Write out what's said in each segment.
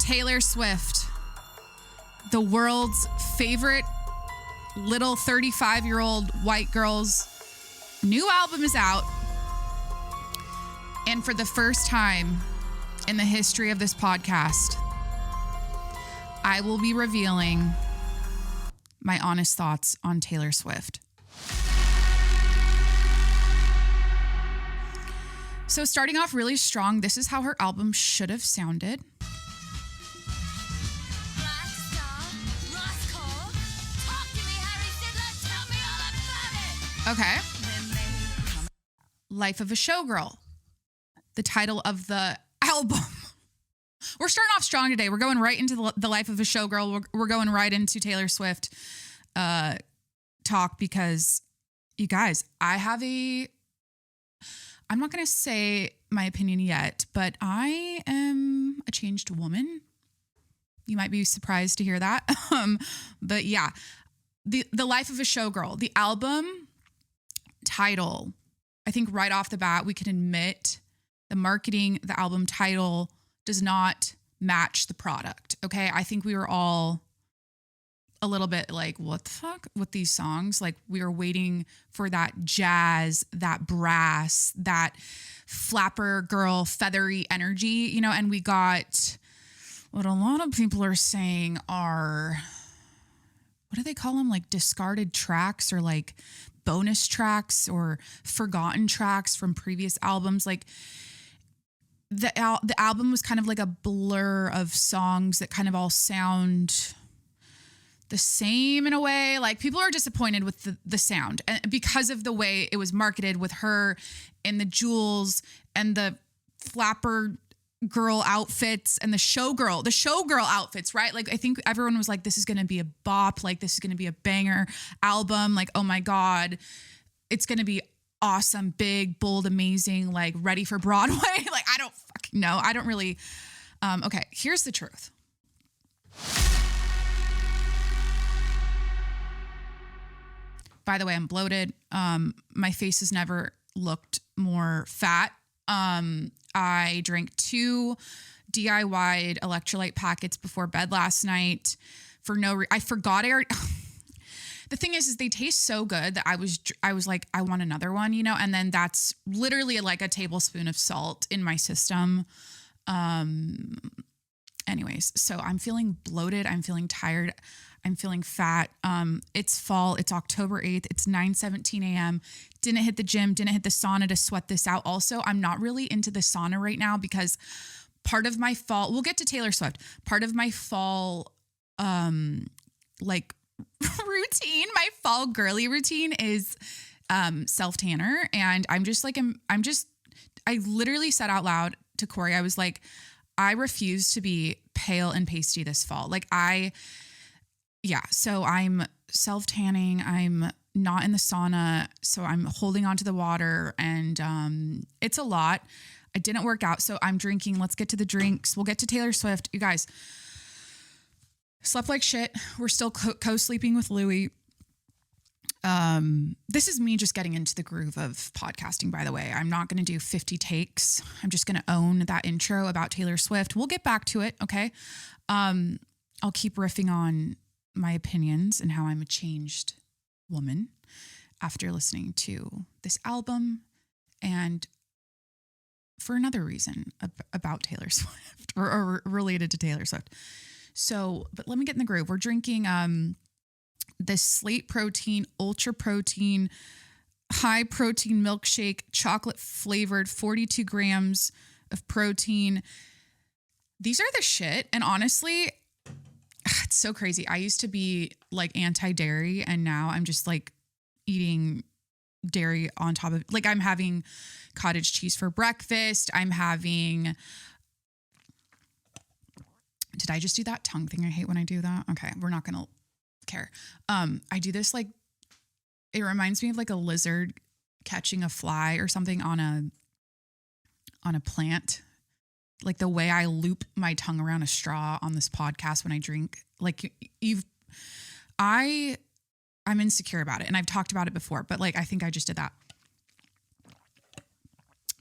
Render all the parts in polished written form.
Taylor Swift, the world's favorite little 35-year-old white girl's new album is out. And for the first time in the history of this podcast, I will be revealing my honest thoughts on Taylor Swift. So starting off really strong, this is how her album should have sounded. Okay. Life of a Showgirl, the title of the album. We're starting off strong today. We're going right into the life of a showgirl. We're going right into Taylor Swift talk because, you guys, I'm not going to say my opinion yet, but I am a changed woman. You might be surprised to hear that. But yeah, the life of a showgirl, the album title, I think right off the bat, we can admit the marketing, the album title does not match the product. Okay. I think we were all a little bit like, what the fuck with these songs? Like we were waiting for that jazz, that brass, that flapper girl, feathery energy, you know, and we got what a lot of people are saying are, what do they call them? Like discarded tracks or like bonus tracks or forgotten tracks from previous albums. Like the album was kind of like a blur of songs that kind of all sound the same in a way. Like people are disappointed with the sound and because of the way it was marketed with her and the jewels and the flapper girl outfits and the showgirl outfits, right? Like I think everyone was like, this is going to be a bop. Like this is going to be a banger album. Like, oh my God, it's going to be awesome, big, bold, amazing, like ready for Broadway. Like, I don't fucking know. I don't really, okay, here's the truth. By the way, I'm bloated. My face has never looked more fat. I drank 2 DIY'd electrolyte packets before bed last night for I forgot I already, the thing is they taste so good that I was like, I want another one, you know? And then that's literally like a tablespoon of salt in my system. Anyways, so I'm feeling bloated. I'm feeling tired. I'm feeling fat. It's fall. It's October 8th. It's 9:17 a.m. Didn't hit the gym, didn't hit the sauna to sweat this out. Also, I'm not really into the sauna right now because part of my fall, we'll get to Taylor Swift. Part of my fall, like routine, my fall girly routine is self-tanner. And I'm just like, I literally said out loud to Corey, I was like, I refuse to be pale and pasty this fall. Like so I'm self-tanning. I'm not in the sauna. So I'm holding onto the water and it's a lot. I didn't work out. So I'm drinking. Let's get to the drinks. We'll get to Taylor Swift. You guys, slept like shit. We're still co-sleeping with Louie. This is me just getting into the groove of podcasting, by the way. I'm not going to do 50 takes. I'm just going to own that intro about Taylor Swift. We'll get back to it. Okay. I'll keep riffing on my opinions and how I'm a changed woman after listening to this album and for another reason about Taylor Swift or related to Taylor Swift. So, but let me get in the groove. We're drinking, this Slate Protein, ultra protein, high protein milkshake, chocolate flavored, 42 grams of protein. These are the shit. And honestly, it's so crazy. I used to be like anti-dairy and now I'm just like eating dairy on top of, like I'm having cottage cheese for breakfast. I'm having, did I just do that tongue thing? I hate when I do that. Okay. We're not going to care. I do this like, it reminds me of like a lizard catching a fly or something on a plant. Like the way I loop my tongue around a straw on this podcast when I drink, like I'm insecure about it and I've talked about it before, but like, I think I just did that.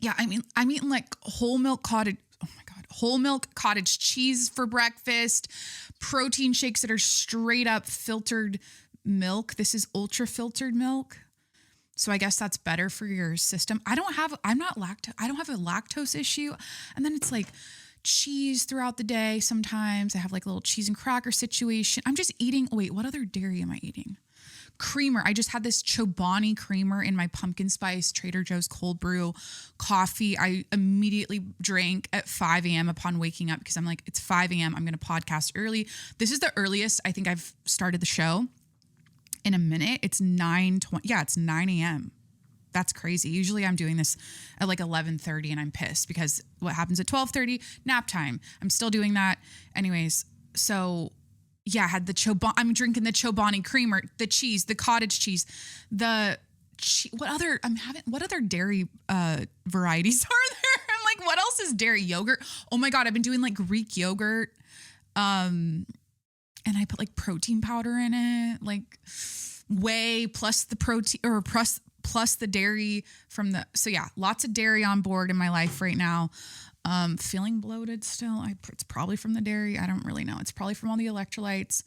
Yeah. I'm eating like whole milk cottage. Oh my God. whole milk cottage cheese for breakfast, protein shakes that are straight up filtered milk. This is ultra filtered milk. So I guess that's better for your system. I don't have a lactose issue. And then it's like cheese throughout the day. Sometimes I have like a little cheese and cracker situation. I'm just eating. Wait, what other dairy am I eating? Creamer. I just had this Chobani creamer in my pumpkin spice Trader Joe's cold brew coffee. I immediately drank at 5 a.m. upon waking up because I'm like, it's 5 a.m. I'm going to podcast early. This is the earliest I think I've started the show in a minute. It's 9:20. Yeah, it's 9 a.m. That's crazy. Usually I'm doing this at like 11:30 and I'm pissed because what happens at 12:30? Nap time. I'm still doing that. Anyways, so yeah, I had I'm drinking the Chobani creamer, the cheese, the cottage cheese, what other dairy varieties are there? I'm like, what else is dairy? Yogurt? Oh my God, I've been doing like Greek yogurt. And I put like protein powder in it, like whey plus the protein or plus the dairy so yeah, lots of dairy on board in my life right now. Feeling bloated still. It's probably from the dairy. I don't really know. It's probably from all the electrolytes.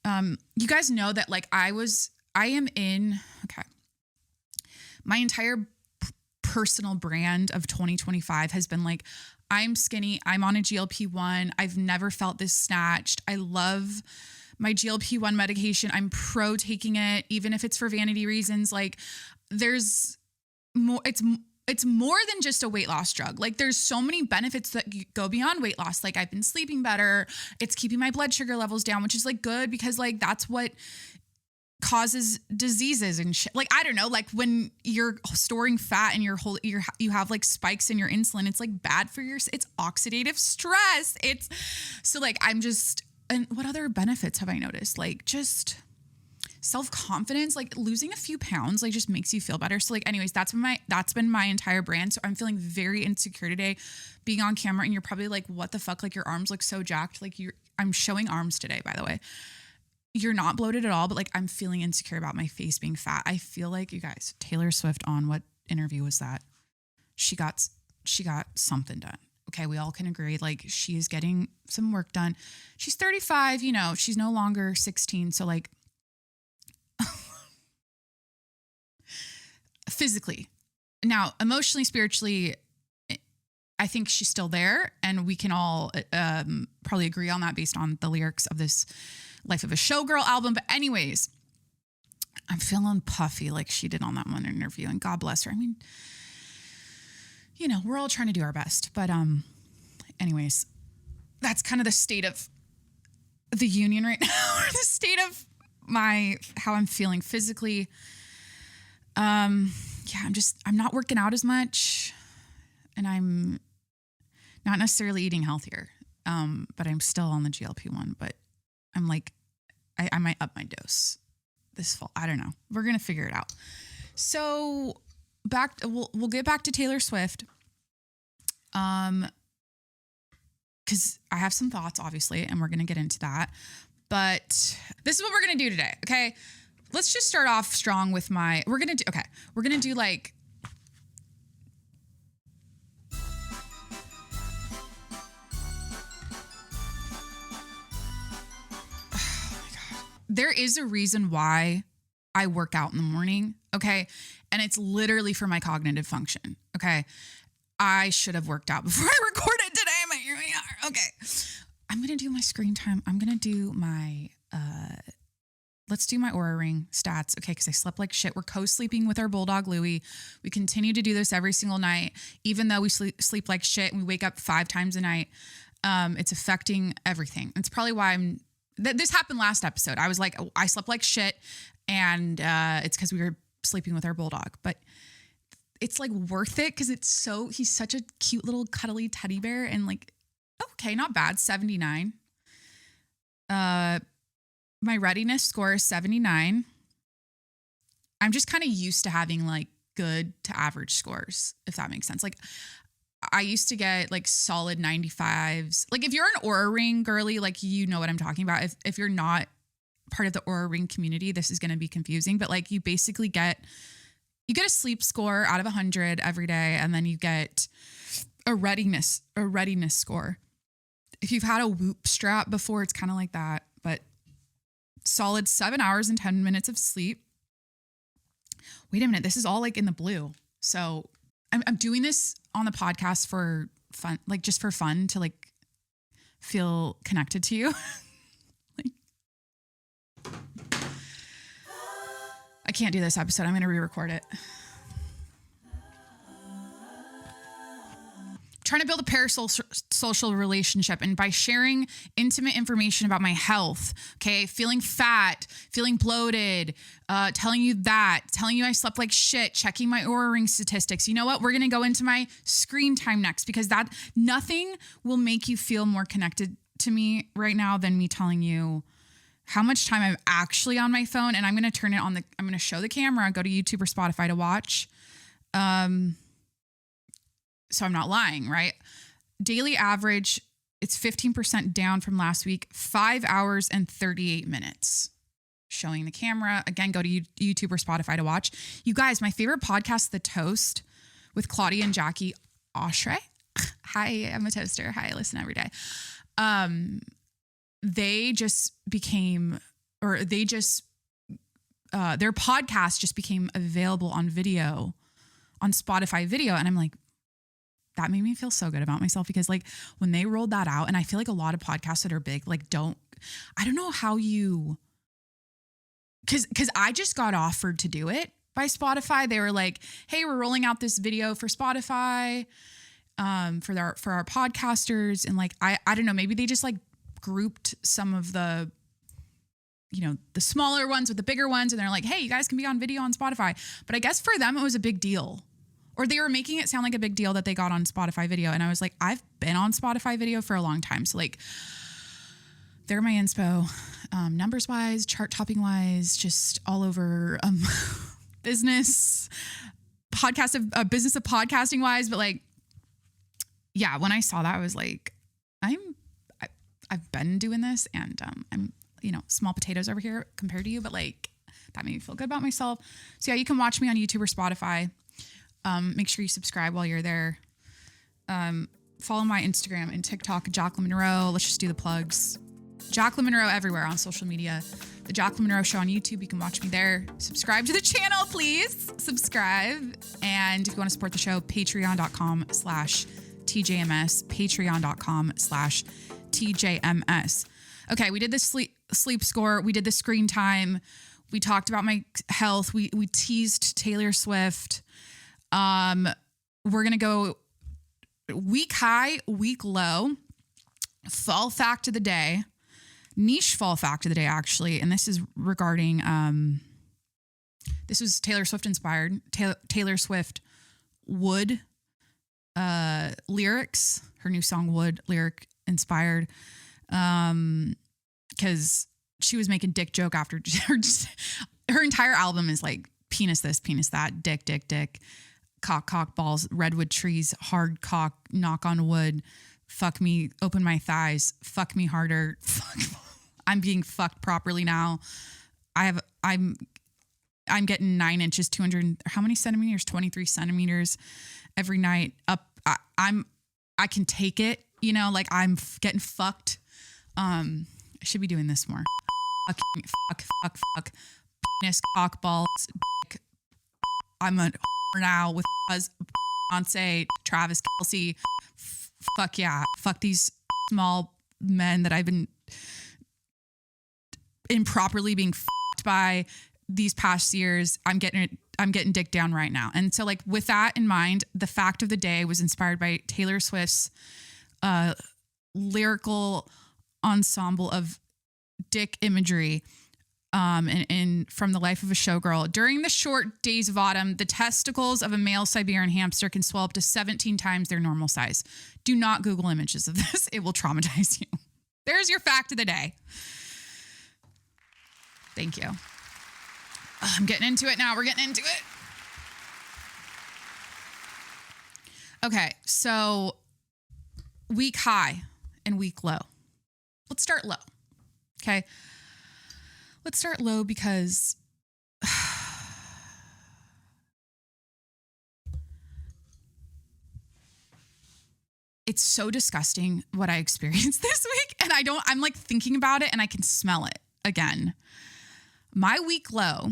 You guys know that like my entire personal brand of 2025 has been like, I'm skinny. I'm on a GLP-1. I've never felt this snatched. I love my GLP-1 medication. I'm pro taking it, even if it's for vanity reasons. Like there's more, it's more than just a weight loss drug. Like there's so many benefits that go beyond weight loss. Like I've been sleeping better. It's keeping my blood sugar levels down, which is like good because like that's what causes diseases and shit. Like, I don't know, like when you're storing fat and you have like spikes in your insulin, it's like bad for it's oxidative stress. It's so like, and what other benefits have I noticed? Like just self-confidence, like losing a few pounds, like just makes you feel better. So like, anyways, that's been my entire brand. So I'm feeling very insecure today being on camera and you're probably like, what the fuck? Like your arms look so jacked. Like I'm showing arms today, by the way. You're not bloated at all, but like I'm feeling insecure about my face being fat. I feel like you guys, Taylor Swift on what interview was that? She got something done. Okay. We all can agree. Like she is getting some work done. She's 35, she's no longer 16. So like, physically. Now, emotionally, spiritually, I think she's still there. And we can all probably agree on that based on the lyrics of this Life of a Showgirl album. But anyways, I'm feeling puffy like she did on that one interview. And God bless her. I mean, we're all trying to do our best. But anyways, that's kind of the state of the union right now. The state of how I'm feeling physically. I'm not working out as much and I'm not necessarily eating healthier. But I'm still on the GLP-1, but I'm like, I might up my dose this fall. I don't know. We're going to figure it out. So we'll get back to Taylor Swift. Cause I have some thoughts obviously, and we're going to get into that, but this is what we're going to do today. Okay. Let's just start off strong with we're going to do like, oh my God. There is a reason why I work out in the morning. Okay. And it's literally for my cognitive function. Okay. I should have worked out before I recorded today, but here we are. Okay. I'm going to do my screen time. I'm going to do my, let's do my Oura Ring stats. Okay. Cause I slept like shit. We're co-sleeping with our bulldog, Louie. We continue to do this every single night, even though we sleep like shit and we wake up 5 times a night. It's affecting everything. It's probably why this happened last episode. I was like, I slept like shit and, it's cause we were sleeping with our bulldog, but it's like worth it. Cause he's such a cute little cuddly teddy bear and like, okay, not bad. 79. My readiness score is 79. I'm just kind of used to having like good to average scores, if that makes sense. Like I used to get like solid 95s. Like if you're an Oura Ring girly, like you know what I'm talking about. If you're not part of the Oura Ring community, this is going to be confusing, but like you basically get a sleep score out of 100 every day. And then you get a readiness score. If you've had a Whoop strap before, it's kind of like that, but solid 7 hours and 10 minutes of sleep. Wait a minute. This is all like in the blue. So I'm doing this on the podcast for fun, like just for fun to like feel connected to you. Like, I can't do this episode. I'm going to re-record it. Trying to build a parasocial relationship, and by sharing intimate information about my health, okay, feeling fat, feeling bloated, telling you I slept like shit, checking my Oura Ring statistics. You know what? We're going to go into my screen time next, because that nothing will make you feel more connected to me right now than me telling you how much time I'm actually on my phone. And I'm going to turn it on I'm going to show the camera, go to YouTube or Spotify to watch. So I'm not lying, right? Daily average, it's 15% down from last week, 5 hours and 38 minutes. Showing the camera. Again, go to YouTube or Spotify to watch. You guys, my favorite podcast, The Toast, with Claudia and Jackie Oshre. Hi, I'm a toaster. Hi, I listen every day. Their podcast just became available on video, on Spotify video. And I'm like, that made me feel so good about myself, because like when they rolled that out, and I feel like a lot of podcasts that are big, like I don't know how cause I just got offered to do it by Spotify. They were like, hey, we're rolling out this video for Spotify, for our podcasters. And like, I don't know, maybe they just like grouped some of the, the smaller ones with the bigger ones. And they're like, hey, you guys can be on video on Spotify. But I guess for them, it was a big deal. Or they were making it sound like a big deal that they got on Spotify video. And I was like, I've been on Spotify video for a long time. So like, they're my inspo, numbers wise, chart topping wise, just all over, business business of podcasting wise. But like, yeah, when I saw that, I was like, I've been doing this, and, I'm, small potatoes over here compared to you, but like that made me feel good about myself. So yeah, you can watch me on YouTube or Spotify. Make sure you subscribe while you're there. Follow my Instagram and TikTok, Jacqueline Monroe. Let's just do the plugs. Jacqueline Monroe everywhere on social media. The Jacqueline Monroe Show on YouTube. You can watch me there. Subscribe to the channel, please. Subscribe. And if you want to support the show, patreon.com/TJMS. Patreon.com/TJMS. Okay, we did the sleep score. We did the screen time. We talked about my health. We teased Taylor Swift. We're going to go week high, week low, fall fact of the day, niche fall fact of the day, actually. And this is regarding, this was Taylor Swift inspired. Taylor Swift Would, lyrics, her new song Would, lyric inspired. Cause she was making dick joke after her entire album is like penis this, penis that, dick, dick, dick. Cock, balls, redwood trees, hard cock, knock on wood, fuck me, open my thighs, fuck me harder. I'm being fucked properly now. I'm getting 9 inches, 200, how many centimeters? 23 centimeters every night up. I can take it, like I'm getting fucked. I should be doing this more. Fuck, penis, cock, balls, dick. I'm a now with Beyonce, Travis Kelce. Fuck yeah. Fuck these small men that I've been improperly being fucked by these past years. I'm getting dick down right now. And so like with that in mind, the fact of the day was inspired by Taylor Swift's lyrical ensemble of dick imagery. And from the life of a showgirl. During the short days of autumn, the testicles of a male Siberian hamster can swell up to 17 times their normal size. Do not Google images of this. It will traumatize you. There's your fact of the day. Thank you. I'm getting into it now. We're getting into it. Okay, so week high and week low. Let's start low. Okay. Let's start low because it's so disgusting what I experienced this week. And I'm like thinking about it and I can smell it again. My week low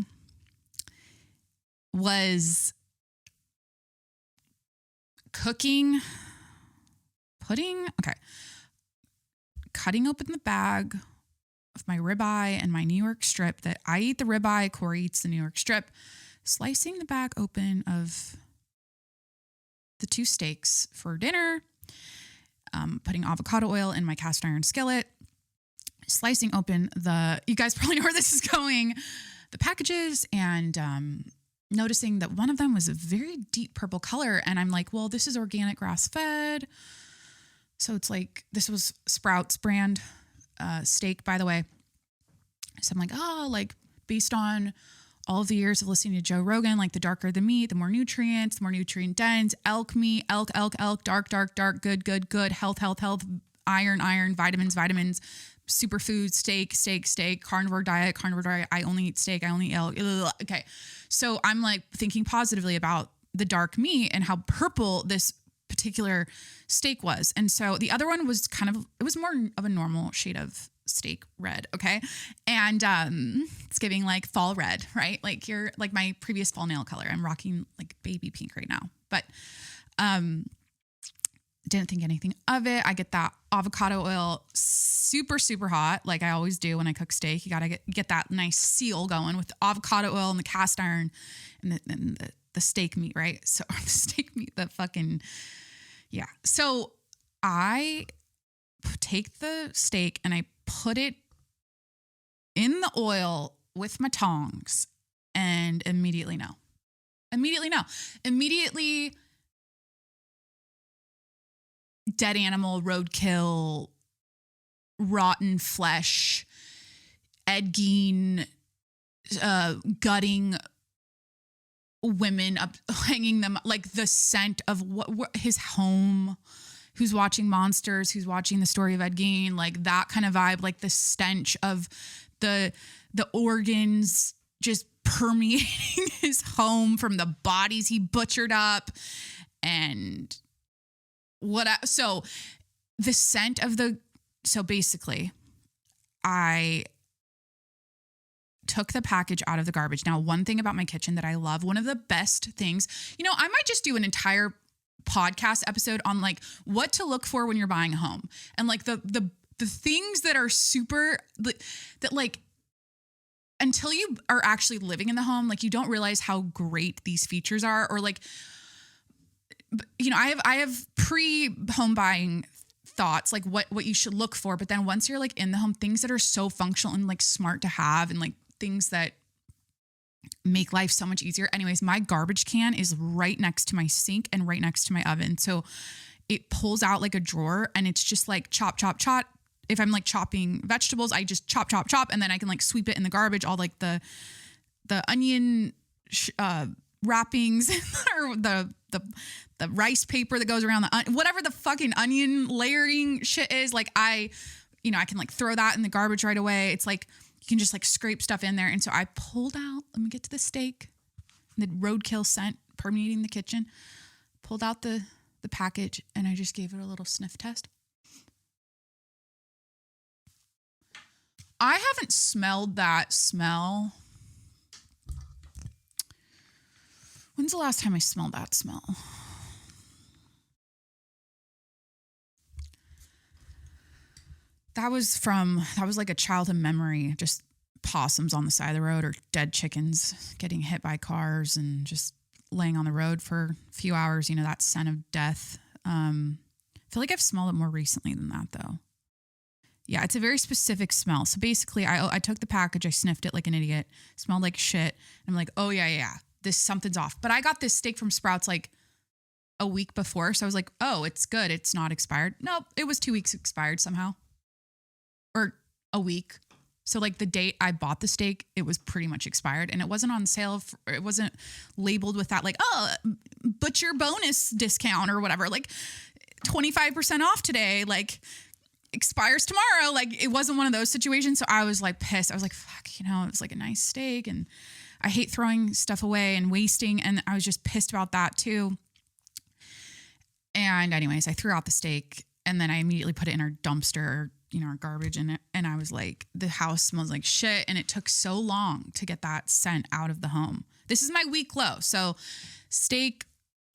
was cutting open the bag of my ribeye and my New York strip that I eat the ribeye, Corey eats the New York strip, slicing the bag open of the 2 steaks for dinner, putting avocado oil in my cast iron skillet, slicing open you guys probably know where this is going, the packages, and noticing that one of them was a very deep purple color. And I'm like, well, this is organic grass fed. So it's like, this was Sprouts brand steak, by the way. So I'm like, oh, like based on all of the years of listening to Joe Rogan, like the darker the meat, the more nutrients, the more nutrient dense, elk meat, elk, dark, good, health, iron, vitamins, superfood, steak, carnivore diet. I only eat steak. I only eat elk. Ugh. Okay. So I'm like thinking positively about the dark meat and how purple this particular steak was. And so the other one was it was more of a normal shade of steak red. Okay. And it's giving like fall red, right? Like you're like my previous fall nail color. I'm rocking like baby pink right now, but didn't think anything of it. I get that avocado oil super, super hot, like I always do when I cook steak. You got to get that nice seal going with the avocado oil and the cast iron and the steak meat, right? So the steak meat, yeah. So I take the steak and I put it in the oil with my tongs and immediately dead animal, roadkill, rotten flesh, Ed Gein, gutting women up, hanging them, like the scent of what his home, who's watching Monsters, who's watching the story of Ed Gein, like that kind of vibe, like the stench of the organs just permeating his home from the bodies he butchered up and so the scent of so basically I took the package out of the garbage. Now, one thing about my kitchen that I love, one of the best things, I might just do an entire podcast episode on like what to look for when you're buying a home and like the things that are super that like until you are actually living in the home, like you don't realize how great these features are, or like, I have pre-home buying thoughts, like what you should look for. But then once you're like in the home, things that are so functional and like smart to have and like things that make life so much easier. Anyways, my garbage can is right next to my sink and right next to my oven. So it pulls out like a drawer and it's just like chop. If I'm like chopping vegetables, I just chop. And then I can like sweep it in the garbage, all like the onion wrappings or the rice paper that goes around whatever the fucking onion layering shit is. Like I can like throw that in the garbage right away. It's like, you can just like scrape stuff in there. And so I pulled out, let me get to the steak, the roadkill scent permeating the kitchen, pulled out the package and I just gave it a little sniff test. I haven't smelled that smell. When's the last time I smelled that smell? That was like a childhood memory, just possums on the side of the road or dead chickens getting hit by cars and just laying on the road for a few hours, that scent of death. I feel like I've smelled it more recently than that though. Yeah, it's a very specific smell. So basically I took the package, I sniffed it like an idiot, smelled like shit. And I'm like, oh yeah, something's off. But I got this steak from Sprouts like a week before. So I was like, oh, it's good. It's not expired. Nope, it was 2 weeks expired somehow. Or a week. So like the date I bought the steak, it was pretty much expired and it wasn't on sale. It wasn't labeled with that like, oh, butcher bonus discount or whatever, like 25% off today, like expires tomorrow. Like it wasn't one of those situations. So I was like pissed. I was like, fuck, it was like a nice steak and I hate throwing stuff away and wasting. And I was just pissed about that too. And anyways, I threw out the steak and then I immediately put it in our dumpster, our garbage in it. And I was like, the house smells like shit. And it took so long to get that scent out of the home. This is my week low. So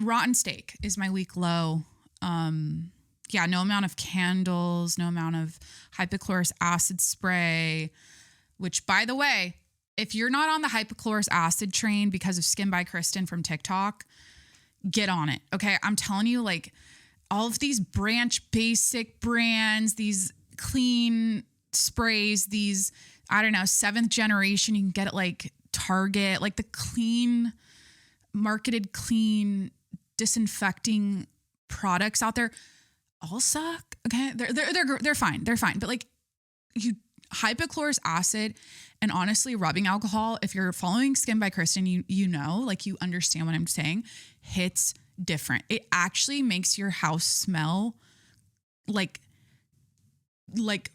rotten steak is my week low. No amount of candles, no amount of hypochlorous acid spray, which, by the way, if you're not on the hypochlorous acid train because of Skin by Kristen from TikTok, get on it. Okay. I'm telling you, like, all of these Branch Basic brands, these clean sprays, these, I don't know, 7th generation, you can get it like Target, like the marketed clean disinfecting products out there all suck. Okay. They're fine. They're fine. But like hypochlorous acid and honestly rubbing alcohol, if you're following Skin by Kristen, you know, like you understand what I'm saying, hits different. It actually makes your house smell like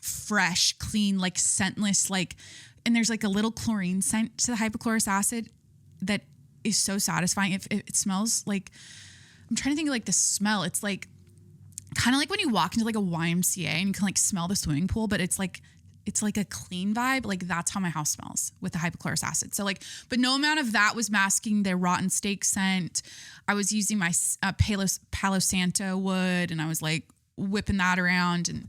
fresh, clean, like scentless, and there's like a little chlorine scent to the hypochlorous acid that is so satisfying. If it smells like, I'm trying to think of like the smell. It's like kind of like when you walk into like a YMCA and you can like smell the swimming pool, but it's like a clean vibe. Like that's how my house smells with the hypochlorous acid. So like, but no amount of that was masking the rotten steak scent. I was using my Palo Santo wood and I was like whipping that around and,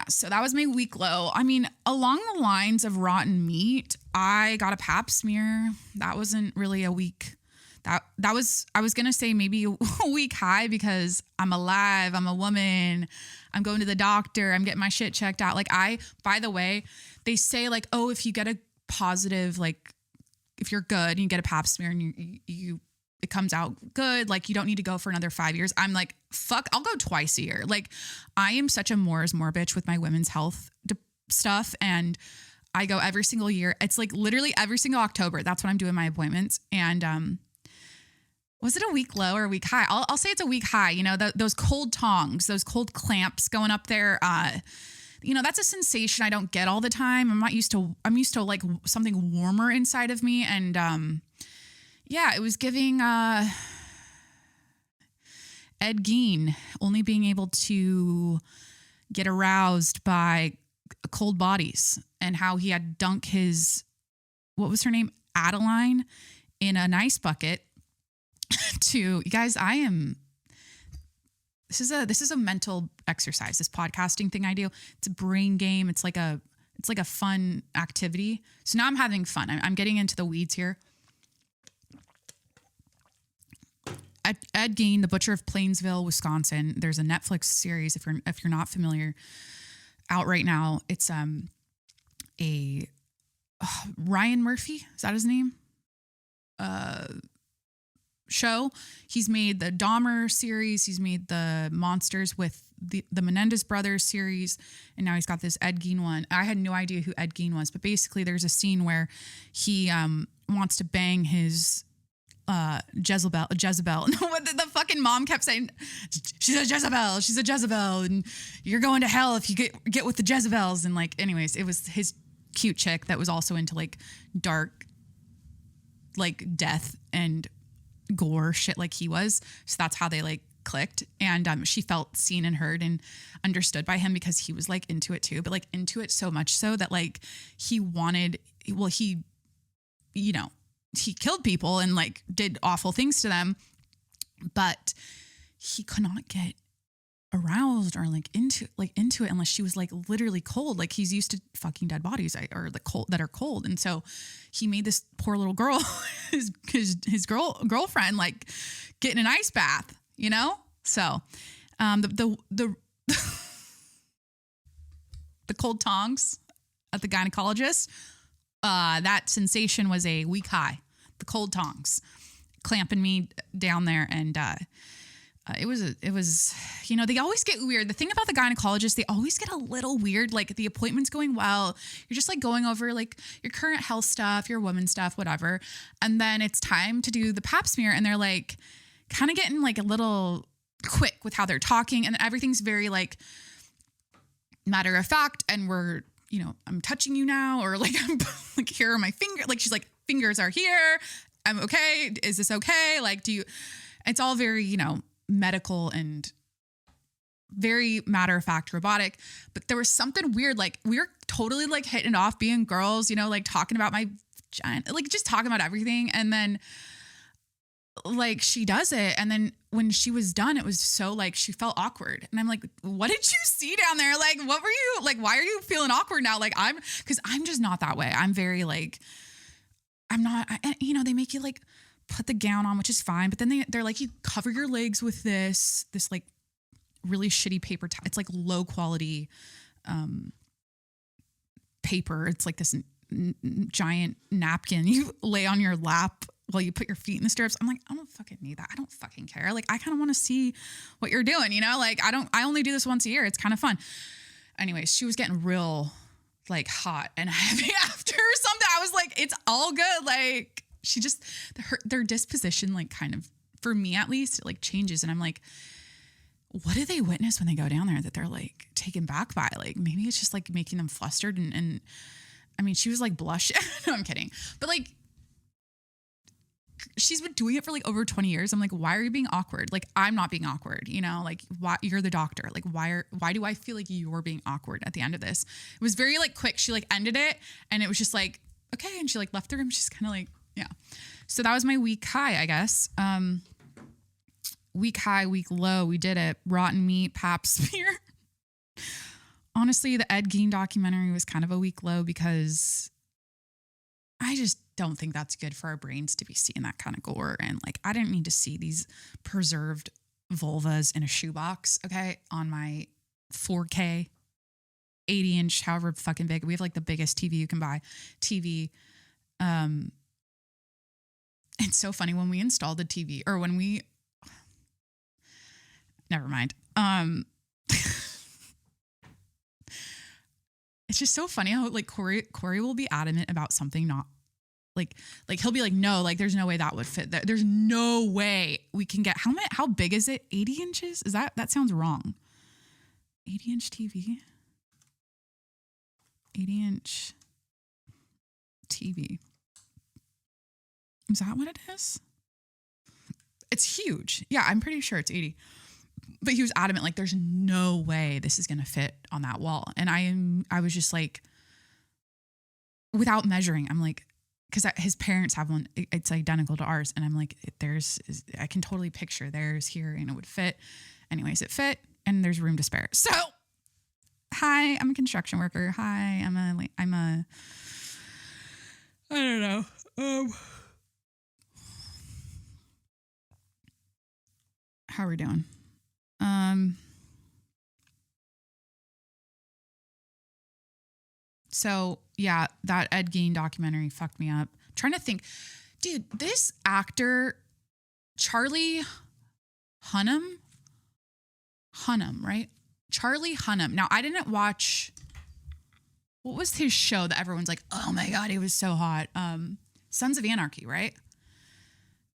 so that was my week low. I mean, along the lines of rotten meat, I got a pap smear. That wasn't really a week. That was, I was going to say maybe a week high because I'm alive. I'm a woman. I'm going to the doctor. I'm getting my shit checked out. Like by the way, they say like, oh, if you get a positive, like if you're good and you get a pap smear and it comes out good, like you don't need to go for another 5 years. I'm like, fuck, I'll go twice a year. Like I am such a more is more bitch with my women's health stuff. And I go every single year. It's like literally every single October. That's when I'm doing my appointments. And, was it a week low or a week high? I'll say it's a week high. You know, those cold tongs, those cold clamps going up there. That's a sensation I don't get all the time. I'm used to like something warmer inside of me. And, it was giving, Ed Gein only being able to get aroused by cold bodies and how he had dunk his, what was her name? Adeline in an ice bucket. You guys, this is a mental exercise, this podcasting thing I do. It's a brain game. It's like a fun activity. So now I'm having fun. I'm getting into the weeds here. Ed Gein, the Butcher of Plainsville, Wisconsin. There's a Netflix series, if you're not familiar, out right now. It's Ryan Murphy, is that his name? Show. He's made the Dahmer series. He's made the Monsters with the Menendez brothers series. And now he's got this Ed Gein one. I had no idea who Ed Gein was, but basically there's a scene where he wants to bang his Jezebel. The fucking mom kept saying, she's a Jezebel, and you're going to hell if you get with the Jezebels. And like, anyways, it was his cute chick that was also into like dark, like death and gore shit like he was. So that's how they like clicked. And she felt seen and heard and understood by him because he was like into it too, but like into it so much so that like he killed people and like did awful things to them, but he could not get aroused or like into it unless she was like literally cold. Like he's used to fucking dead bodies or the cold that are cold. And so he made this poor little girl, his girlfriend, like get in an ice bath, you know? So, the cold tongs at the gynecologist, that sensation was a week high. The cold tongs clamping me down there. And, it was, they always get weird. The thing about the gynecologist, they always get a little weird. Like the appointment's going well. You're just like going over like your current health stuff, your woman stuff, whatever. And then it's time to do the pap smear. And they're like kind of getting like a little quick with how they're talking. And everything's very like matter of fact. And we're, I'm touching you now. Or like, I'm like, here are my fingers. Like, she's like, fingers are here. I'm okay. Is this okay? Like, it's all very, medical and very matter of fact robotic, but there was something weird. Like we were totally like hitting it off being girls, you know, like talking about my giant, like just talking about everything. And then like she does it. And then when she was done, it was so like, she felt awkward. And I'm like, what did you see down there? Like, what were you like, why are you feeling awkward now? Like cause I'm just not that way. I'm very like, I'm not, you know, they make you like put the gown on, which is fine. But then they're like, you cover your legs with this like really shitty paper. It's like low quality paper. It's like this giant napkin you lay on your lap while you put your feet in the stirrups. I'm like, I don't fucking need that. I don't fucking care. Like, I kind of want to see what you're doing, you know? Like, I only do this once a year. It's kind of fun. Anyways, she was getting real like hot and heavy after or something. I was like, it's all good. Like, she just, their disposition, like kind of, for me at least, it like changes. And I'm like, what do they witness when they go down there that they're like taken back by? Like, maybe it's just like making them flustered. And I mean, she was like blushing. No, I'm kidding. But like, she's been doing it for like over 20 years. I'm like, why are you being awkward? Like, I'm not being awkward, you know, like why you're the doctor. Like, why do I feel like you're being awkward at the end of this? It was very like quick. She like ended it and it was just like, okay. And she like left the room. She's kind of like, yeah. So that was my week high, I guess. Week high, week low. We did it. Rotten meat, pap smear. Honestly, the Ed Gein documentary was kind of a week low because I just don't think that's good for our brains to be seeing that kind of gore. And like, I didn't need to see these preserved vulvas in a shoebox, okay, on my 4K, 80-inch, however fucking big. We have like the biggest TV you can buy. TV. It's so funny when we installed the TV or when we, never mind. It's just so funny how like Corey will be adamant about something not like he'll be like, no, like there's no way that would fit. There's no way we can get how big is it? 80 inches? Is that sounds wrong. 80-inch TV. 80-inch TV. Is that what it is? It's huge. Yeah, I'm pretty sure it's 80. But he was adamant, like, there's no way this is going to fit on that wall. And I was just like, without measuring, I'm like, because his parents have one, it's identical to ours. And I'm like, I can totally picture theirs here and it would fit. Anyways, it fit and there's room to spare. So, hi, I'm a construction worker. Hi, I'm a, I don't know. How are we doing? So yeah, that Ed Gein documentary fucked me up. I'm trying to think, dude, this actor, Charlie Hunnam, right? Charlie Hunnam. Now I didn't watch, what was his show that everyone's like, oh my God, he was so hot. Sons of Anarchy, right?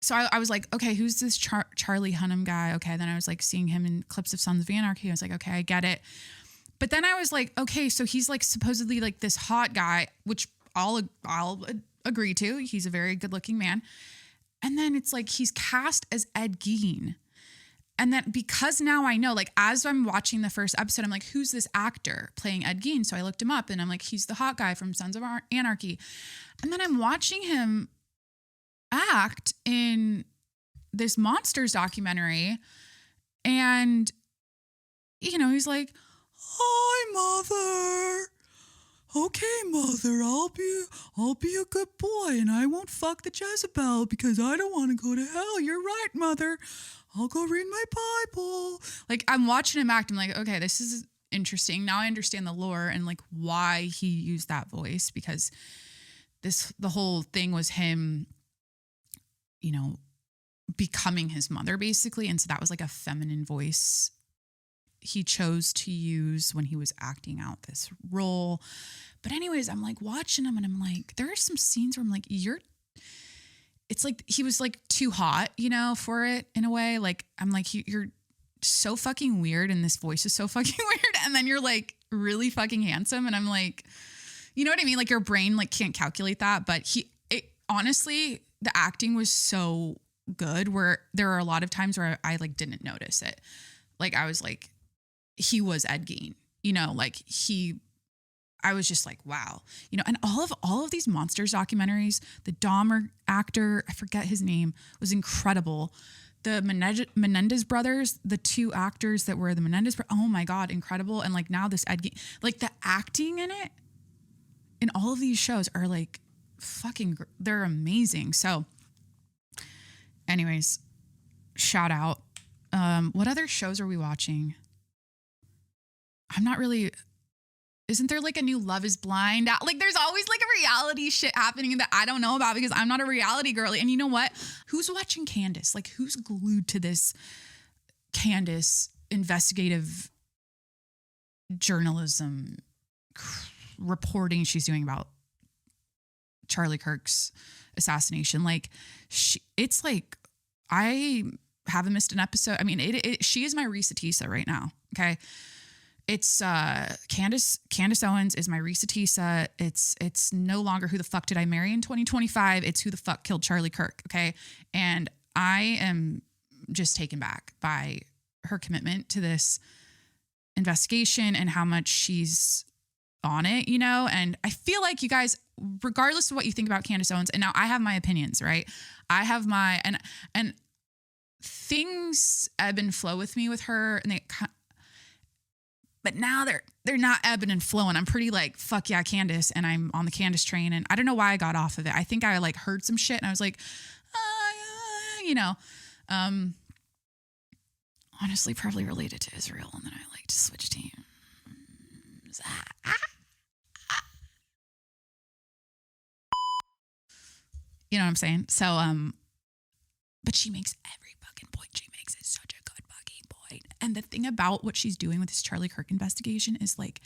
So I was like, okay, who's this Charlie Hunnam guy? Okay. Then I was like seeing him in clips of Sons of Anarchy. I was like, okay, I get it. But then I was like, okay, so he's like supposedly like this hot guy, which I'll agree to. He's a very good looking man. And then it's like, he's cast as Ed Gein. And then because now I know, like as I'm watching the first episode, I'm like, who's this actor playing Ed Gein? So I looked him up and I'm like, he's the hot guy from Sons of Anarchy. And then I'm watching him act in this Monsters documentary. And, you know, he's like, hi, mother. Okay, mother, I'll be a good boy and I won't fuck the Jezebel because I don't want to go to hell. You're right, mother. I'll go read my Bible. Like, I'm watching him act. I'm like, okay, this is interesting. Now I understand the lore and like why he used that voice, because the whole thing was him, you know, becoming his mother basically. And so that was like a feminine voice he chose to use when he was acting out this role. But anyways, I'm like watching him and I'm like, there are some scenes where I'm like, it's like he was like too hot, you know, for it in a way. Like, I'm like, you're so fucking weird and this voice is so fucking weird. And then you're like really fucking handsome. And I'm like, you know what I mean? Like your brain like can't calculate that. But honestly, the acting was so good, where there are a lot of times where I like didn't notice it. Like I was like, he was Ed Gein, you know, like I was just like, wow, you know, and all of these monsters documentaries, the Dahmer actor, I forget his name, was incredible. The Menendez brothers, the two actors that were the Menendez, oh my God, incredible. And like now this Ed Gein, like the acting in it, in all of these shows are like they're amazing. So anyways, shout out. What other shows are we watching? I'm not really, isn't there like a new Love is Blind? Like there's always like a reality shit happening that I don't know about because I'm not a reality girly. And you know what? Who's watching Candace? Like who's glued to this Candace investigative journalism reporting she's doing about Charlie Kirk's assassination? Like it's like, I haven't missed an episode. I mean, she is my Risa Tisa right now. Okay. It's Candace Owens is my Risa Tisa. It's no longer who the fuck did I marry in 2025. It's who the fuck killed Charlie Kirk. Okay. And I am just taken back by her commitment to this investigation and how much she's on it, you know? And I feel like you guys, regardless of what you think about Candace Owens, and now I have my opinions, right? I have my, and things ebb and flow with me with her, and but now they're not ebbing and flowing. I'm pretty like, fuck yeah, Candace. And I'm on the Candace train. And I don't know why I got off of it. I think I like heard some shit and I was like, you know, honestly, probably related to Israel. And then I like to switch teams. You know what I'm saying? So, but she makes every fucking point she makes is such a good fucking point. And the thing about what she's doing with this Charlie Kirk investigation is like,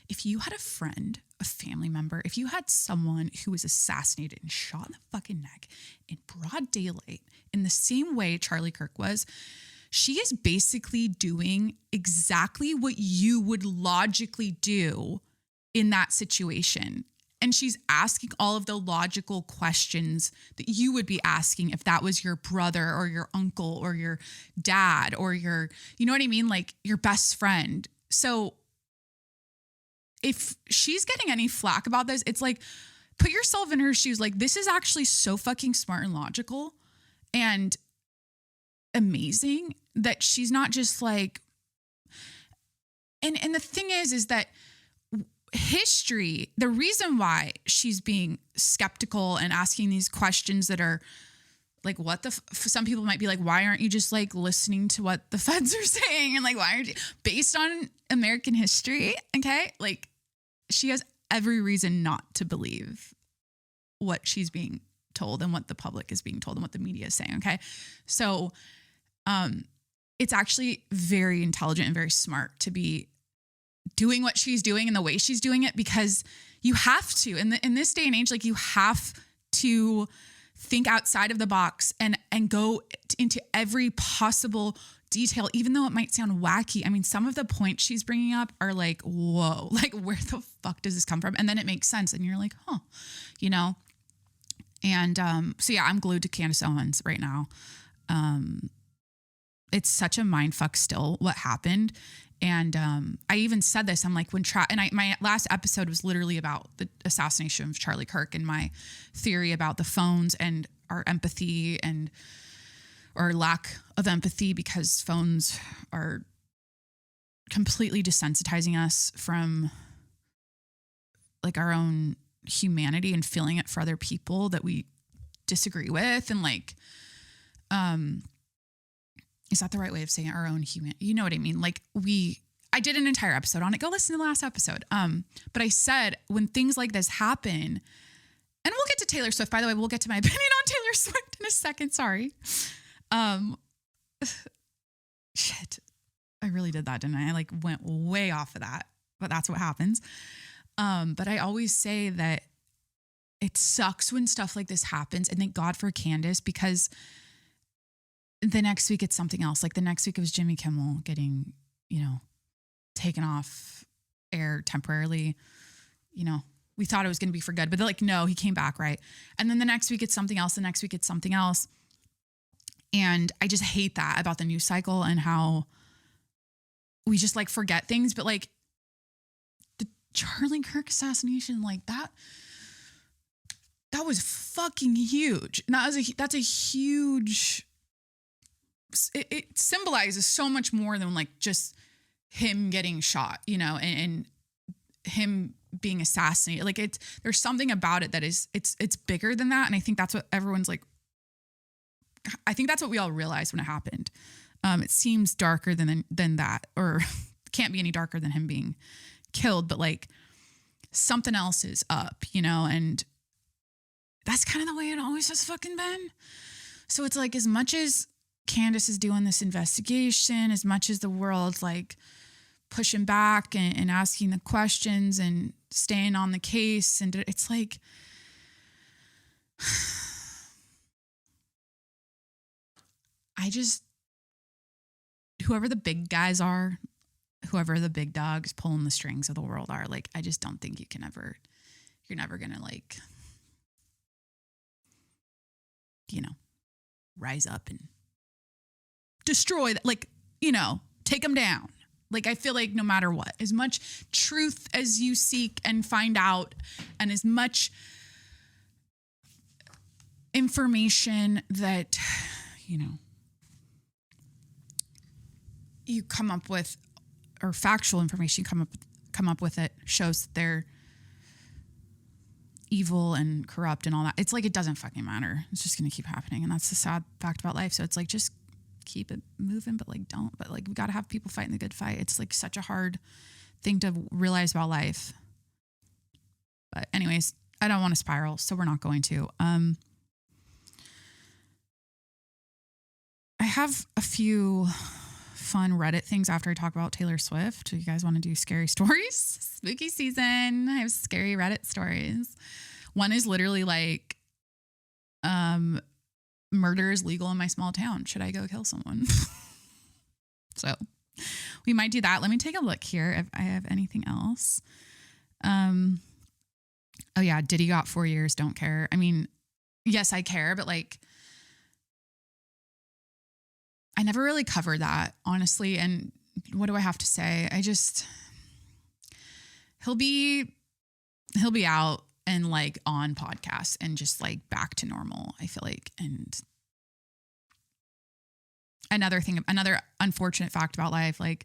if you had a friend, a family member, if you had someone who was assassinated and shot in the fucking neck in broad daylight in the same way Charlie Kirk was, she is basically doing exactly what you would logically do in that situation. And she's asking all of the logical questions that you would be asking if that was your brother or your uncle or your dad or your, you know what I mean? Like your best friend. So if she's getting any flack about this, it's like, put yourself in her shoes. Like, this is actually so fucking smart and logical and amazing that she's not just like, and the thing is that history, the reason why she's being skeptical and asking these questions that are like, what the, some people might be like, why aren't you just like listening to what the feds are saying? And like, why aren't you based on American history? Okay. Like she has every reason not to believe what she's being told and what the public is being told and what the media is saying. Okay. So, it's actually very intelligent and very smart to be doing what she's doing and the way she's doing it, because you have to, in this day and age, like you have to think outside of the box and go into every possible detail, even though it might sound wacky. I mean, some of the points she's bringing up are like, whoa, like where the fuck does this come from? And then it makes sense. And you're like, huh, you know? And, so yeah, I'm glued to Candace Owens right now. It's such a mind fuck still what happened. And I even said this, I'm like, my last episode was literally about the assassination of Charlie Kirk and my theory about the phones and our empathy and our lack of empathy, because phones are completely desensitizing us from like our own humanity and feeling it for other people that we disagree with. And like, is that the right way of saying it? Our own human, you know what I mean? Like I did an entire episode on it. Go listen to the last episode. But I said when things like this happen, and we'll get to Taylor Swift, by the way, we'll get to my opinion on Taylor Swift in a second. Sorry. Shit. I really did that, didn't I? I like went way off of that, but that's what happens. But I always say that it sucks when stuff like this happens, and thank God for Candace, because the next week it's something else. Like the next week it was Jimmy Kimmel getting, taken off air temporarily. We thought it was going to be for good, but they're like, no, he came back. Right. And then the next week it's something else. The next week it's something else. And I just hate that about the news cycle and how we just like forget things. But like the Charlie Kirk assassination, like that was fucking huge. And that's a huge, it symbolizes so much more than like just him getting shot, you know, and him being assassinated. Like there's something about it that is, it's bigger than that. And I think that's what everyone's like, I think that's what we all realized when it happened. It seems darker than that, or can't be any darker than him being killed, but like something else is up, you know, and that's kind of the way it always has fucking been. So it's like, as much as Candace is doing this investigation, as much as the world's like pushing back and asking the questions and staying on the case, and it's like, whoever the big guys are, whoever the big dogs pulling the strings of the world are, like, I just don't think you're never going to like, you know, rise up and destroy that, like, you know, take them down. Like, I feel like no matter what, as much truth as you seek and find out, and as much information that, you know, you come up with, or factual information come up with, it shows that they're evil and corrupt and all that. It's like, it doesn't fucking matter. It's just going to keep happening. And that's the sad fact about life. So it's like, just keep it moving, but like, don't, but like, we got to have people fighting the good fight. It's like such a hard thing to realize about life. But anyways, I don't want to spiral, so we're not going to. I have a few fun Reddit things after I talk about Taylor Swift. Do you guys want to do scary stories? Spooky season. I have scary Reddit stories. One is literally like, murder is legal in my small town. Should I go kill someone? So we might do that. Let me take a look here if I have anything else. Oh yeah, Diddy got 4 years. Don't care. I mean, yes, I care, but like, I never really covered that, honestly. And what do I have to say? He'll be out and like on podcasts and just like back to normal, I feel like. And another unfortunate fact about life, like,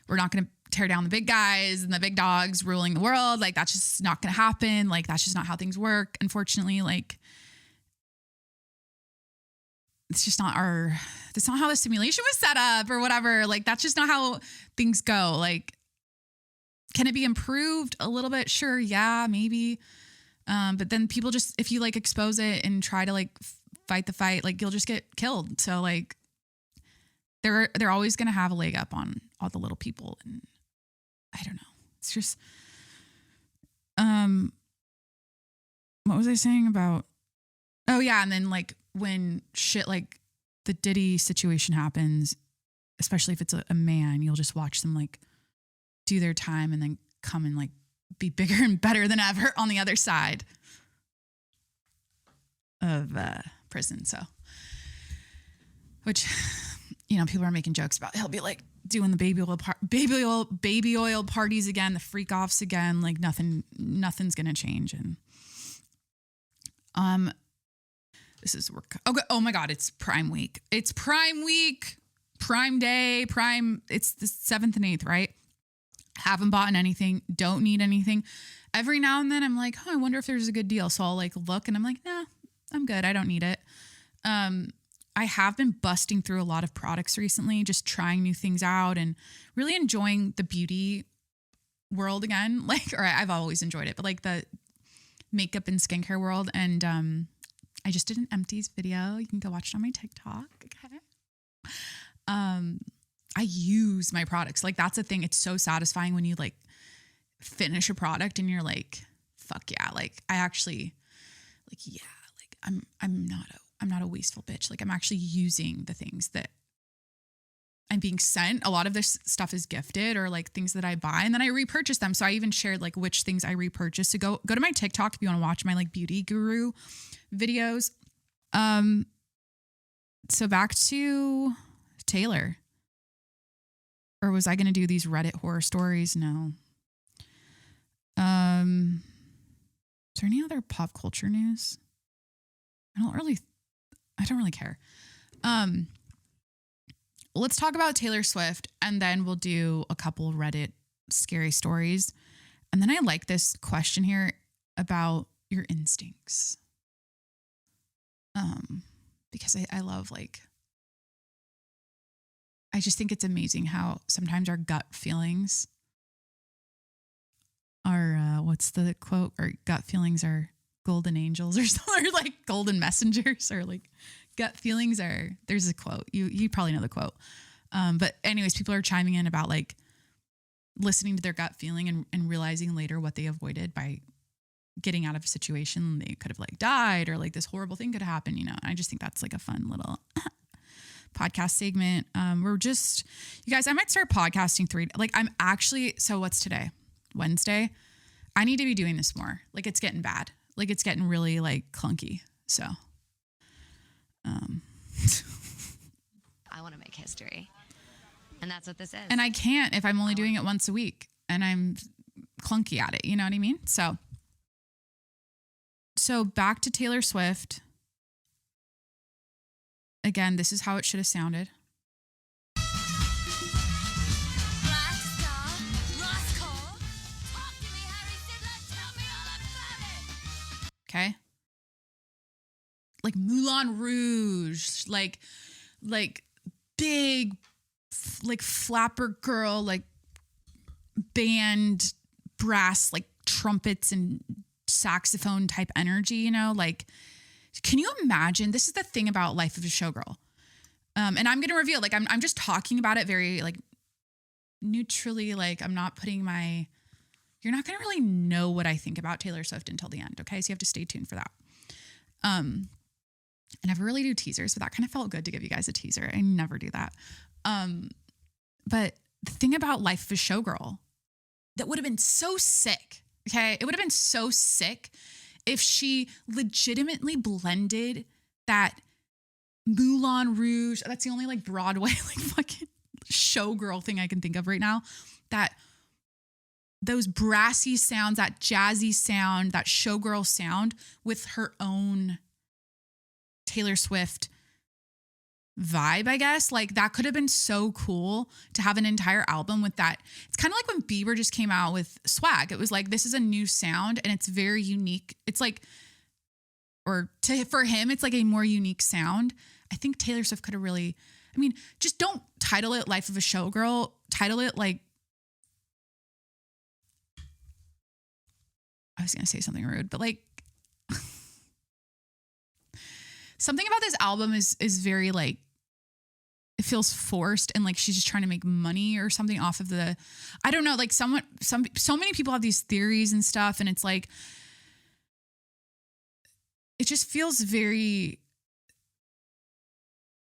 we're not going to tear down the big guys and the big dogs ruling the world. Like, that's just not going to happen. Like, that's just not how things work. Unfortunately, like, it's just not that's not how the simulation was set up or whatever. Like, that's just not how things go. Like, can it be improved a little bit? Sure. Yeah, maybe. But then people just, if you like expose it and try to like fight the fight, like, you'll just get killed. So like, they're always going to have a leg up on all the little people. And I don't know. It's just, what was I saying about, oh yeah. And then like, when shit like the Diddy situation happens, especially if it's a man, you'll just watch them like do their time and then come and like be bigger and better than ever on the other side of prison. So, which, you know, people are making jokes about, he'll be like doing the baby oil parties again, the freak offs again, like nothing's going to change. And, this is work. Okay. Oh my God. It's Prime Week. It's Prime Week, Prime Day, it's the 7th and 8th, right? Haven't bought anything. Don't need anything. Every now and then I'm like, oh, I wonder if there's a good deal. So I'll like look and I'm like, nah, I'm good. I don't need it. I have been busting through a lot of products recently, just trying new things out and really enjoying the beauty world again. Like, or I've always enjoyed it, but like the makeup and skincare world. And, I just did an empties video. You can go watch it on my TikTok. Okay. I use my products. Like, that's the thing. It's so satisfying when you like finish a product and you're like, fuck yeah. Like, I actually like, yeah, like I'm not a wasteful bitch. Like, I'm actually using the things that I'm being sent. A lot of this stuff is gifted or like things that I buy and then I repurchase them. So I even shared like which things I repurchase. So go to my TikTok if you want to watch my like beauty guru videos. So back to Taylor. Or was I going to do these Reddit horror stories? No. Is there any other pop culture news? I don't really care. Let's talk about Taylor Swift, and then we'll do a couple Reddit scary stories. And then I like this question here about your instincts. Because I love, like, I just think it's amazing how sometimes our gut feelings are, what's the quote? Our gut feelings are golden angels or something, or like golden messengers, or like gut feelings are, there's a quote. You probably know the quote. But anyways, people are chiming in about like listening to their gut feeling and realizing later what they avoided by getting out of a situation. They could have like died, or like this horrible thing could happen, you know. I just think that's like a fun little podcast segment. You guys, I might start podcasting so what's today? Wednesday. I need to be doing this more. Like, it's getting bad. Like, it's getting really like clunky. So, I want to make history. And that's what this is. And I can't if I'm only doing it once a week and I'm clunky at it. You know what I mean? So back to Taylor Swift. Again, this is how it should have sounded. Okay. Like Moulin Rouge, like big, like flapper girl, like band brass, like trumpets and saxophone type energy, you know, like, can you imagine? This is the thing about Life of a Showgirl. And I'm going to reveal, like, I'm just talking about it very like neutrally. Like, I'm not putting you're not going to really know what I think about Taylor Swift until the end. Okay. So you have to stay tuned for that. I never really do teasers, but that kind of felt good to give you guys a teaser. I never do that. But the thing about Life of a Showgirl that would have been so sick. Okay. It would have been so sick if she legitimately blended that Moulin Rouge. That's the only like Broadway, like fucking showgirl thing I can think of right now. That those brassy sounds, that jazzy sound, that showgirl sound with her own Taylor Swift vibe, I guess. Like, that could have been so cool to have an entire album with that. It's kind of like when Bieber just came out with Swag. It was like, this is a new sound and it's very unique. It's like, for him, it's like a more unique sound. I think Taylor Swift could have really, I mean, just don't title it Life of a Showgirl. Title it like, I was going to say something rude, but like, something about this album is very like, it feels forced and like she's just trying to make money or something off of I don't know, like so many people have these theories and stuff, and it's like, it just feels very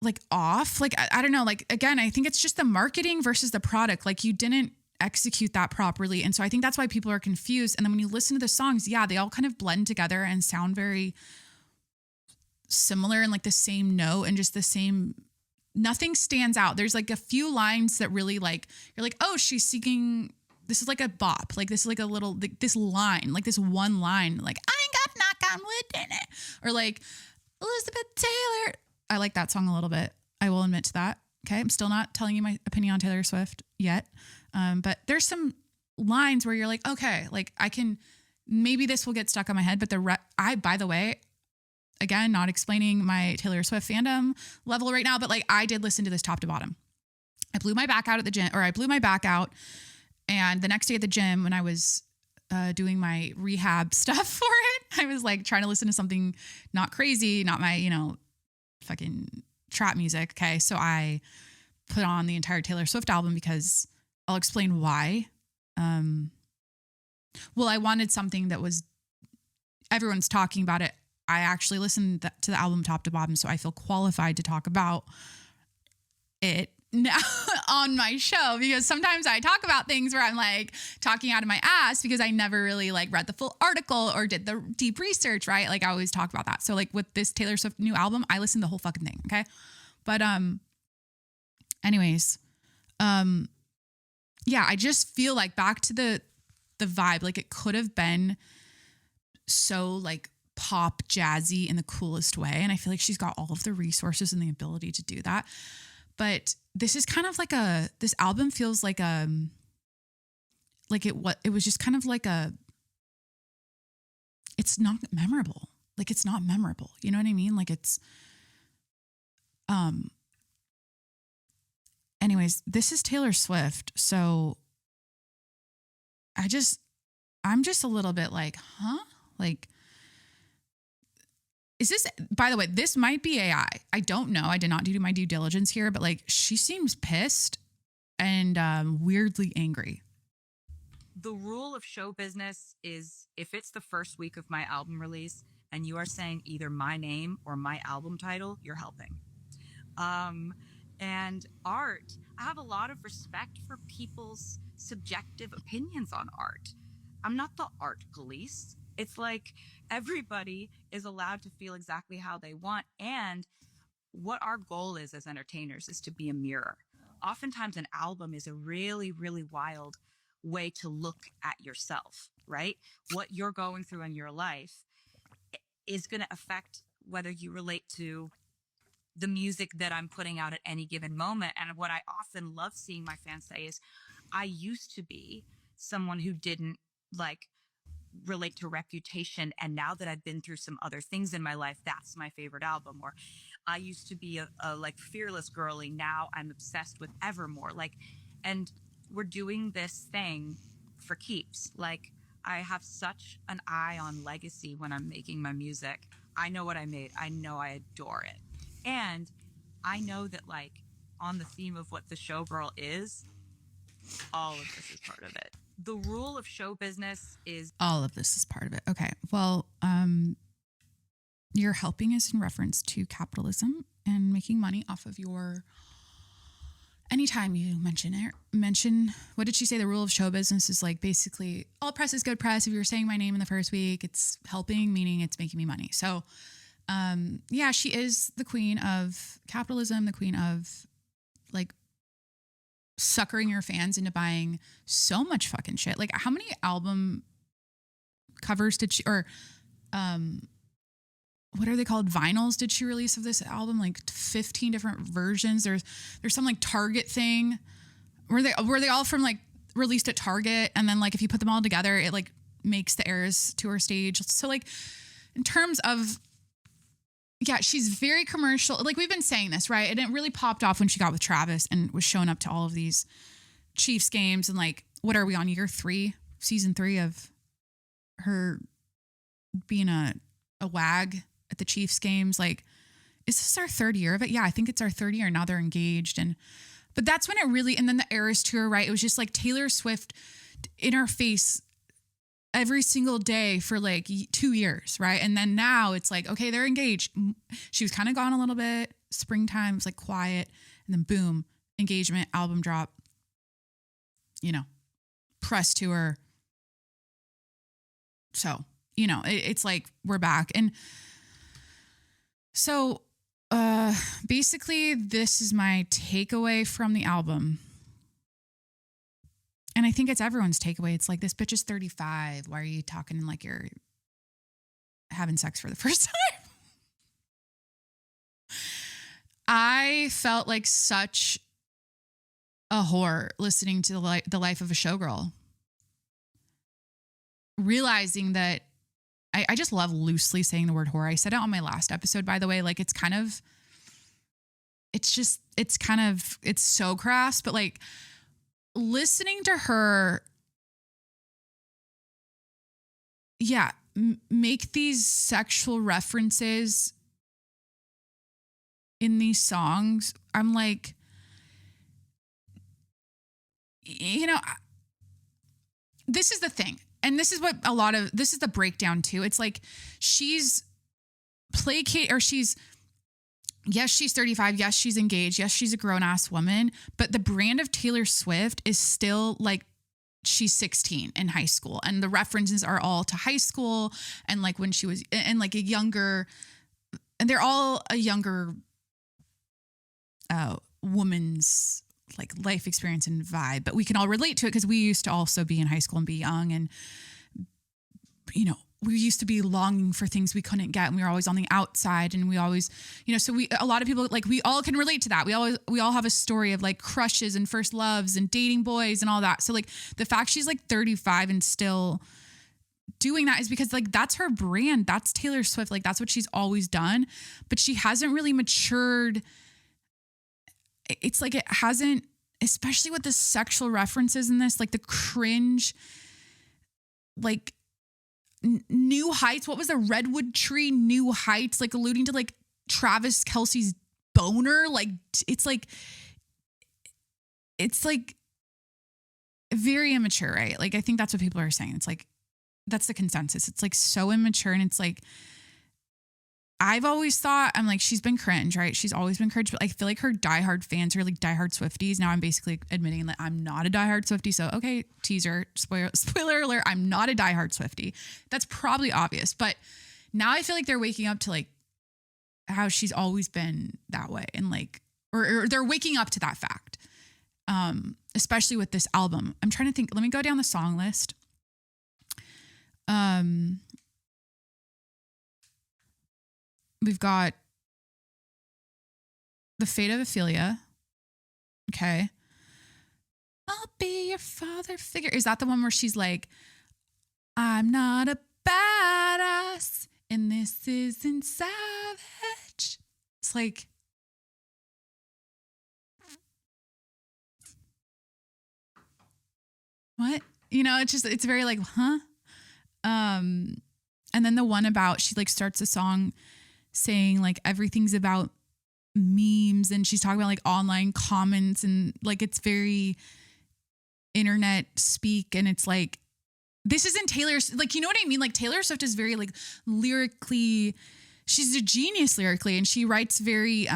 like off. Like, I don't know, like, again, I think it's just the marketing versus the product. Like, you didn't execute that properly. And so I think that's why people are confused. And then when you listen to the songs, yeah, they all kind of blend together and sound very similar and like the same note and just the same, nothing stands out. There's like a few lines that really like, you're like, oh, she's singing, this is like a bop. Like, this is like a little, like this line, like this one line, like, I ain't got knock on wood in it. Or like, Elizabeth Taylor. I like that song a little bit. I will admit to that. Okay. I'm still not telling you my opinion on Taylor Swift yet. But there's some lines where you're like, okay, like maybe this will get stuck on my head. But by the way, again, not explaining my Taylor Swift fandom level right now, but like, I did listen to this top to bottom. I blew my back out at the gym, or I blew my back out. And the next day at the gym, when I was doing my rehab stuff for it, I was like trying to listen to something not crazy, not my, fucking trap music. Okay. So I put on the entire Taylor Swift album because I'll explain why. Well, I wanted something that was, everyone's talking about it. I actually listened to the album top to bottom, so I feel qualified to talk about it now on my show, because sometimes I talk about things where I'm like talking out of my ass because I never really like read the full article or did the deep research, right? Like, I always talk about that. So like with this Taylor Swift new album, I listened to the whole fucking thing. Okay. But anyways, yeah, I just feel like back to the vibe, like it could have been so like pop jazzy in the coolest way. And I feel like she's got all of the resources and the ability to do that. But this is kind of like this album feels like it was just kind of like it's not memorable. Like it's not memorable. You know what I mean? Like it's, anyways, this is Taylor Swift. So I'm just a little bit like, huh? Like, is this, by the way, this might be AI. I don't know. I did not do my due diligence here, but like she seems pissed and weirdly angry. The rule of show business is if it's the first week of my album release and you are saying either my name or my album title, you're helping. And art, I have a lot of respect for people's subjective opinions on art. I'm not the art police. It's like everybody is allowed to feel exactly how they want. And what our goal is as entertainers is to be a mirror. Oftentimes an album is a really, really wild way to look at yourself, right? What you're going through in your life is going to affect whether you relate to the music that I'm putting out at any given moment. And what I often love seeing my fans say is, I used to be someone who didn't like relate to Reputation, and now that I've been through some other things in my life, that's my favorite album. Or I used to be a like fearless girly, now I'm obsessed with Evermore. Like, and we're doing this thing for keeps. Like, I have such an eye on legacy when I'm making my music. I know what I made. I know I adore it. And I know that, like, on the theme of what the Showgirl is, all of this is part of it. The rule of show business is... All of this is part of it. Okay. Well, your helping is in reference to capitalism and making money off of your... Anytime you mention, what did she say? The rule of show business is like basically all press is good press. If you're saying my name in the first week, it's helping, meaning it's making me money. So, yeah, she is the queen of capitalism, the queen of like suckering your fans into buying so much fucking shit. Like, how many album covers did she, or what are they called? Vinyls did she release of this album? Like 15 different versions. There's some like Target thing. Were they all from like released at Target? And then like if you put them all together, it like makes the Eras Tour stage. So like in terms of, yeah, she's very commercial. Like we've been saying this, right? And it really popped off when she got with Travis and was showing up to all of these Chiefs games. And like, what are we on season 3 of her being a wag at the Chiefs games? Like, is this our 3rd year of it? Yeah, I think it's our 3rd year. Now they're engaged. But that's when it really, and then the Eras Tour, right? It was just like Taylor Swift in our face every single day for like 2 years, right? And then now it's like, okay, they're engaged. She was kind of gone a little bit. Springtime was like quiet. And then boom, engagement, album drop, press tour. So, it's like we're back. And so basically this is my takeaway from the album. And I think it's everyone's takeaway. It's like, this bitch is 35. Why are you talking like you're having sex for the first time? I felt like such a whore listening to the life of a showgirl. Realizing that I just love loosely saying the word whore. I said it on my last episode, by the way. Like, it's so crass, but like listening to her, make these sexual references in these songs. I'm like, this is the thing. And this is what this is the breakdown too. It's like she's yes, she's 35. Yes, she's engaged. Yes, she's a grown ass woman. But the brand of Taylor Swift is still like she's 16 in high school. And the references are all to high school and like when she was, and like and they're all a younger woman's like life experience and vibe, but we can all relate to it because we used to also be in high school and be young, and you know, we used to be longing for things we couldn't get, and we were always on the outside, and we always, you know, so a lot of people, like, we all can relate to that. We all have a story of like crushes and first loves and dating boys and all that. So like the fact she's like 35 and still doing that is because like that's her brand. That's Taylor Swift. Like that's what she's always done, but she hasn't really matured. It's like it hasn't, especially with the sexual references in this, like the cringe, like New Heights. What was the redwood tree? New Heights, like alluding to like Travis Kelce's boner. Like it's like very immature, right? Like I think that's what people are saying. It's like, that's the consensus. It's like so immature, and it's like, I've always thought, I'm like, she's been cringe, right? She's always been cringe, but I feel like her diehard fans are like diehard Swifties. Now I'm basically admitting that I'm not a diehard Swiftie. So, okay, teaser, spoiler alert, I'm not a diehard Swiftie. That's probably obvious. But now I feel like they're waking up to like how she's always been that way. And like, or they're waking up to that fact, especially with this album. I'm trying to think, let me go down the song list. We've got The Fate of Ophelia. Okay. I'll be your father figure. Is that the one where she's like, I'm not a badass and this isn't savage? It's like, what? You know, it's very like, huh? And then the one about, she like starts a song saying like everything's about memes, and she's talking about like online comments, and like it's very internet speak, and it's like, this isn't Taylor's, like, you know what I mean? Like Taylor Swift is very like lyrically, she's a genius lyrically, and she writes very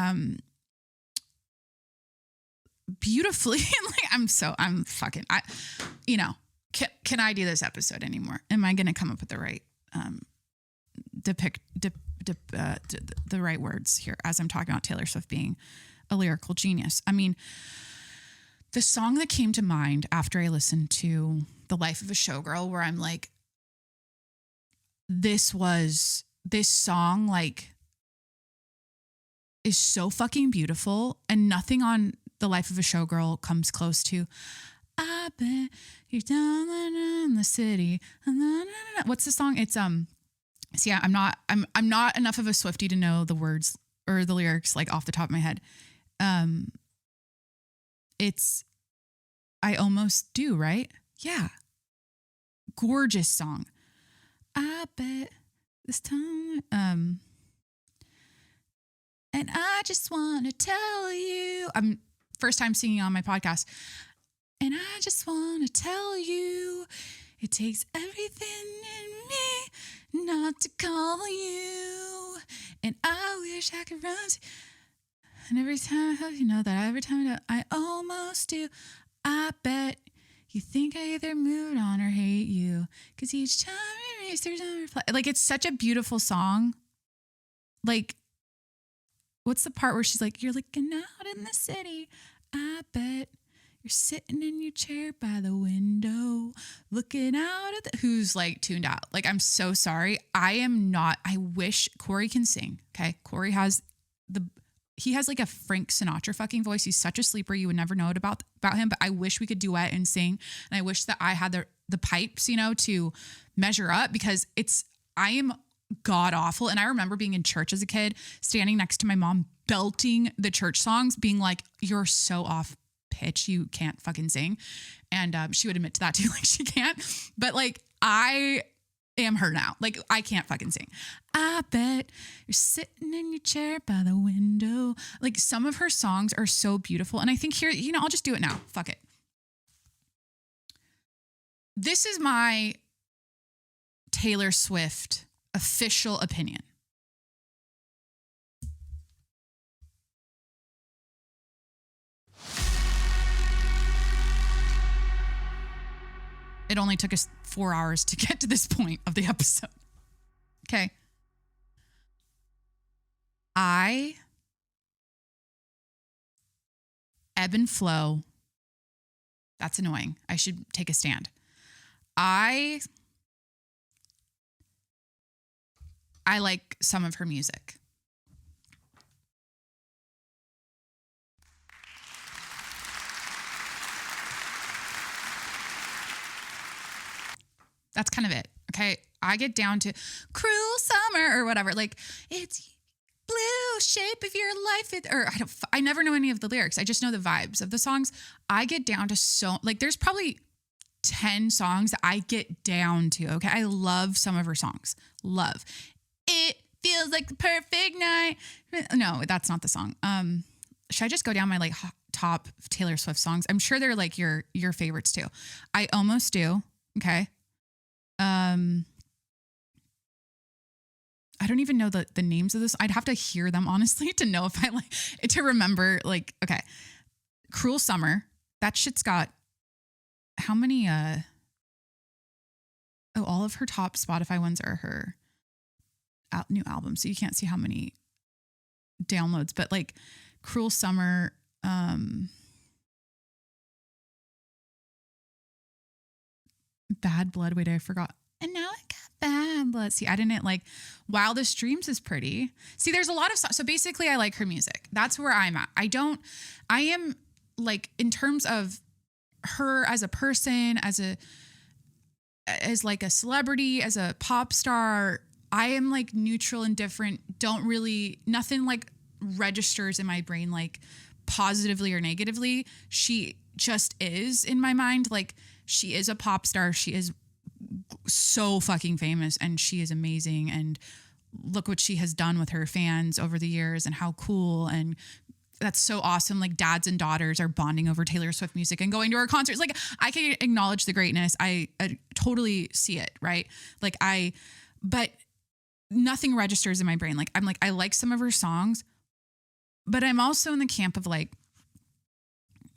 beautifully. And like can I do this episode anymore? Am I going to come up with the right the right words here as I'm talking about Taylor Swift being a lyrical genius? I mean, the song that came to mind after I listened to The Life of a Showgirl, where I'm like, this song like is so fucking beautiful, and nothing on The Life of a Showgirl comes close to I bet you're down in the city. What's the song? It's so yeah, I'm not enough of a Swiftie to know the words or the lyrics like off the top of my head. It's I Almost Do, right? Yeah. Gorgeous song. I bet this time and I just want to tell you, I'm first time singing on my podcast. And I just want to tell you, it takes everything in me not to call you. And I wish I could run to, and every time I hope you know that every time I almost do. I bet you think I either moved on or hate you, because each time you erase, there's no reply. Like, it's such a beautiful song. Like, what's the part where she's like, you're looking out in the city, I bet you're sitting in your chair by the window, looking out at the, who's like tuned out. Like, I'm so sorry. I am not, I wish Corey can sing. Okay. Corey has he has like a Frank Sinatra fucking voice. He's such a sleeper. You would never know it about him, but I wish we could duet and sing. And I wish that I had the pipes, you know, to measure up, because I am god awful. And I remember being in church as a kid, standing next to my mom, belting the church songs, being like, you're so off pitch, you can't fucking sing. And she would admit to that too, like she can't. But like, I am her now. Like, I can't fucking sing. I bet you're sitting in your chair by the window. Like, some of her songs are so beautiful. And I think here, you know, I'll just do it now. Fuck it. This is my Taylor Swift official opinion. It only took us 4 hours to get to this point of the episode. Okay. I ebb and flow. That's annoying. I should take a stand. I like some of her music. That's kind of it. Okay. I get down to Cruel Summer or whatever. Like, it's blue shape of your life. I never know any of the lyrics. I just know the vibes of the songs. I get down to there's probably 10 songs that I get down to. Okay. I love some of her songs. Love. It feels like the perfect night. No, that's not the song. Should I just go down my like top Taylor Swift songs? I'm sure they're like your favorites too. I Almost Do. Okay. I don't even know the names of this. I'd have to hear them honestly to know if I like to remember like, okay. Cruel Summer. That shit's got how many, all of her top Spotify ones are her new album. So you can't see how many downloads, but like Cruel Summer, Bad Blood. Wait, I forgot. And now I got bad blood. See, I didn't like Wildest Dreams is pretty. See, there's a lot of stuff. So basically I like her music. That's where I'm at. I am like in terms of her as a person, as like a celebrity, as a pop star, I am like neutral and different. Nothing like registers in my brain like positively or negatively. She just is in my mind. Like she is a pop star. She is so fucking famous and she is amazing. And look what she has done with her fans over the years and how cool. And that's so awesome. Like dads and daughters are bonding over Taylor Swift music and going to her concerts. Like I can acknowledge the greatness. I totally see it. Right. But nothing registers in my brain. Like I like some of her songs, but I'm also in the camp of like,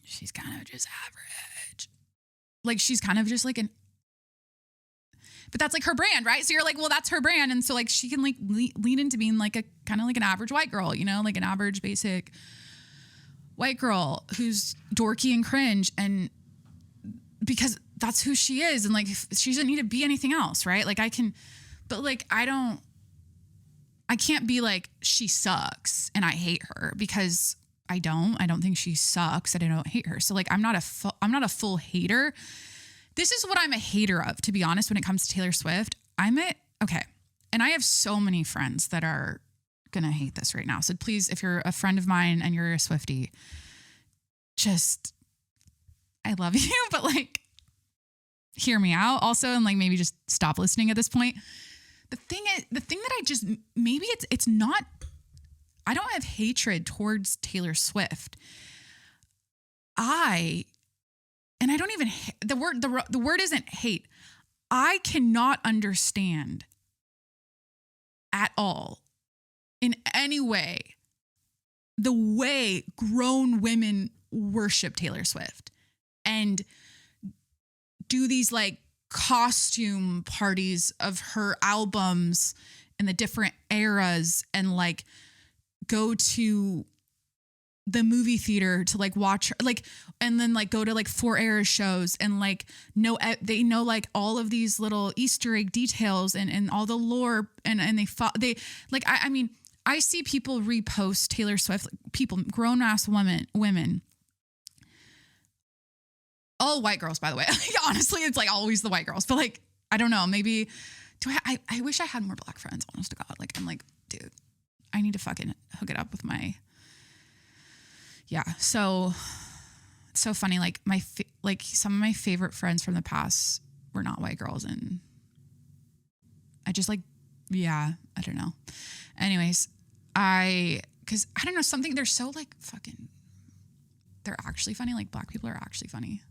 she's kind of just average. Like she's kind of just like but that's like her brand, right? So you're like, well, that's her brand. And so like she can like lean into being like a kind of like an average white girl, you know, like an average basic white girl who's dorky and cringe. And because that's who she is. And like, she doesn't need to be anything else, right? Like I can't be like, she sucks and I hate her because I don't think she sucks and I don't hate her. So like, I'm not a full hater. This is what I'm a hater of, to be honest, when it comes to Taylor Swift. Okay. And I have so many friends that are going to hate this right now. So please, if you're a friend of mine and you're a Swiftie, I love you, but like, hear me out also. And like, maybe just stop listening at this point. The thing that it's not, I don't have hatred towards Taylor Swift. And I don't even, the word isn't hate. I cannot understand at all in any way the way grown women worship Taylor Swift and do these like costume parties of her albums in the different eras and like go to the movie theater to like watch like, and then like go to like 4 era shows and like they know like all of these little Easter egg details and all the lore and they like, I mean, I see people repost Taylor Swift, people, grown ass women, all white girls, by the way. Honestly, it's like always the white girls, but like, I don't know, maybe I wish I had more black friends, honest to God. Like, I'm like, dude, I need to fucking hook it up with my, yeah. So it's so funny. Like some of my favorite friends from the past were not white girls. And I just like, yeah, I don't know. Anyways, cause I don't know something, they're so like fucking, they're actually funny. Like black people are actually funny.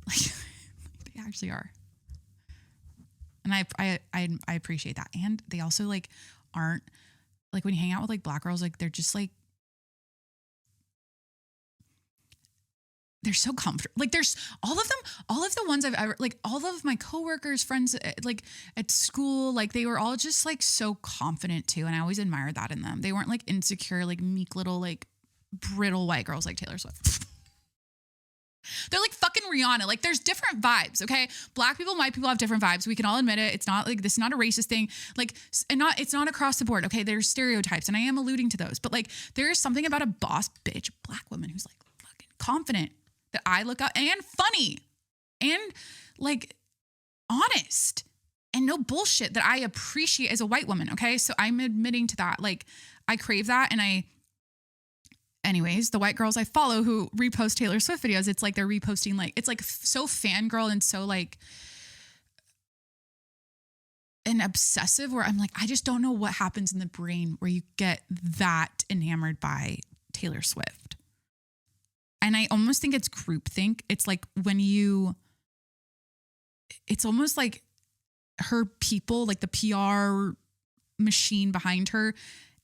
Like they actually are. And I appreciate that. And they also like aren't like when you hang out with like black girls, like they're just like, they're so comfortable. Like there's all of the ones I've ever, like all of my coworkers, friends, like at school, like they were all just like so confident too. And I always admired that in them. They weren't like insecure, like meek little, like brittle white girls like Taylor Swift. They're like fucking Rihanna. Like there's different vibes, okay? Black people, white people have different vibes. We can all admit it. It's not like, this is not a racist thing. Like, it's not across the board, okay? There's stereotypes and I am alluding to those. But like there is something about a boss bitch black woman who's like fucking confident that I look up, and funny and like honest and no bullshit that I appreciate as a white woman, okay? So I'm admitting to that. Like I crave that, and anyways, the white girls I follow who repost Taylor Swift videos, it's like they're reposting, like, it's like so fangirl and so like an obsessive, where I'm like, I just don't know what happens in the brain where you get that enamored by Taylor Swift. And I almost think it's groupthink. It's like it's almost like her people, like the PR machine behind her.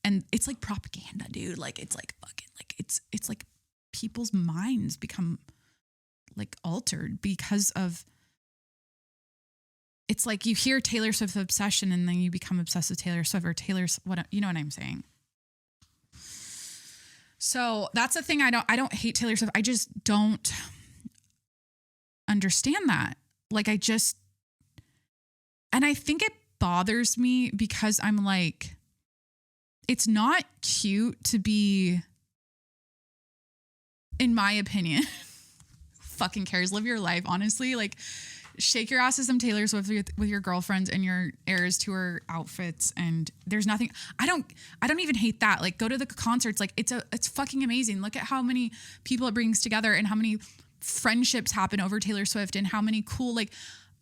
And it's like propaganda, dude. Like, it's like fucking, like, it's like people's minds become like altered because of, it's like you hear Taylor Swift obsession and then you become obsessed with Taylor Swift or you know what I'm saying? So that's the thing. I don't hate Taylor Swift. I just don't understand that. Like, and I think it bothers me because I'm like, it's not cute to be, in my opinion, fucking cares, live your life, honestly. Like, shake your ass to some Taylor Swift with your girlfriends and your Eras Tour outfits, and there's nothing. I don't even hate that. Like, go to the concerts. Like, it's fucking amazing. Look at how many people it brings together and how many friendships happen over Taylor Swift and how many cool, like,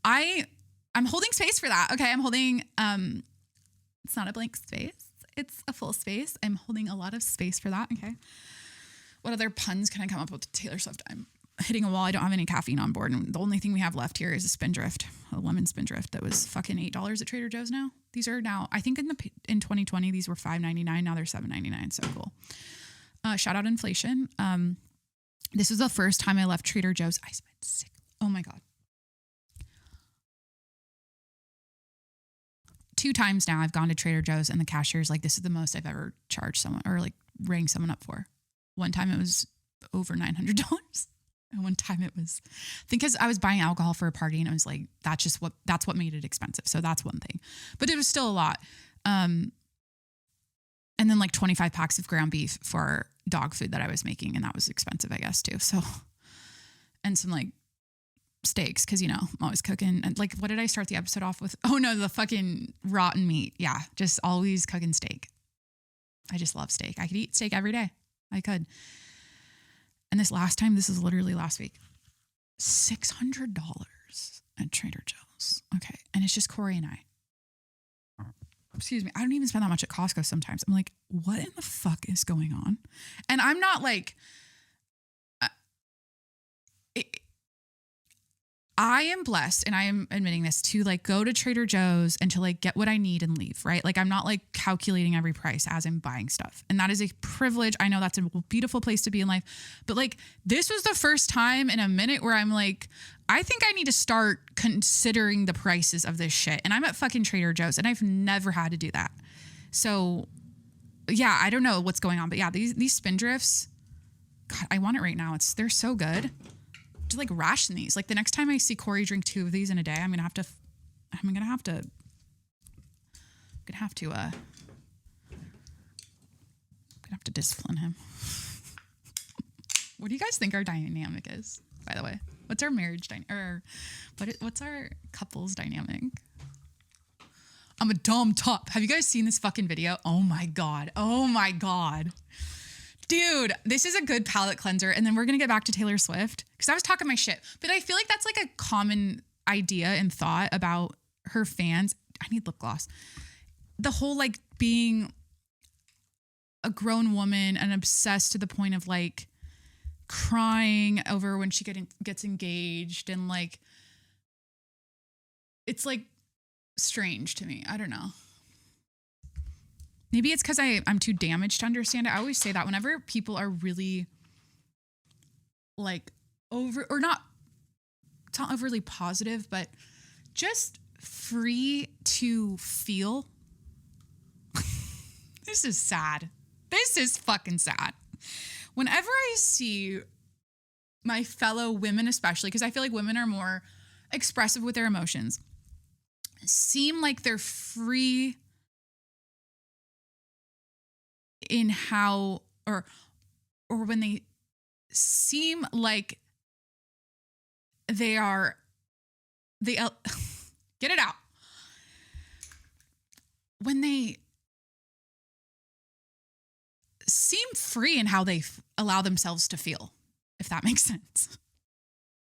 I'm holding space for that. Okay, I'm holding. It's not a blank space. It's a full space. I'm holding a lot of space for that. Okay. What other puns can I come up with Taylor Swift? I'm hitting a wall. I don't have any caffeine on board. And the only thing we have left here is a Spindrift, a lemon Spindrift that was fucking $8 at Trader Joe's now. These are now, I think in 2020, these were $5.99. Now they're $7.99. So cool. Shout out inflation. This was the first time I left Trader Joe's. I spent sick. Oh my God. 2 times now I've gone to Trader Joe's and the cashier's like, this is the most I've ever charged someone or like rang someone up for. One time it was over $900. And one time it was, I think because I was buying alcohol for a party and it was like, that's what made it expensive. So that's one thing, but it was still a lot. And then like 25 packs of ground beef for dog food that I was making. And that was expensive, I guess too. So, and some like steaks, because you know I'm always cooking. And like, what did I start the episode off with? Oh no, the fucking rotten meat. Yeah, just always cooking steak. I just love steak. I could eat steak every day. I could. And this is literally last week, $600 at Trader Joe's. Okay, and it's just Corey and I. Excuse me. I don't even spend that much at Costco sometimes. I'm like, what in the fuck is going on? And I'm not like, I am blessed, and I am admitting this, to like go to Trader Joe's and to like get what I need and leave, right? Like, I'm not like calculating every price as I'm buying stuff. And that is a privilege. I know that's a beautiful place to be in life. But like, this was the first time in a minute where I'm like, I think I need to start considering the prices of this shit. And I'm at fucking Trader Joe's and I've never had to do that. So yeah, I don't know what's going on, but yeah, these Spindrifts, God, I want it right now. They're so good. To like ration these. Like the next time I see Corey drink 2 of these in a day, I'm gonna have to discipline him. What do you guys think our dynamic is, by the way? What's our marriage what's our couples dynamic? I'm a dumb top. Have you guys seen this fucking video? Oh my God. Dude, this is a good palate cleanser. And then we're going to get back to Taylor Swift because I was talking my shit. But I feel like that's like a common idea and thought about her fans. I need lip gloss. The whole like being a grown woman and obsessed to the point of like crying over when she gets engaged. And like, it's like strange to me. I don't know. Maybe it's because I'm too damaged to understand it. I always say that whenever people are really like it's not overly positive, but just free to feel. This is sad. This is fucking sad. Whenever I see my fellow women, especially because I feel like women are more expressive with their emotions, seem like they're free in how, or when they seem like they get it out. When they seem free in how they allow themselves to feel, if that makes sense.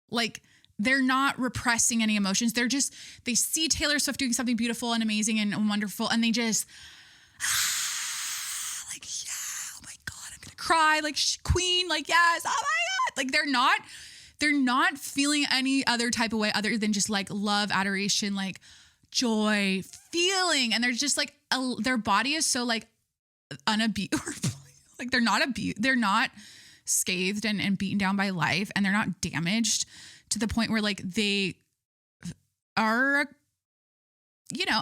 Like they're not repressing any emotions. They see Taylor Swift doing something beautiful and amazing and wonderful. And they just like, yeah, oh my God, I'm going to cry. Like queen, like, yes, oh my God. Like they're not feeling any other type of way other than just like love, adoration, like joy, feeling. And they're just like, their body is so like unabused. Like they're not scathed and beaten down by life, and they're not damaged to the point where like they are, you know,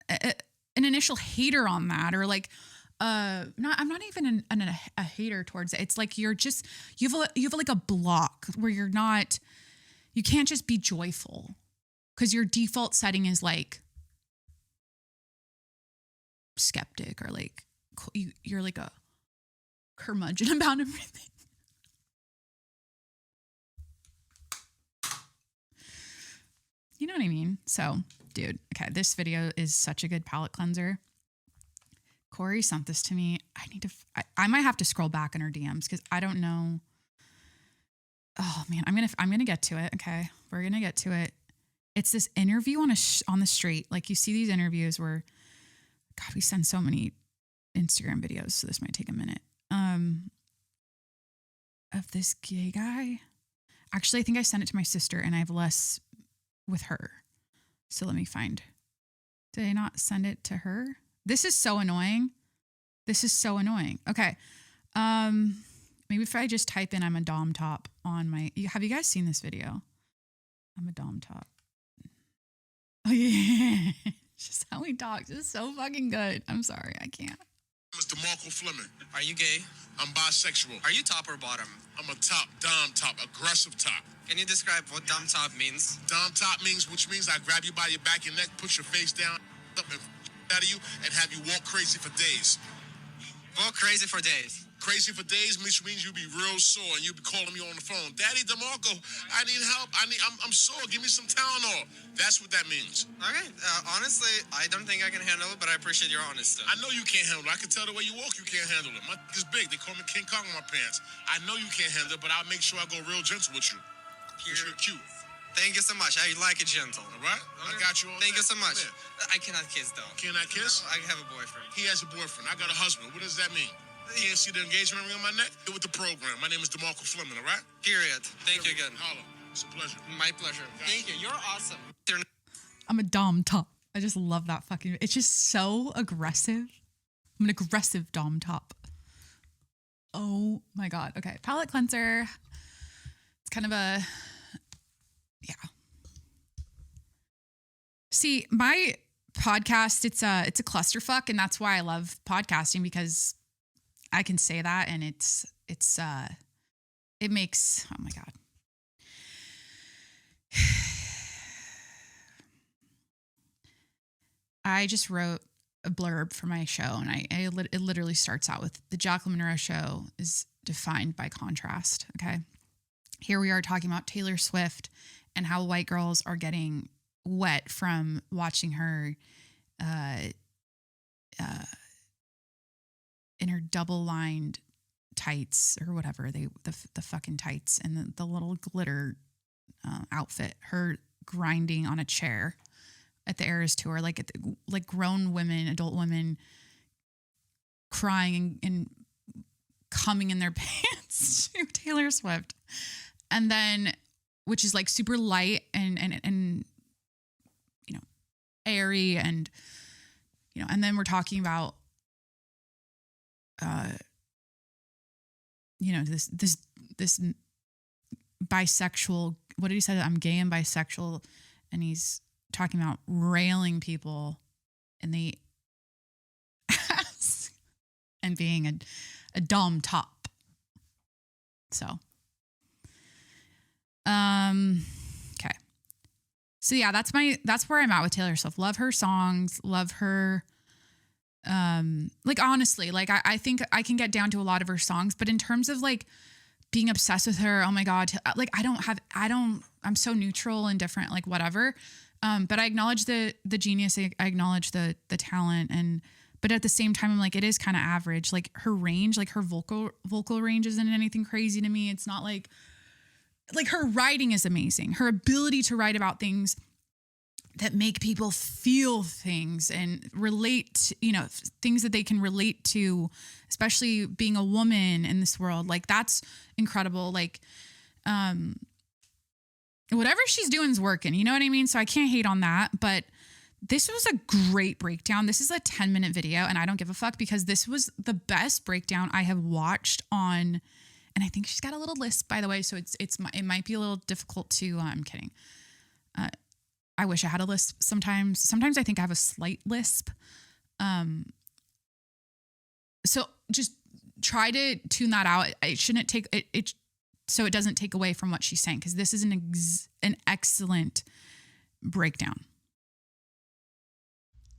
an initial hater on that, or like, I'm not even a hater towards it. It's like you have like a block where you can't just be joyful because your default setting is like skeptic, or like you're like a curmudgeon about everything. You know what I mean? So, dude, okay, this video is such a good palate cleanser. Corey sent this to me. I might have to scroll back in her DMs because I don't know. Oh man, I'm gonna get to it. Okay, we're gonna get to it. It's this interview on the street. Like you see these interviews where, God, we send so many Instagram videos, so this might take a minute. Of this gay guy. Actually, I think I sent it to my sister, and I have less with her. So let me find. Did I not send it to her? This is so annoying. Okay. Maybe if I just type in "I'm a dom top" on my. Have you guys seen this video? I'm a dom top. Oh yeah. It's just how he talks. It's so fucking good. I'm sorry, I can't. Mr. Marco Fleming. Are you gay? I'm bisexual. Are you top or bottom? I'm a top, dom top, aggressive top. Can you describe what dom top means? Dom top which means I grab you by your back and neck, push your face down, up and out of you, and have you walk crazy for days. Walk crazy for days. Crazy for days, which means you be real sore and you be calling me on the phone. Daddy DeMarco, I need help. I'm sore. Give me some Tylenol. That's what that means. Okay. Honestly, I don't think I can handle it, but I appreciate your honesty. I know you can't handle it. I can tell the way you walk, you can't handle it. My is big. They call me King Kong in my pants. I know you can't handle it, but I'll make sure I go real gentle with you. Because you're cute. Thank you so much. I like it gentle. All right? Okay. I got you all Thank day. you so much. Yeah. I cannot kiss, though. Cannot kiss? No, I have a boyfriend. He has a boyfriend. I got a husband. What does that mean? You can't see the engagement ring on my neck? With the program. My name is DeMarco Fleming, all right? Period. Thank you again. Holla. It's a pleasure. My pleasure. Thank you. You're awesome. I'm a dom top. I just love that fucking. It's just so aggressive. I'm an aggressive dom top. Oh my God. Okay. Palette cleanser. It's kind of a, yeah. See, my podcast, it's a clusterfuck, and that's why I love podcasting, because I can say that, and it makes, oh my God. I just wrote a blurb for my show, and it literally starts out with: the Jacqueline Monroe show is defined by contrast. Okay. Here we are talking about Taylor Swift and how white girls are getting wet from watching her in her double-lined tights or whatever, the fucking tights and the little glitter outfit, her grinding on a chair at the Eras tour, like grown women, adult women crying and coming in their pants to Taylor Swift. And then, which is like super light and you know, airy, and you know, and then we're talking about you know, this bisexual, what did he say? I'm gay and bisexual, and he's talking about railing people in the ass and being a dom top. So Okay. So yeah, that's where I'm at with Taylor Swift. Love her songs, love her. Like honestly, like I think I can get down to a lot of her songs, but in terms of like being obsessed with her, oh my God, like I'm so neutral and different, like whatever. But I acknowledge the genius. I acknowledge the talent, but at the same time, I'm like, it is kind of average. Like her range, like her vocal range isn't anything crazy to me. It's not like her writing is amazing. Her ability to write about things that make people feel things and relate, things that they can relate to, especially being a woman in this world. Like that's incredible. Like, whatever she's doing is working, you know what I mean? So I can't hate on that, but this was a great breakdown. This is a 10-minute video and I don't give a fuck because this was the best breakdown I have watched on, and I think she's got a little lisp, by the way. So it might be a little difficult to, I'm kidding. I wish I had a lisp sometimes. Sometimes I think I have a slight lisp. So just try to tune that out. It shouldn't take it so it doesn't take away from what she's saying, because this is an excellent breakdown.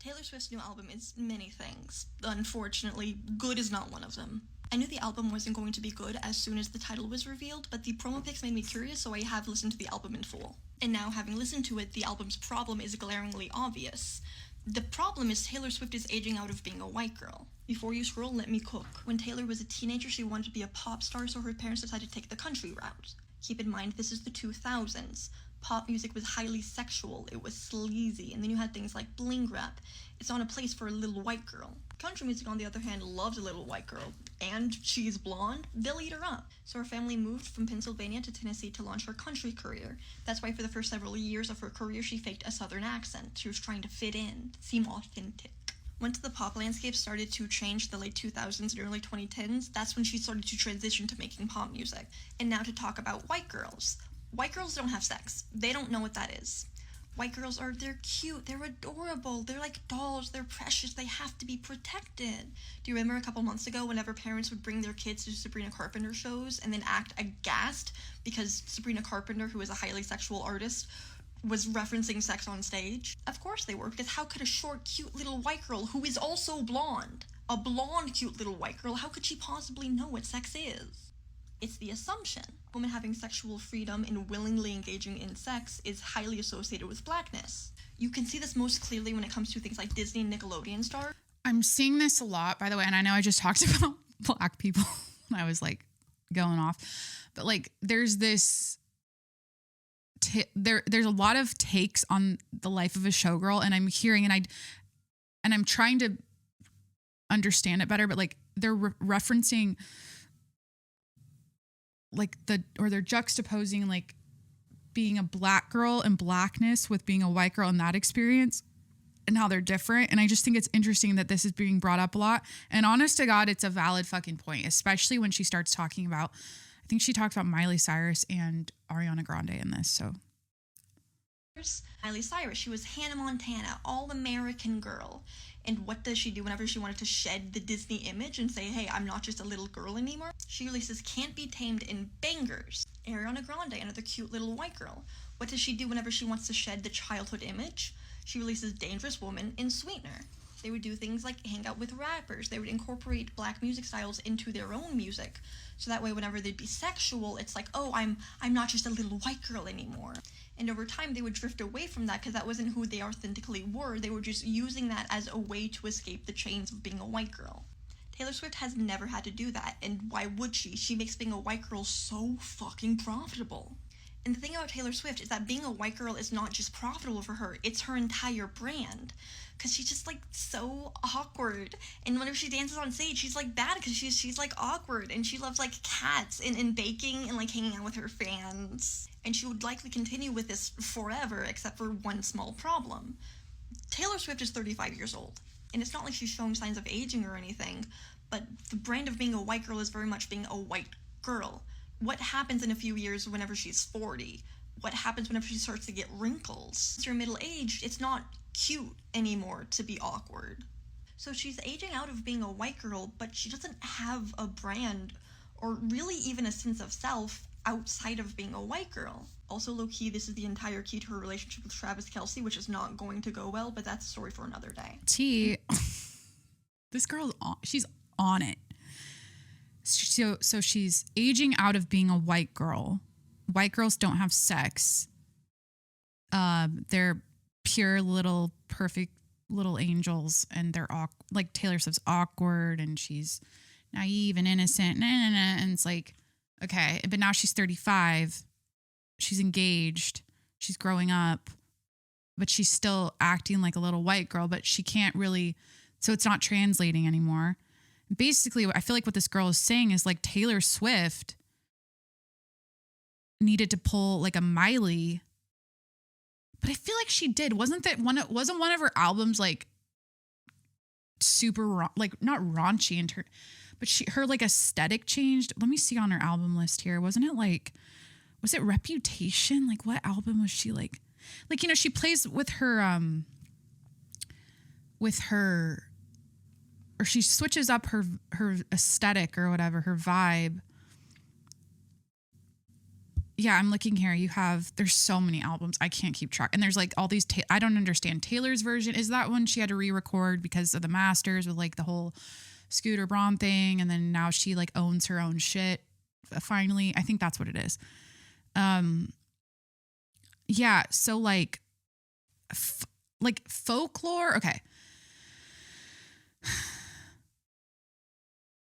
Taylor Swift's new album is many things. Unfortunately, good is not one of them. I knew the album wasn't going to be good as soon as the title was revealed, but the promo pics made me curious, so I have listened to the album in full. And now, having listened to it, the album's problem is glaringly obvious. The problem is Taylor Swift is aging out of being a white girl. Before you scroll, let me cook. When Taylor was a teenager, she wanted to be a pop star, so her parents decided to take the country route. Keep in mind, this is the 2000s. Pop music was highly sexual, it was sleazy, and then you had things like bling rap. It's not a place for a little white girl. Country music, on the other hand, loves a little white girl, and she's blonde, they'll eat her up. So her family moved from Pennsylvania to Tennessee to launch her country career. That's why for the first several years of her career, she faked a southern accent. She was trying to fit in, seem authentic. Once the pop landscape started to change the late 2000s and early 2010s, that's when she started to transition to making pop music. And now to talk about white girls. White girls don't have sex. They don't know what that is. White girls they're cute, they're adorable, they're like dolls, they're precious, they have to be protected. Do you remember a couple months ago whenever parents would bring their kids to Sabrina Carpenter shows and then act aghast because Sabrina Carpenter, who is a highly sexual artist, was referencing sex on stage? Of course they were, because how could a short, cute little white girl who is also blonde, a blonde, cute little white girl, how could she possibly know what sex is? It's the assumption. A woman having sexual freedom and willingly engaging in sex is highly associated with blackness. You can see this most clearly when it comes to things like Disney and Nickelodeon stars. I'm seeing this a lot, by the way, and I know I just talked about black people when I was like going off, but like there's this there's a lot of takes on the life of a showgirl, and I'm hearing and I'm trying to understand it better, but like they're referencing like they're juxtaposing like being a black girl and blackness with being a white girl in that experience and how they're different. And I just think it's interesting that this is being brought up a lot. And honest to God, it's a valid fucking point, especially when she starts talking about, I think she talks about Miley Cyrus and Ariana Grande in this. So Miley Cyrus, she was Hannah Montana, all-American girl. And what does she do whenever she wanted to shed the Disney image and say, hey, I'm not just a little girl anymore? She releases Can't Be Tamed in bangers. Ariana Grande, another cute little white girl. What does she do whenever she wants to shed the childhood image? She releases Dangerous Woman in Sweetener. They would do things like hang out with rappers. They would incorporate black music styles into their own music. So that way, whenever they'd be sexual, it's like, oh, I'm not just a little white girl anymore. And over time, they would drift away from that because that wasn't who they authentically were. They were just using that as a way to escape the chains of being a white girl. Taylor Swift has never had to do that, and why would she? She makes being a white girl so fucking profitable. And the thing about Taylor Swift is that being a white girl is not just profitable for her, it's her entire brand. Because she's just, like, so awkward. And whenever she dances on stage, she's, like, bad because she's like, awkward. And she loves, like, cats and baking and, like, hanging out with her fans. And she would likely continue with this forever, except for one small problem. Taylor Swift is 35 years old. And it's not like she's showing signs of aging or anything, but the brand of being a white girl is very much being a white girl. What happens in a few years whenever she's 40? What happens whenever she starts to get wrinkles? Once you're middle-aged, it's not cute anymore to be awkward. So she's aging out of being a white girl, but she doesn't have a brand or really even a sense of self outside of being a white girl. Also, low-key, this is the entire key to her relationship with Travis Kelce, which is not going to go well, but that's a story for another day. This girl's she's on it. So she's aging out of being a white girl. White girls don't have sex. They're pure little perfect little angels, and they're like Taylor Swift's awkward, and she's naive and innocent. And it's like, okay, but now she's 35. She's engaged. She's growing up, but she's still acting like a little white girl, but she can't really, so it's not translating anymore. Basically, I feel like what this girl is saying is like Taylor Swift needed to pull like a Miley, but I feel like she did. Wasn't one of her albums like super like not raunchy but her like aesthetic changed? Let me see on her album list here. Wasn't it like, was it Reputation? Like what album was she like, you know, she plays with her or she switches up her aesthetic or whatever, her vibe. Yeah, I'm looking here. There's so many albums. I can't keep track. And there's like all these, I don't understand. Taylor's version, is that one she had to re-record because of the masters with like the whole Scooter Braun thing. And then now she like owns her own shit. Finally, I think that's what it is. Yeah. So like folklore. Okay.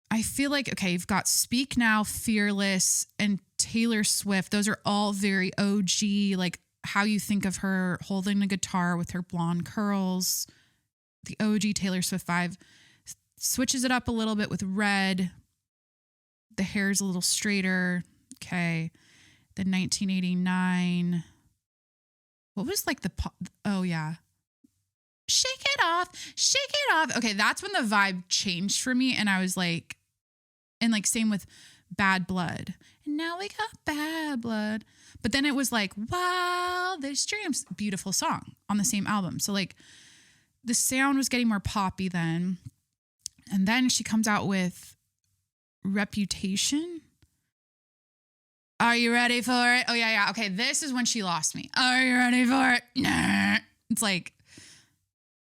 I feel like, okay, you've got Speak Now, Fearless, and Taylor Swift. Those are all very OG, like how you think of her holding the guitar with her blonde curls, the OG Taylor Swift vibe. Switches it up a little bit with Red. The hair's a little straighter. Okay. The 1989. What was like oh yeah. Shake it off, shake it off. Okay, that's when the vibe changed for me. And I was like, and like same with Bad Blood. And now we got Bad Blood. But then it was like, wow, this dreams. Beautiful song on the same album. So like the sound was getting more poppy then. And then she comes out with Reputation. Are you ready for it? Oh yeah. Okay, this is when she lost me. Are you ready for it? Nah. It's like,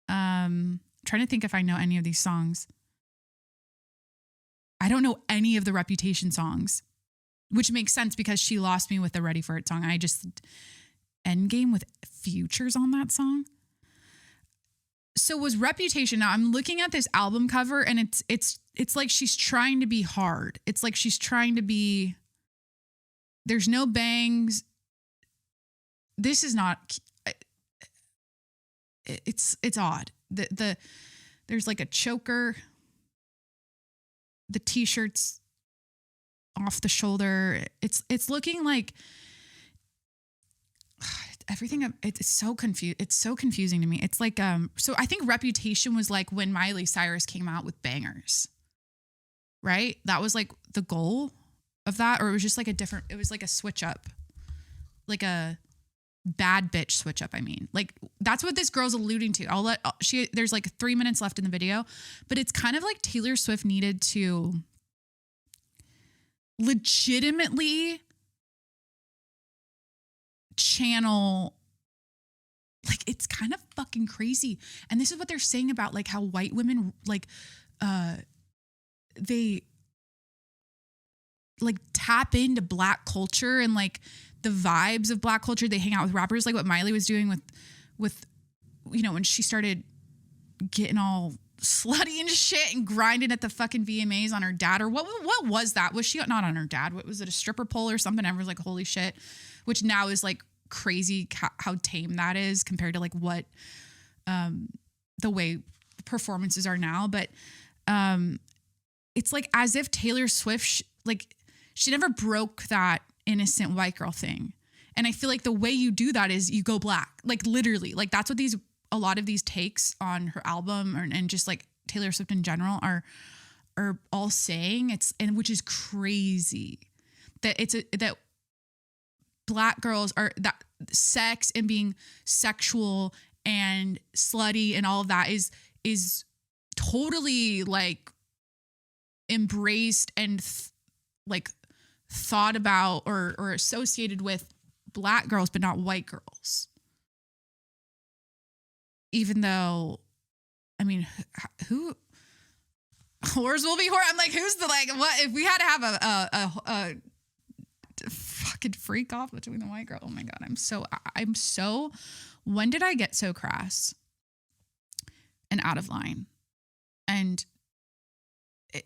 trying to think if I know any of these songs. I don't know any of the Reputation songs, which makes sense because she lost me with the Ready for It song. I just Endgame with Futures on that song. So was Reputation. Now I'm looking at this album cover and it's like she's trying to be hard. It's like she's trying to be, there's no bangs. This is not, it's odd. There's like a choker. The t-shirt's off the shoulder. It's looking like everything. It's so confused. It's so confusing to me. It's like, so I think Reputation was like when Miley Cyrus came out with Bangers, right? That was like the goal of that, or it was just like it was like a switch up, like a bad bitch switch up. I mean, like that's what this girl's alluding to. There's like 3 minutes left in the video, but it's kind of like Taylor Swift needed to legitimately channel, like it's kind of fucking crazy. And this is what they're saying about like how white women like they like tap into black culture and like the vibes of black culture. They hang out with rappers, like what Miley was doing with, you know, when she started getting all slutty and shit and grinding at the fucking VMAs on her dad, or what was that? Was she not on her dad? What was it, a stripper pole or something? Everyone's like, holy shit, which now is like crazy how tame that is compared to like what, the way performances are now. But, it's like as if Taylor Swift, like she never broke that innocent white girl thing. And I feel like the way you do that is you go black, like literally, like that's what a lot of these takes on her album and just like Taylor Swift in general are all saying. And which is crazy that that black girls are, that sex and being sexual and slutty and all of that is totally like embraced and like thought about or associated with Black girls, but not white girls. Even though, I mean, who whores will be whore? I'm like, who's the like? What if we had to have a fucking freak off between the white girl? Oh my god, I'm so. When did I get so crass and out of line? And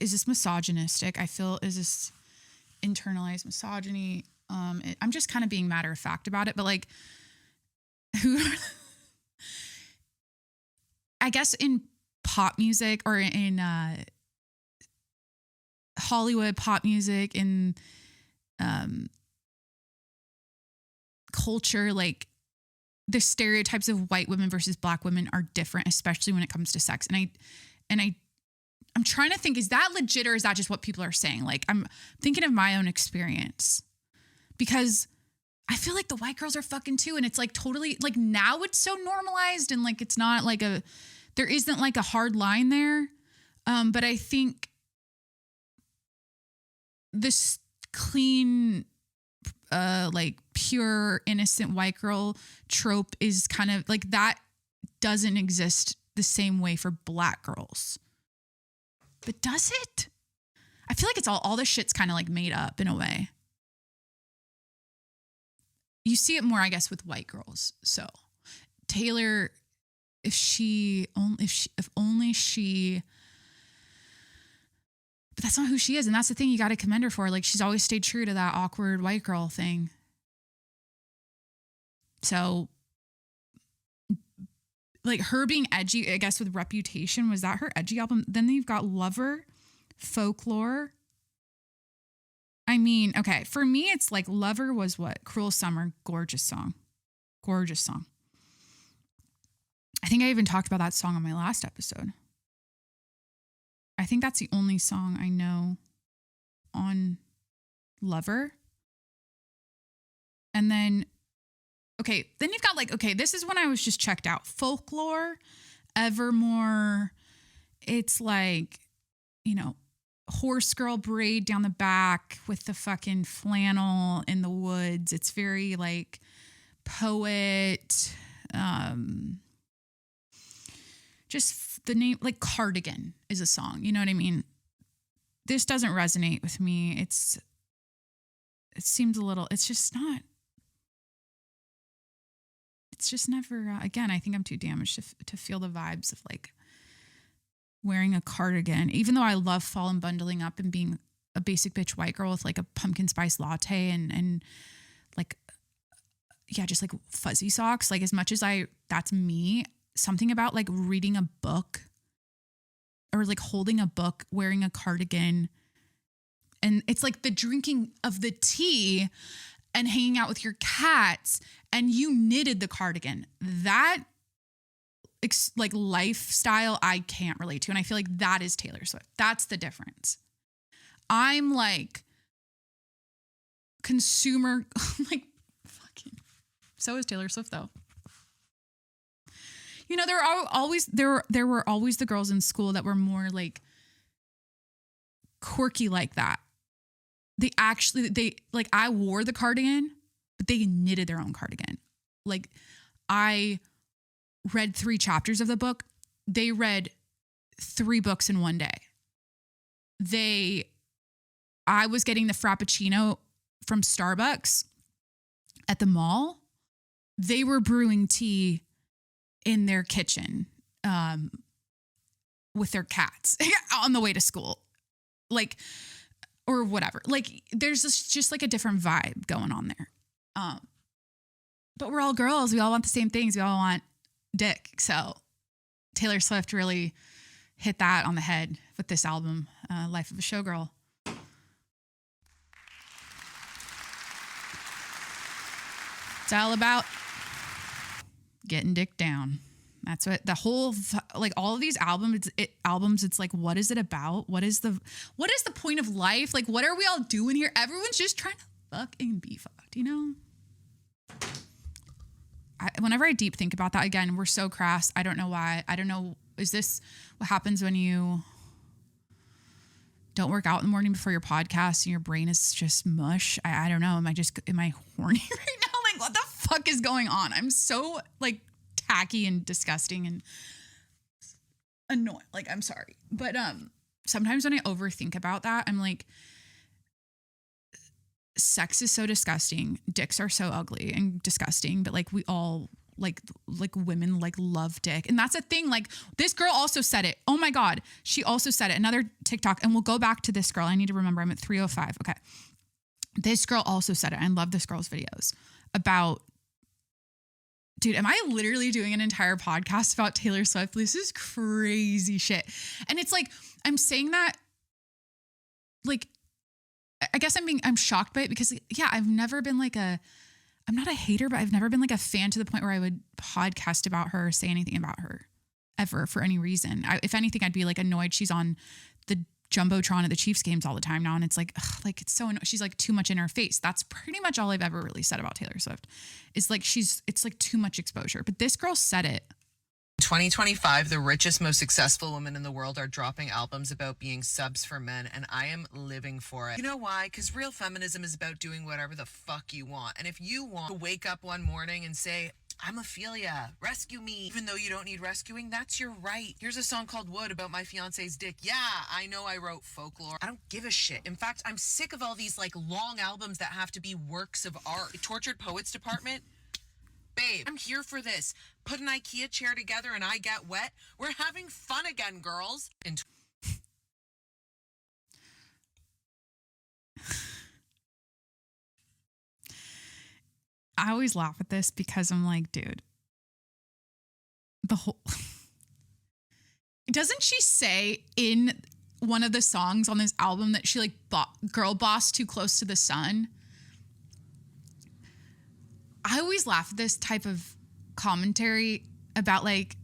is this misogynistic? I feel, is this internalized misogyny? I'm just kind of being matter of fact about it, but like, who? I guess in pop music or in Hollywood pop music, in culture, like the stereotypes of white women versus Black women are different, especially when it comes to sex. And I'm trying to think, is that legit or is that just what people are saying? Like, I'm thinking of my own experience because I feel like the white girls are fucking too. And it's like totally, like now it's so normalized and like it's not like there isn't like a hard line there. But I think this clean, like pure, innocent white girl trope is kind of like that doesn't exist the same way for Black girls. But does it? I feel like it's all this shit's kind of like made up in a way. You see it more, I guess, with white girls. So Taylor, if only she, but that's not who she is. And that's the thing you got to commend her for. Like, she's always stayed true to that awkward white girl thing. So like her being edgy, I guess with Reputation, was that her edgy album? Then you've got Lover, Folklore. I mean, okay, for me, it's like Lover was what? Cruel Summer, gorgeous song. Gorgeous song. I think I even talked about that song on my last episode. I think that's the only song I know on Lover. And then, okay, then you've got like, okay, this is when I was just checked out. Folklore, Evermore. It's like, you know, horse girl braid down the back with the fucking flannel in the woods. It's very like poet. Just the name, like Cardigan is a song. You know what I mean? This doesn't resonate with me. It seems a little, it's just not. It's just never, again, I think I'm too damaged to feel the vibes of like wearing a cardigan, even though I love fall and bundling up and being a basic bitch white girl with like a pumpkin spice latte and like, yeah, just like fuzzy socks. Like as much as that's me, something about like reading a book or like holding a book, wearing a cardigan. And it's like the drinking of the tea and hanging out with your cats and you knitted the cardigan. That like lifestyle I can't relate to. And I feel like that is Taylor Swift. That's the difference. I'm like consumer, like fucking, so is Taylor Swift though. You know, there were always the girls in school that were more like quirky like that. They like, I wore the cardigan, but they knitted their own cardigan. Like I read 3 chapters of the book. They read 3 books in one day. I was getting the Frappuccino from Starbucks at the mall. They were brewing tea in their kitchen with their cats on the way to school. Like, or whatever. Like there's just like a different vibe going on there. But we're all girls. We all want the same things. We all want dick. So Taylor Swift really hit that on the head with this album, Life of a Showgirl. It's all about getting dick down. That's what the whole, like all of these albums, it's like, what is it about? What is the point of life? Like, what are we all doing here? Everyone's just trying to fuck and be fucked, you know? Whenever I deep think about that, again, we're so crass. I don't know why. I don't know. Is this what happens when you don't work out in the morning before your podcast and your brain is just mush. I don't know. Am I horny right now? Like, what the fuck is going on? I'm so like tacky and disgusting and annoying. Like, I'm sorry. But sometimes when I overthink about that, I'm like, sex is so disgusting. Dicks are so ugly and disgusting, but like we all like women like love dick. And that's a thing. Like this girl also said it. Oh my God. She also said it. Another TikTok. And we'll go back to this girl. I need to remember I'm at 3:05. Okay. This girl also said it. I love this girl's videos about, dude, am I literally doing an entire podcast about Taylor Swift? This is crazy shit. And it's like, I'm saying that like, I guess I'm shocked by it because yeah, I've never been like I'm not a hater, but I've never been like a fan to the point where I would podcast about her or say anything about her ever for any reason. If anything, I'd be like annoyed she's on the Jumbotron at the Chiefs games all the time now. And it's like, ugh, like it's so she's like too much in her face. That's pretty much all I've ever really said about Taylor Swift. It's like it's like too much exposure. But this girl said it. 2025, the richest, most successful women in the world are dropping albums about being subs for men, and I am living for it. You know why? Because real feminism is about doing whatever the fuck you want. And if you want to wake up one morning and say, I'm Ophelia, rescue me, even though you don't need rescuing, that's your right. Here's a song called Wood about my fiance's dick. Yeah, I know I wrote folklore. I don't give a shit. In fact, I'm sick of all these like long albums that have to be works of art. The Tortured Poets Department. Babe, I'm here for this. Put an IKEA chair together and I get wet. We're having fun again, girls. I always laugh at this because I'm like, dude, doesn't she say in one of the songs on this album that she like girl boss too close to the sun? I always laugh at this type of commentary about like,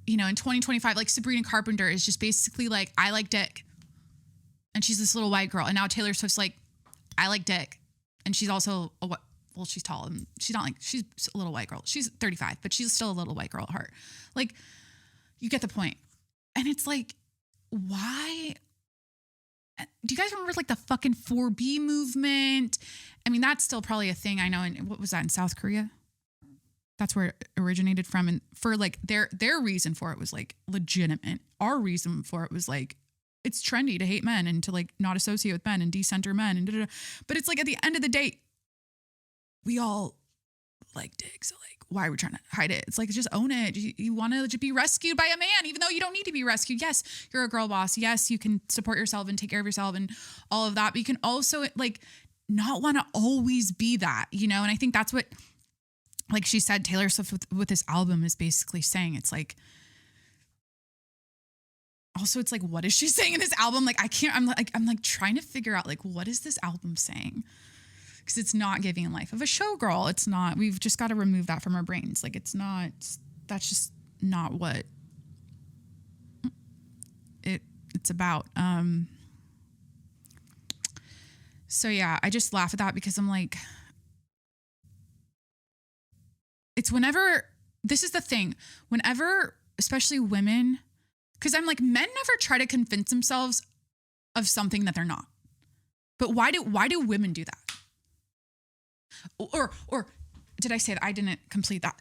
you know, in 2025, like Sabrina Carpenter is just basically like, I like dick. And she's this little white girl. And now Taylor Swift's like, I like dick. And she's also, she's tall and she's a little white girl. She's 35, but she's still a little white girl at heart. Like, you get the point. And it's like, why? Do you guys remember like the fucking 4B movement? I mean, that's still probably a thing. I know. And what was that in South Korea? That's where it originated from. And for like their reason for it was like legitimate. Our reason for it was like, it's trendy to hate men and to like not associate with men and decenter men and da-da-da. But it's like at the end of the day, we all like dick. So like, why are we trying to hide it? It's like, just own it. You want to be rescued by a man, even though you don't need to be rescued. Yes, you're a girl boss. Yes, you can support yourself and take care of yourself and all of that. But you can also like not want to always be that, you know? And I think that's what, like she said, Taylor Swift with this album is basically saying. It's like, also it's like, what is she saying in this album? Like, I'm like trying to figure out like, what is this album saying? Because it's not giving a life of a showgirl. It's not, we've just got to remove that from our brains. Like it's not, that's just not what it's about. So yeah, I just laugh at that because I'm like, it's whenever, this is the thing, whenever, especially women, because I'm like, men never try to convince themselves of something that they're not. But why do women do that? Or did I say that? I didn't complete that.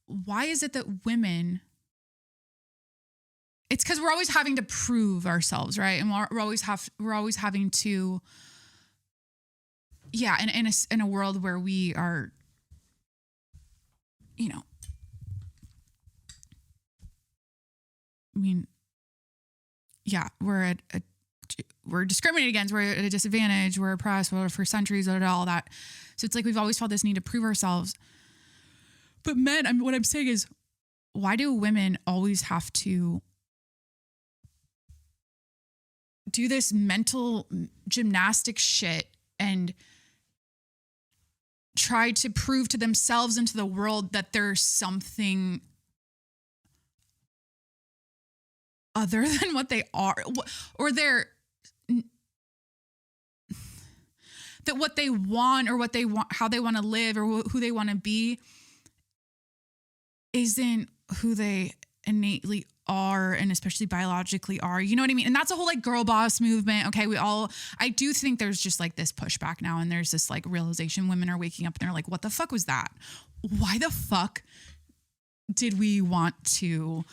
Why is it that women, it's because we're always having to prove ourselves, right? And we're always having to, yeah, in a world where we are, you know, I mean, yeah, we're discriminated against, we're at a disadvantage, we're oppressed, for centuries, all that. So it's like we've always felt this need to prove ourselves. But men, what I'm saying is, why do women always have to do this mental gymnastic shit and try to prove to themselves and to the world that there's something other than what they are, or they're, that what they want or what they want, how they want to live or who they want to be isn't who they innately are, and especially biologically are, you know what I mean? And that's a whole like girl boss movement. Okay. I do think there's just like this pushback now, and there's this like realization women are waking up and they're like, what the fuck was that? Why the fuck did we want to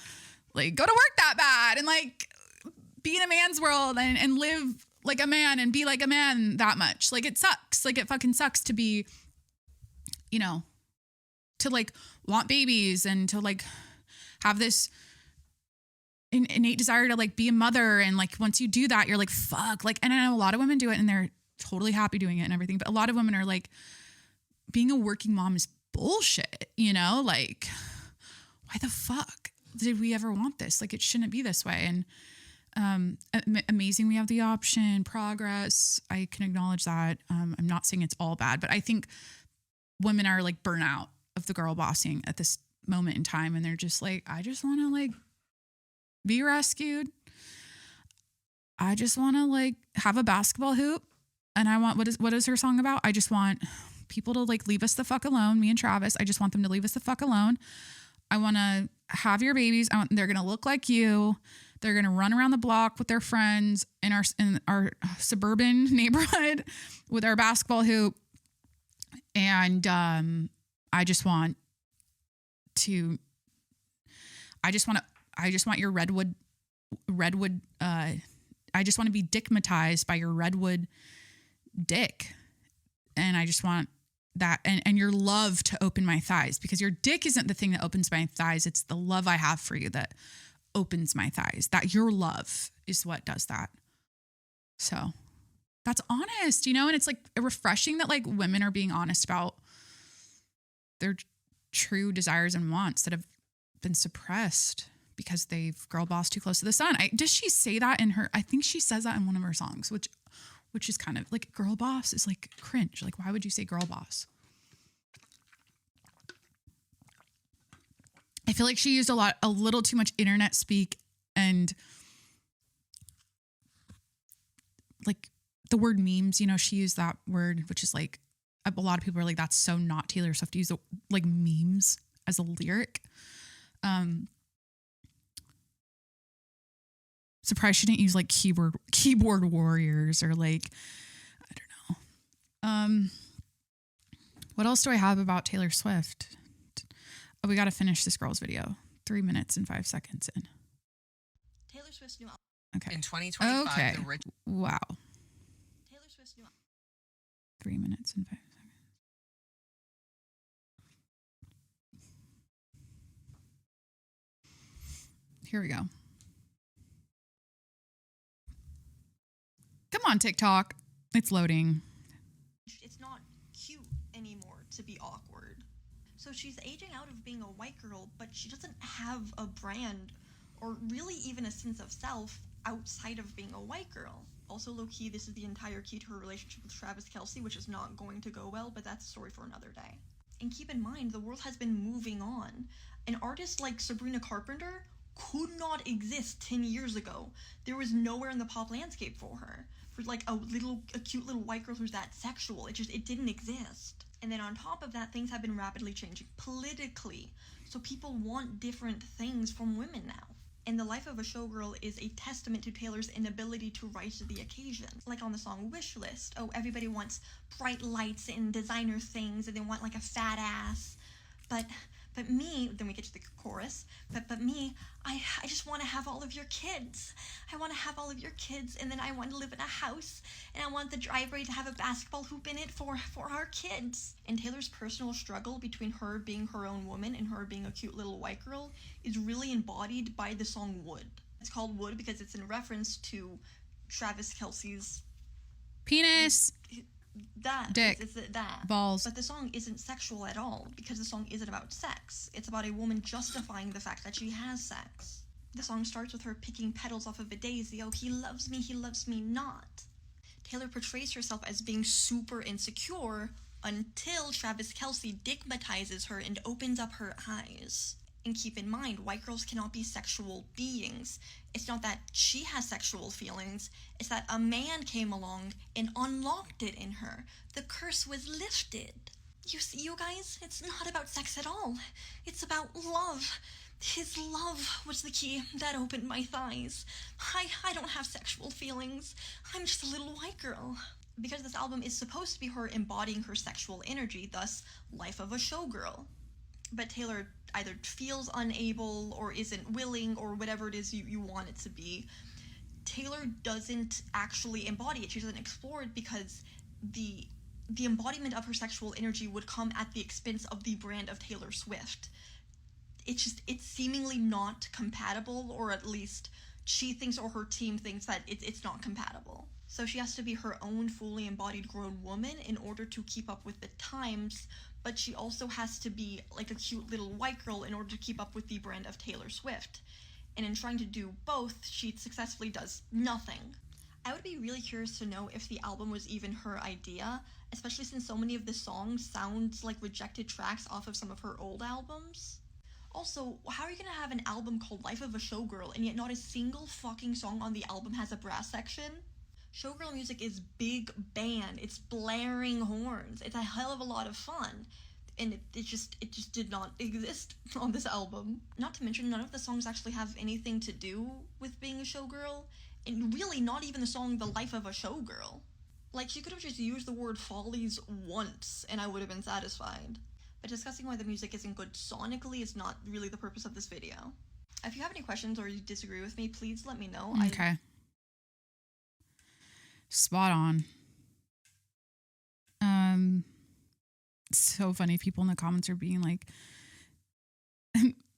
like go to work that bad and like be in a man's world and live like a man and be like a man that much? Like it sucks. Like it fucking sucks to be, you know, to like want babies and to like have this innate desire to like be a mother. And like, once you do that, you're like, fuck. Like, and I know a lot of women do it and they're totally happy doing it and everything. But a lot of women are like, being a working mom is bullshit, you know? Like, why the fuck did we ever want this? Like, it shouldn't be this way. And amazing we have the option, progress. I can acknowledge that. I'm not saying it's all bad, but I think women are like burnt out of the girl bossing at this moment in time. And they're just like, I just want to like be rescued. I just want to like have a basketball hoop. And I want, what is her song about? I just want people to like leave us the fuck alone. Me and Travis, I just want them to leave us the fuck alone. I want to have your babies. They're going to look like you. They're going to run around the block with their friends in our suburban neighborhood with our basketball hoop. And I just want your redwood. I just want to be dickmatized by your redwood dick. And I just want that and your love to open my thighs, because your dick isn't the thing that opens my thighs. It's the love I have for you that opens my thighs. That your love is what does that. So that's honest, you know? And it's like refreshing that like women are being honest about their true desires and wants that have been suppressed because they've girl bossed too close to the sun. Does she say that in her? I think she says that in one of her songs, which is kind of like girl boss is like cringe. Like, why would you say girl boss? I feel like she used a little too much internet speak and like the word memes, you know, she used that word, which is like, a lot of people are like, that's so not Taylor Swift to use like memes as a lyric. Surprised she didn't use like keyboard warriors or like, I don't know. What else do I have about Taylor Swift? Oh, we got to finish this girl's video. 3 minutes and 5 seconds in. Taylor Swift's new album. Okay. In 2025, okay. the rich. Wow. Taylor Swift's new album. 3 minutes and 5 seconds. Here we go. Come on, TikTok. It's loading. It's not cute anymore to be awkward. So she's aging out of being a white girl, but she doesn't have a brand or really even a sense of self outside of being a white girl. Also, low-key, this is the entire key to her relationship with Travis Kelce, which is not going to go well, but that's a story for another day. And keep in mind, the world has been moving on. An artist like Sabrina Carpenter could not exist 10 years ago. There was nowhere in the pop landscape for her. For like a cute little white girl who's that sexual. It didn't exist. And then on top of that, things have been rapidly changing politically. So people want different things from women now. And the life of a showgirl is a testament to Taylor's inability to rise to the occasion. Like on the song Wish List. Oh, everybody wants bright lights and designer things, and they want like a fat ass. But me, then we get to the chorus, but me, I just want to have all of your kids. I want to have all of your kids, and then I want to live in a house, and I want the driveway to have a basketball hoop in it for our kids. And Taylor's personal struggle between her being her own woman and her being a cute little white girl is really embodied by the song Wood. It's called Wood because it's in reference to Travis Kelce's penis. Dick. It's that. Balls. But the song isn't sexual at all because the song isn't about sex. It's about a woman justifying the fact that she has sex. The song starts with her picking petals off of a daisy. Oh, he loves me not. Taylor portrays herself as being super insecure until Travis Kelce dickmatizes her and opens up her eyes. And keep in mind, white girls cannot be sexual beings. It's not that she has sexual feelings, it's that a man came along and unlocked it in her. The curse was lifted. You see, you guys, it's not about sex at all. It's about love. His love was the key that opened my thighs. I don't have sexual feelings. I'm just a little white girl. Because this album is supposed to be her embodying her sexual energy, thus life of a showgirl. But Taylor either feels unable or isn't willing or whatever it is you want it to be. Taylor doesn't actually embody it. She doesn't explore it because the embodiment of her sexual energy would come at the expense of the brand of Taylor Swift. It's seemingly not compatible, or at least she thinks or her team thinks that it's not compatible. So she has to be her own fully embodied grown woman in order to keep up with the times, but she also has to be like a cute little white girl in order to keep up with the brand of Taylor Swift. And in trying to do both, she successfully does nothing. I would be really curious to know if the album was even her idea, especially since so many of the songs sound like rejected tracks off of some of her old albums. Also, how are you gonna have an album called Life of a Showgirl and yet not a single fucking song on the album has a brass section? Showgirl music is big band, it's blaring horns, it's a hell of a lot of fun, and it just did not exist on this album. Not to mention, none of the songs actually have anything to do with being a showgirl, and really not even the song The Life of a Showgirl. Like, she could have just used the word follies once, and I would have been satisfied. But discussing why the music isn't good sonically is not really the purpose of this video. If you have any questions or you disagree with me, please let me know. Okay. Spot on. So funny. People in the comments are being like,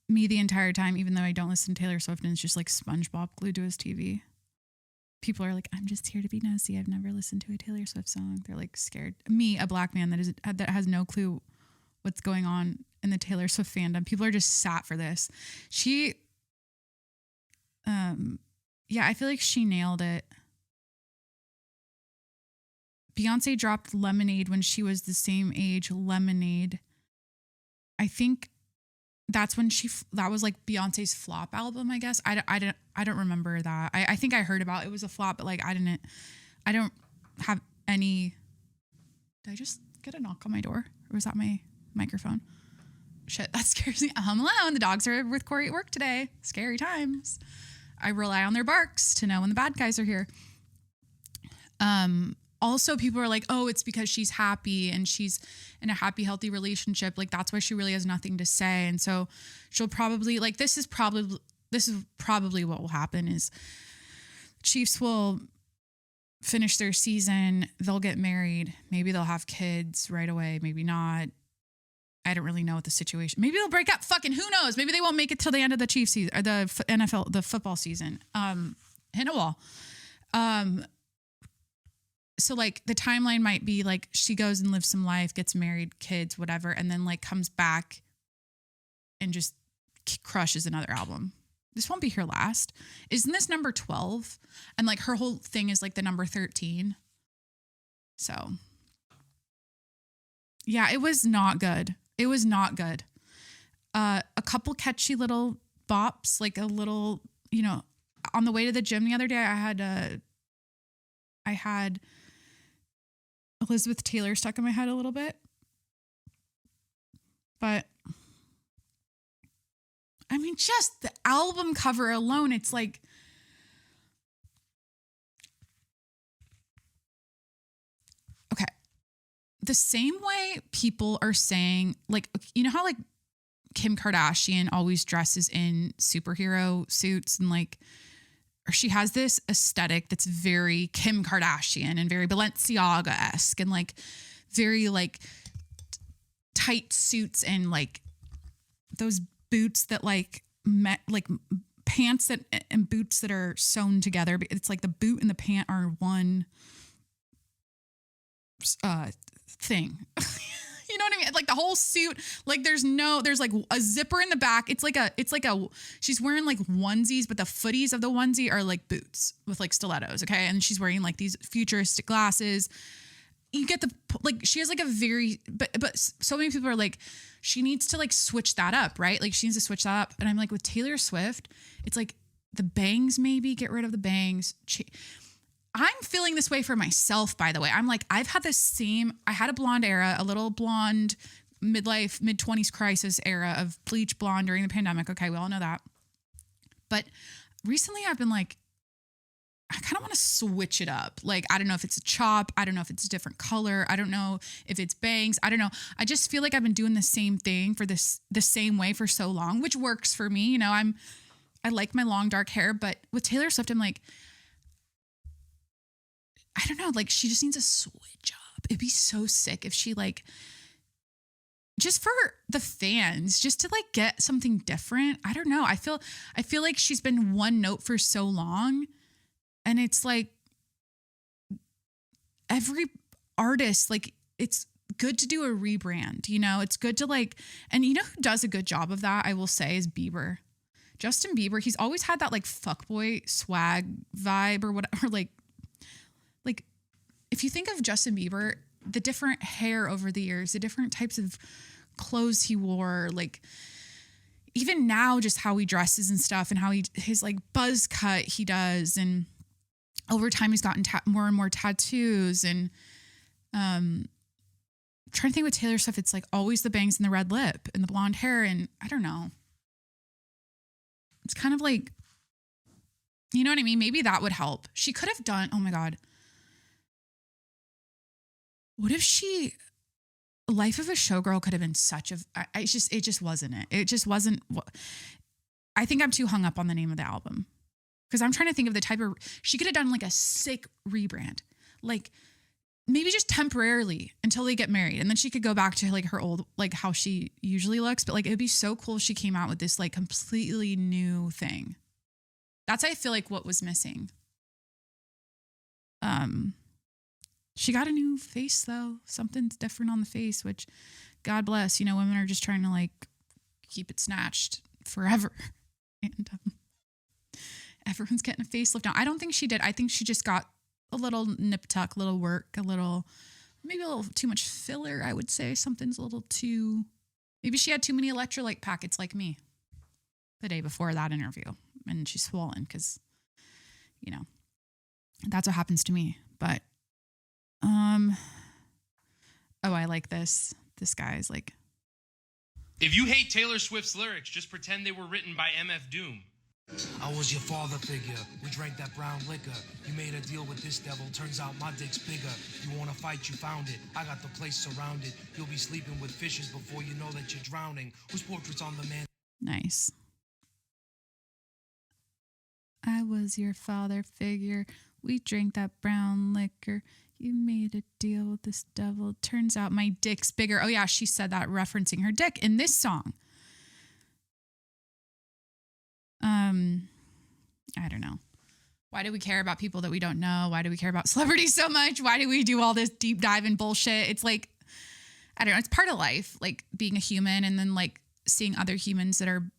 me the entire time, even though I don't listen to Taylor Swift, and it's just like SpongeBob glued to his TV. People are like, I'm just here to be nosy. I've never listened to a Taylor Swift song. They're like scared. Me, a black man that has no clue what's going on in the Taylor Swift fandom. People are just sat for this. I feel like she nailed it. Beyonce dropped Lemonade when she was the same age. Lemonade. I think that's when that was like Beyonce's flop album, I guess. I don't remember that. I think I heard about it was a flop, but like I don't have any. Did I just get a knock on my door? Or was that my microphone? Shit, that scares me. I'm alone. The dogs are with Corey at work today. Scary times. I rely on their barks to know when the bad guys are here. Also, people are like, oh, it's because she's happy and she's in a happy, healthy relationship. Like, that's why she really has nothing to say. And so she'll probably, like, this is probably what will happen is Chiefs will finish their season. They'll get married. Maybe they'll have kids right away. Maybe not. I don't really know what the situation. Maybe they'll break up. Fucking who knows? Maybe they won't make it till the end of the Chiefs season or the NFL, the football season. Hit a wall. So like the timeline might be like she goes and lives some life, gets married, kids, whatever, and then like comes back and just crushes another album. This won't be her last. Isn't this number 12? And like her whole thing is like the number 13. So yeah, it was not good. It was not good. A couple catchy little bops, like a little, on the way to the gym the other day, I had Elizabeth Taylor stuck in my head a little bit. But I mean, just the album cover alone, it's like, okay. The same way people are saying, like, you know how like Kim Kardashian always dresses in superhero suits and like, or she has this aesthetic that's very Kim Kardashian and very Balenciaga-esque and like very like tight suits and like those boots that like pants that and boots that are sewn together. It's like the boot and the pant are one thing. You know what I mean? Like the whole suit, like there's like a zipper in the back. It's like she's wearing like onesies, but the footies of the onesie are like boots with like stilettos. Okay. And she's wearing like these futuristic glasses. You get like, she has like a very, but so many people are like, she needs to like switch that up, right? Like she needs to switch that up. And I'm like, with Taylor Swift, it's like the bangs, maybe get rid of the bangs. I'm feeling this way for myself, by the way. I'm like, I had a blonde era, a little blonde, midlife, mid-20s crisis era of bleach blonde during the pandemic. Okay, we all know that. But recently I've been like, I kind of want to switch it up. Like, I don't know if it's a chop. I don't know if it's a different color. I don't know if it's bangs. I don't know. I just feel like I've been doing the same thing the same way for so long, which works for me. You know, I like my long dark hair, but with Taylor Swift, I'm like, I don't know. Like, she just needs a switch up. It'd be so sick if she like, just for the fans, just to like get something different. I don't know. I feel like she's been one note for so long. And it's like every artist, like it's good to do a rebrand, you know, it's good to like, and you know who does a good job of that, I will say, is Bieber. Justin Bieber, he's always had that like fuckboy swag vibe or whatever. Like if you think of Justin Bieber, the different hair over the years, the different types of clothes he wore, like even now just how he dresses and stuff and how his like buzz cut he does. And over time, he's gotten more and more tattoos. And trying to think with Taylor Swift, it's like always the bangs and the red lip and the blonde hair. And I don't know. It's kind of like, you know what I mean? Maybe that would help. She could have done, oh my God. What if Life of a Showgirl could have been such a, it just wasn't it. It just wasn't, I think I'm too hung up on the name of the album. Because I'm trying to think of the type of, she could have done like a sick rebrand. Like maybe just temporarily until they get married. And then she could go back to like her old, like how she usually looks. But like, it'd be so cool if she came out with this like completely new thing. That's, I feel like, what was missing. She got a new face though. Something's different on the face, which God bless, you know, women are just trying to like keep it snatched forever. And everyone's getting a facelift now. I don't think she did. I think she just got a little nip tuck, little work, maybe a little too much filler, I would say. Something's a little too, maybe she had too many electrolyte packets like me the day before that interview. And she's swollen because, you know, that's what happens to me. But, oh, I like this. This guy's like, if you hate Taylor Swift's lyrics, just pretend they were written by MF Doom. I was your father figure. We drank that brown liquor. You made a deal with this devil. Turns out my dick's bigger. You want to fight, you found it. I got the place surrounded. You'll be sleeping with fishes before you know that you're drowning. Whose portrait's on the man? Nice. I was your father figure. We drank that brown liquor. You made a deal with this devil. Turns out my dick's bigger. Oh yeah, she said that referencing her dick in this song. I don't know. Why do we care about people that we don't know? Why do we care about celebrities so much? Why do we do all this deep dive and bullshit? It's like, I don't know. It's part of life, like being a human and then like seeing other humans that are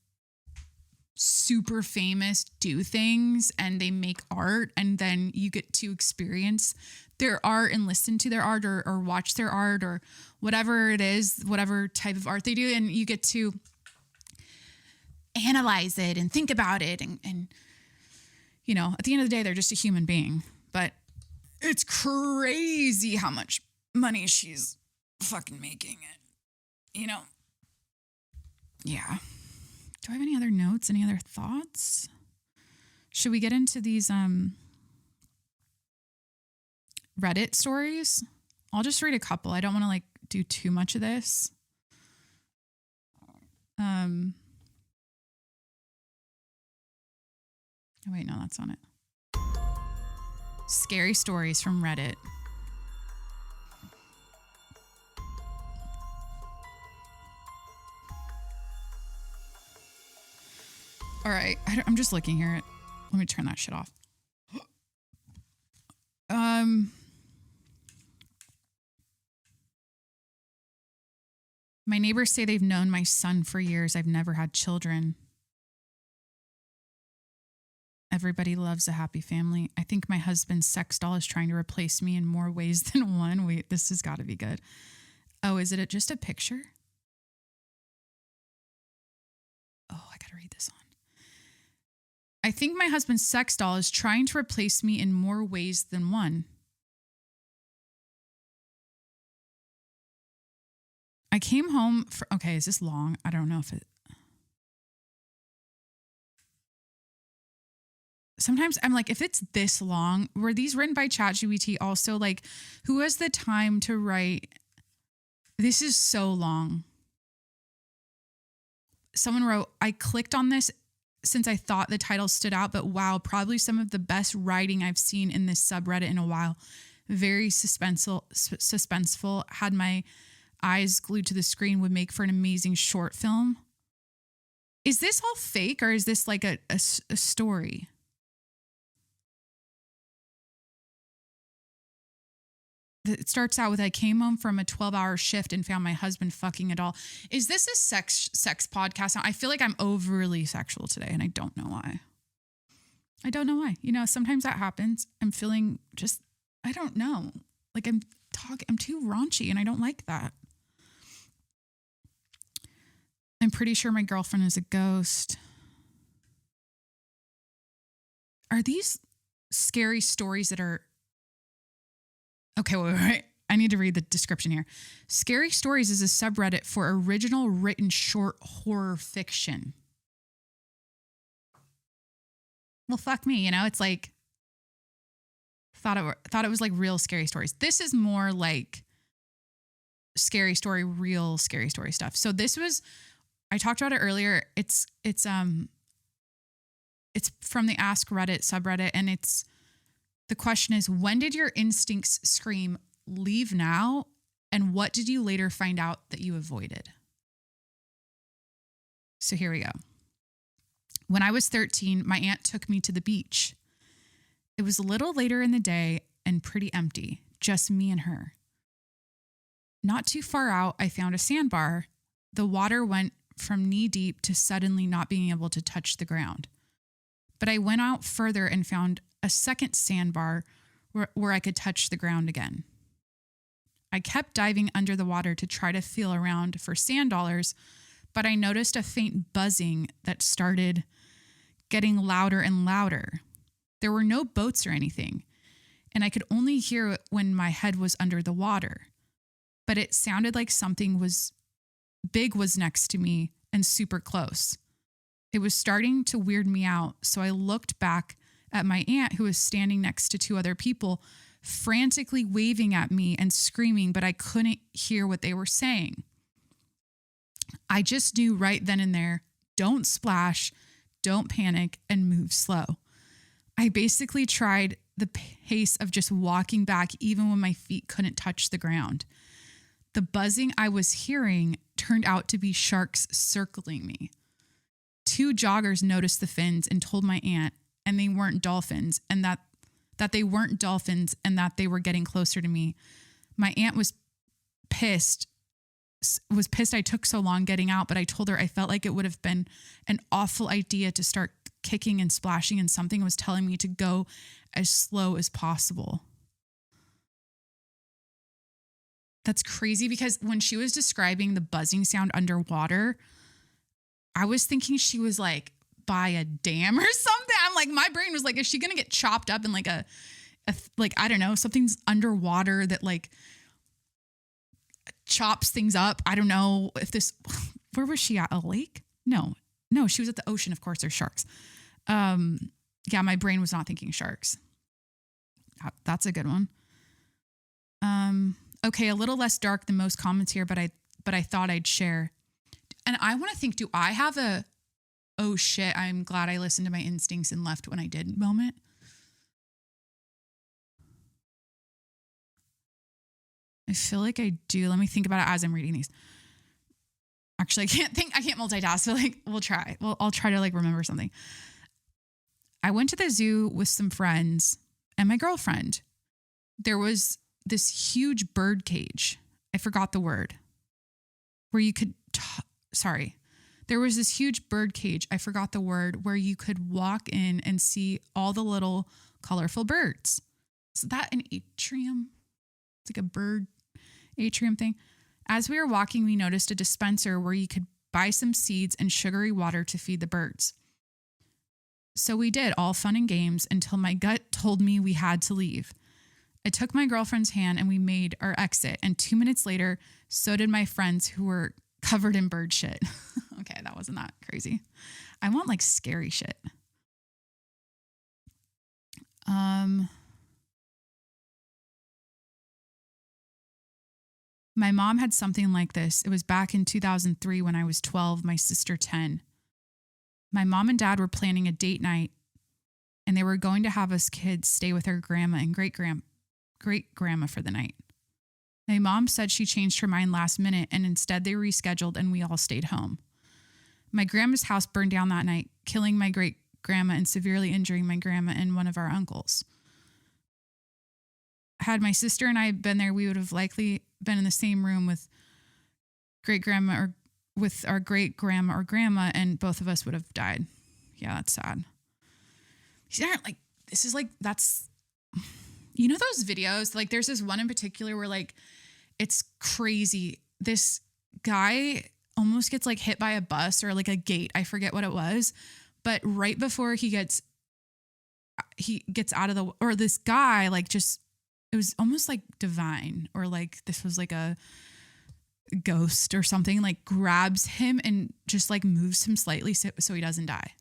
super famous do things and they make art, and then you get to experience their art and listen to their art or watch their art or whatever it is, whatever type of art they do. And you get to analyze it and think about it. And, you know, at the end of the day, they're just a human being, but it's crazy how much money she's fucking making it, you know? Yeah. Do I have any other notes? Any other thoughts? Should we get into these Reddit stories? I'll just read a couple. I don't want to like do too much of this. Oh, wait, no, that's on it. Scary stories from Reddit. All right, I'm just looking here. Let me turn that shit off. My neighbors say they've known my son for years. I've never had children. Everybody loves a happy family. I think my husband's sex doll is trying to replace me in more ways than one. Wait, this has got to be good. Oh, is it just a picture? Oh, I got to read this on. I think my husband's sex doll is trying to replace me in more ways than one. I came home for, okay, is this long? I don't know if it. Sometimes I'm like, if it's this long, were these written by ChatGPT also? Like, who has the time to write? This is so long. Someone wrote, I clicked on this since I thought the title stood out, but wow, probably some of the best writing I've seen in this subreddit in a while. Very suspenseful. Had my eyes glued to the screen, would make for an amazing short film. Is this all fake or is this like a story? It starts out with, I came home from a 12-hour shift and found my husband fucking a doll. Is this a sex podcast? I feel like I'm overly sexual today and I don't know why. I don't know why. You know, sometimes that happens. I'm feeling just, I don't know. Like I'm too raunchy and I don't like that. I'm pretty sure my girlfriend is a ghost. Are these scary stories that are... Okay, wait. I need to read the description here. Scary Stories is a subreddit for original written short horror fiction. Well, fuck me, you know? It's like, thought it was like real scary stories. This is more like scary story, real scary story stuff. So this was, I talked about it earlier. It's from the Ask Reddit subreddit, and the question is, when did your instincts scream, leave now? And what did you later find out that you avoided? So here we go. When I was 13, my aunt took me to the beach. It was a little later in the day and pretty empty, just me and her. Not too far out, I found a sandbar. The water went from knee deep to suddenly not being able to touch the ground. But I went out further and found a second sandbar where I could touch the ground again. I kept diving under the water to try to feel around for sand dollars, but I noticed a faint buzzing that started getting louder and louder. There were no boats or anything, and I could only hear it when my head was under the water. But it sounded like something was next to me and super close. It was starting to weird me out, so I looked back at my aunt, who was standing next to two other people, frantically waving at me and screaming, but I couldn't hear what they were saying. I just knew right then and there, don't splash, don't panic, and move slow. I basically tried the pace of just walking back even when my feet couldn't touch the ground. The buzzing I was hearing turned out to be sharks circling me. Two joggers noticed the fins and told my aunt, and they weren't dolphins, and that they weren't dolphins, and that they were getting closer to me. My aunt was pissed I took so long getting out, but I told her I felt like it would have been an awful idea to start kicking and splashing, and something was telling me to go as slow as possible. That's crazy, because when she was describing the buzzing sound underwater, I was thinking she was like by a dam or something. I'm like, my brain was like, is she going to get chopped up in like like, I don't know, something's underwater that like chops things up. I don't know if where was she at? A lake? No, she was at the ocean. Of course, there's sharks. Yeah, my brain was not thinking sharks. That's a good one. Okay, a little less dark than most comments here, but I thought I'd share. And I want to think, do I have a, oh shit, I'm glad I listened to my instincts and left when I did moment? I feel like I do. Let me think about it as I'm reading these. Actually, I can't multitask. So like, I'll try to like remember something. I went to the zoo with some friends and my girlfriend. There was this huge bird cage. I forgot the word. Where you could, there was this huge bird cage. I forgot the word, where you could walk in and see all the little colorful birds. Is that an atrium? It's like a bird atrium thing. As we were walking, we noticed a dispenser where you could buy some seeds and sugary water to feed the birds. So we did, all fun and games, until my gut told me we had to leave. I took my girlfriend's hand and we made our exit. And 2 minutes later, so did my friends who were covered in bird shit. Okay, that wasn't that crazy. I want like scary shit. My mom had something like this. It was back in 2003 when I was 12, my sister 10. My mom and dad were planning a date night and they were going to have us kids stay with her grandma and great grandma for the night. My mom said she changed her mind last minute and instead they rescheduled and we all stayed home. My grandma's house burned down that night, killing my great grandma and severely injuring my grandma and one of our uncles. Had my sister and I been there, we would have likely been in the same room with great grandma or with our great grandma or grandma, and both of us would have died. Yeah, that's sad. These aren't like, this is like, that's, you know, those videos, like there's this one in particular where like, it's crazy. This guy almost gets like hit by a bus or like a gate. I forget what it was, but right before he gets out of the, or this guy like just, it was almost like divine or like this was like a ghost or something, like grabs him and just like moves him slightly so he doesn't die.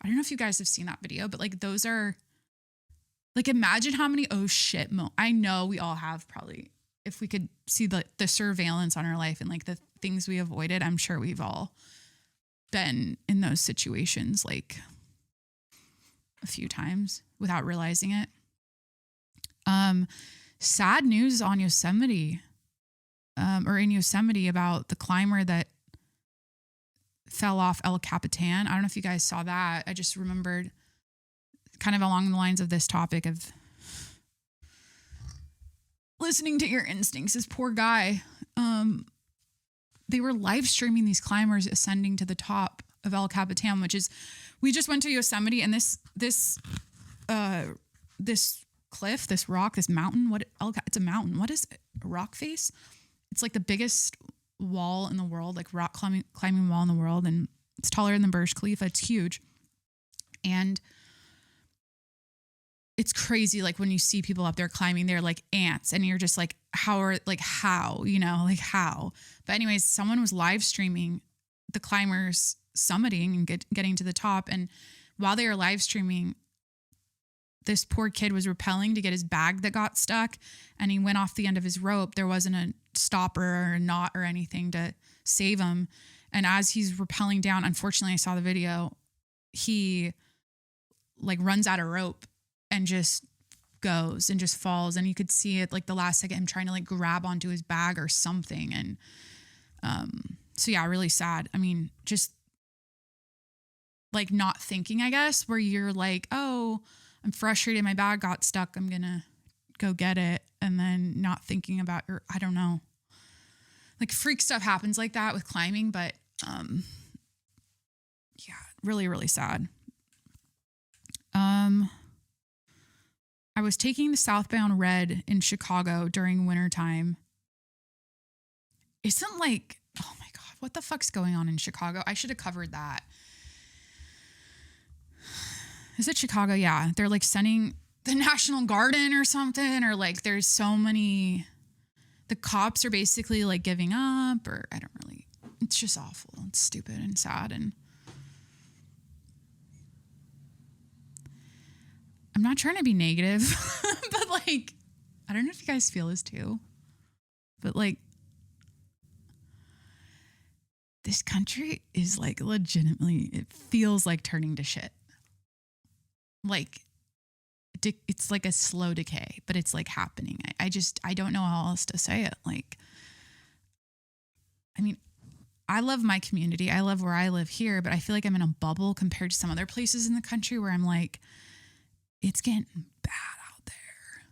I don't know if you guys have seen that video, but like those are like, imagine how many oh shit I know we all have probably, if we could see the surveillance on our life and like the things we avoided, I'm sure we've all been in those situations like a few times without realizing it. Sad news on Yosemite, or in Yosemite about the climber that fell off El Capitan. I don't know if you guys saw that. I just remembered kind of along the lines of this topic of listening to your instincts. This poor guy, they were live streaming these climbers ascending to the top of El Capitan, which is, we just went to Yosemite and this cliff, this rock, this mountain, it's a mountain. What is it? A rock face? It's like the biggest wall in the world, like rock climbing wall in the world. And it's taller than the Burj Khalifa. It's huge. And it's crazy. Like when you see people up there climbing, they're like ants and you're just like, how? But anyways, someone was live streaming the climbers summiting and getting to the top. And while they were live streaming, this poor kid was rappelling to get his bag that got stuck and he went off the end of his rope. There wasn't a stopper or a knot or anything to save him. And as he's rappelling down, unfortunately, I saw the video, he like runs out of rope and just goes and just falls. And you could see it like the last second, him trying to like grab onto his bag or something. And so yeah, really sad. I mean, just like not thinking, I guess, where you're like, oh, I'm frustrated. My bag got stuck. I'm going to go get it. And then not thinking about I don't know. Like freak stuff happens like that with climbing, but yeah, really, really sad. I was taking the southbound red in Chicago during wintertime. Isn't like, oh my God, what the fuck's going on in Chicago? I should have covered that. Is it Chicago? Yeah. They're like sending the National Guard in or something, or like there's so many, the cops are basically like giving up, or I don't really, it's just awful. It's stupid and sad. And I'm not trying to be negative, but like, I don't know if you guys feel this too, but like, this country is like legitimately, it feels like turning to shit. Like, it's like a slow decay, but it's like happening. I don't know how else to say it. Like, I mean, I love my community. I love where I live here, but I feel like I'm in a bubble compared to some other places in the country where I'm like, it's getting bad out there.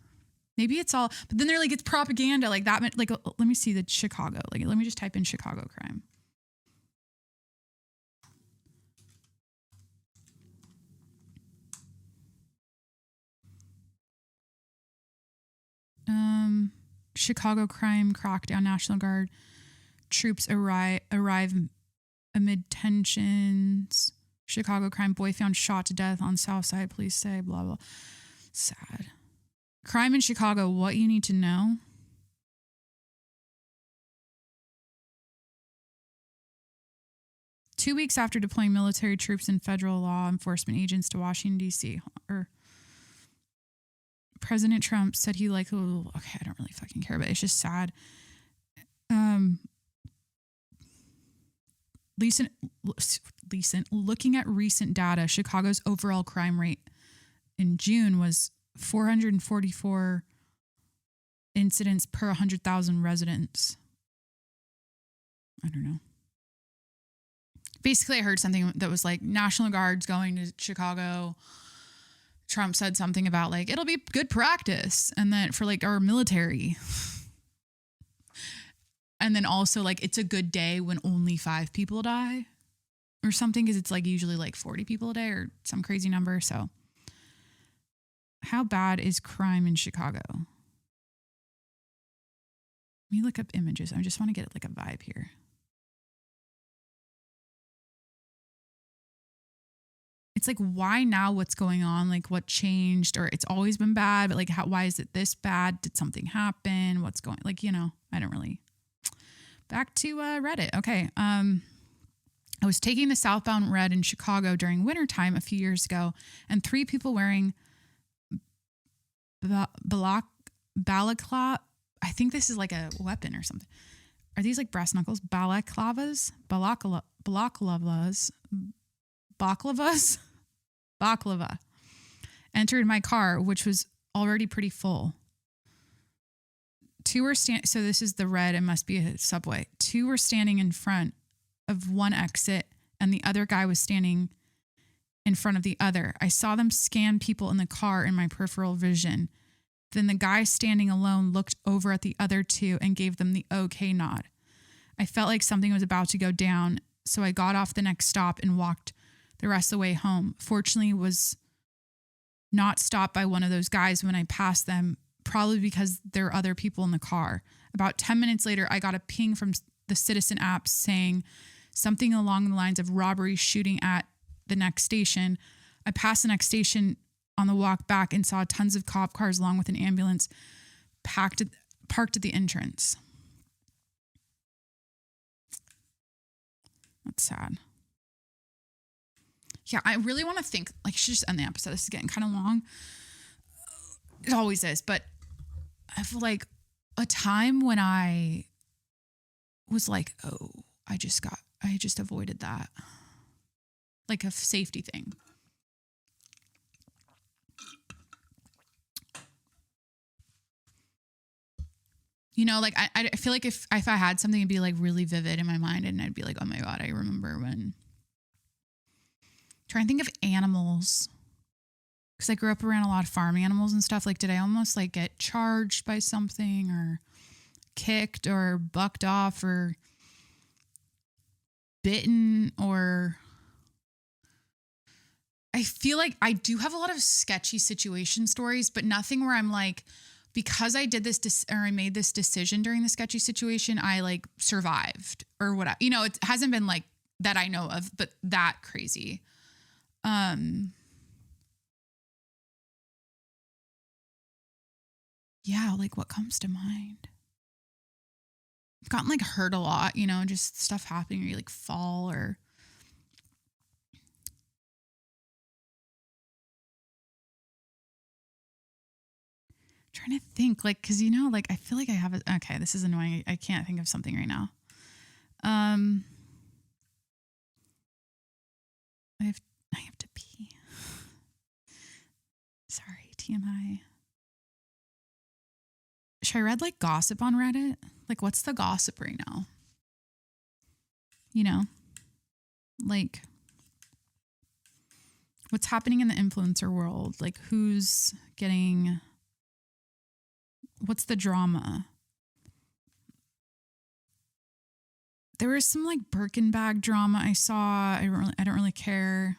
Maybe it's all, but then they're like, it's propaganda like that. Like, let me see the Chicago. Like, let me just type in Chicago crime. Chicago crime crackdown, National Guard troops arrive amid tensions. Chicago crime, boy found shot to death on South Side, police say, blah, blah. Sad. Crime in Chicago, what you need to know. Two weeks after deploying military troops and federal law enforcement agents to Washington, D.C., President Trump said he I don't really fucking care, but it's just sad. Looking at recent data, Chicago's overall crime rate in June was 444 incidents per 100,000 residents. I don't know. Basically, I heard something that was like National Guard's going to Chicago. Trump said something about it'll be good practice. And then for our military. And then also it's a good day when only 5 people die or something. Cause it's usually 40 people a day or some crazy number. So how bad is crime in Chicago? Let me look up images. I just want to get a vibe here. It's why now? What's going on? What changed? Or it's always been bad, but why is it this bad? Did something happen? What's going, I don't really. Back to Reddit. Okay. I was taking the southbound red in Chicago during wintertime a few years ago, and 3 people wearing balaclava. I think this is a weapon or something. Are these brass knuckles? Balaclavas? Baklava. Entered my car, which was already pretty full. 2 were so this is the red. It must be a subway. 2 were standing in front of one exit, and the other guy was standing in front of the other. I saw them scan people in the car in my peripheral vision. Then the guy standing alone looked over at the other 2 and gave them the okay nod. I felt like something was about to go down, so I got off the next stop and walked the rest of the way home. Fortunately, was not stopped by one of those guys when I passed them, probably because there are other people in the car. About 10 minutes later, I got a ping from the Citizen app saying something along the lines of robbery shooting at the next station. I passed the next station on the walk back and saw tons of cop cars along with an ambulance parked at the entrance. That's sad. Yeah, I really want to think, I should just end the episode. This is getting kind of long. It always is, but I feel a time when I was oh, I just avoided that. A safety thing. I feel if I had something, it'd be really vivid in my mind, and I'd be oh my God, I remember when. Trying to think of animals. Because I grew up around a lot of farm animals and stuff. Did I almost get charged by something or kicked or bucked off or bitten or... I feel I do have a lot of sketchy situation stories, but nothing where I'm because I did this or I made this decision during the sketchy situation, I survived or whatever. It hasn't been that I know of, but that crazy. Yeah, what comes to mind? I've gotten hurt a lot, just stuff happening or you fall or. Trying to think cause I feel I have it. Okay, this is annoying. I can't think of something right now. I have to pee. Sorry, TMI. Should I read gossip on Reddit? What's the gossip right now? What's happening in the influencer world? Who's getting, what's the drama? There was some Birkin bag drama I saw. I don't really care.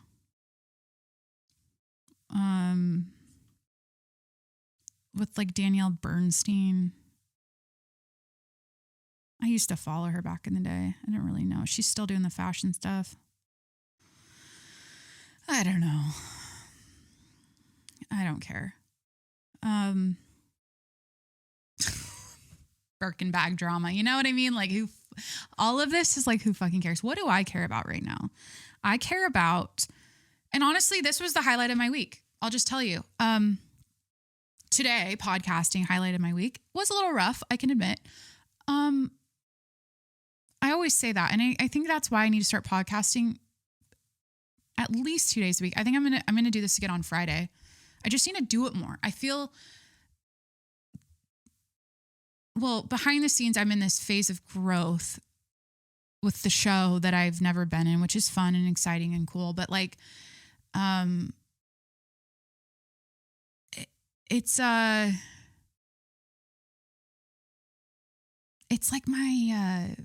With Danielle Bernstein. I used to follow her back in the day. I didn't really know. She's still doing the fashion stuff. I don't know. I don't care. Birkin bag drama. You know what I mean? Like all of this is like, who fucking cares? What do I care about right now? I care about, and honestly, this was the highlight of my week. I'll just tell you. Today, podcasting highlight of my week was a little rough, I can admit. I always say that. And I think that's why I need to start podcasting at least 2 days a week. I think I'm gonna do this again on Friday. I just need to do it more. I feel, well, behind the scenes, I'm in this phase of growth with the show that I've never been in, which is fun and exciting and cool. But like, it's like my,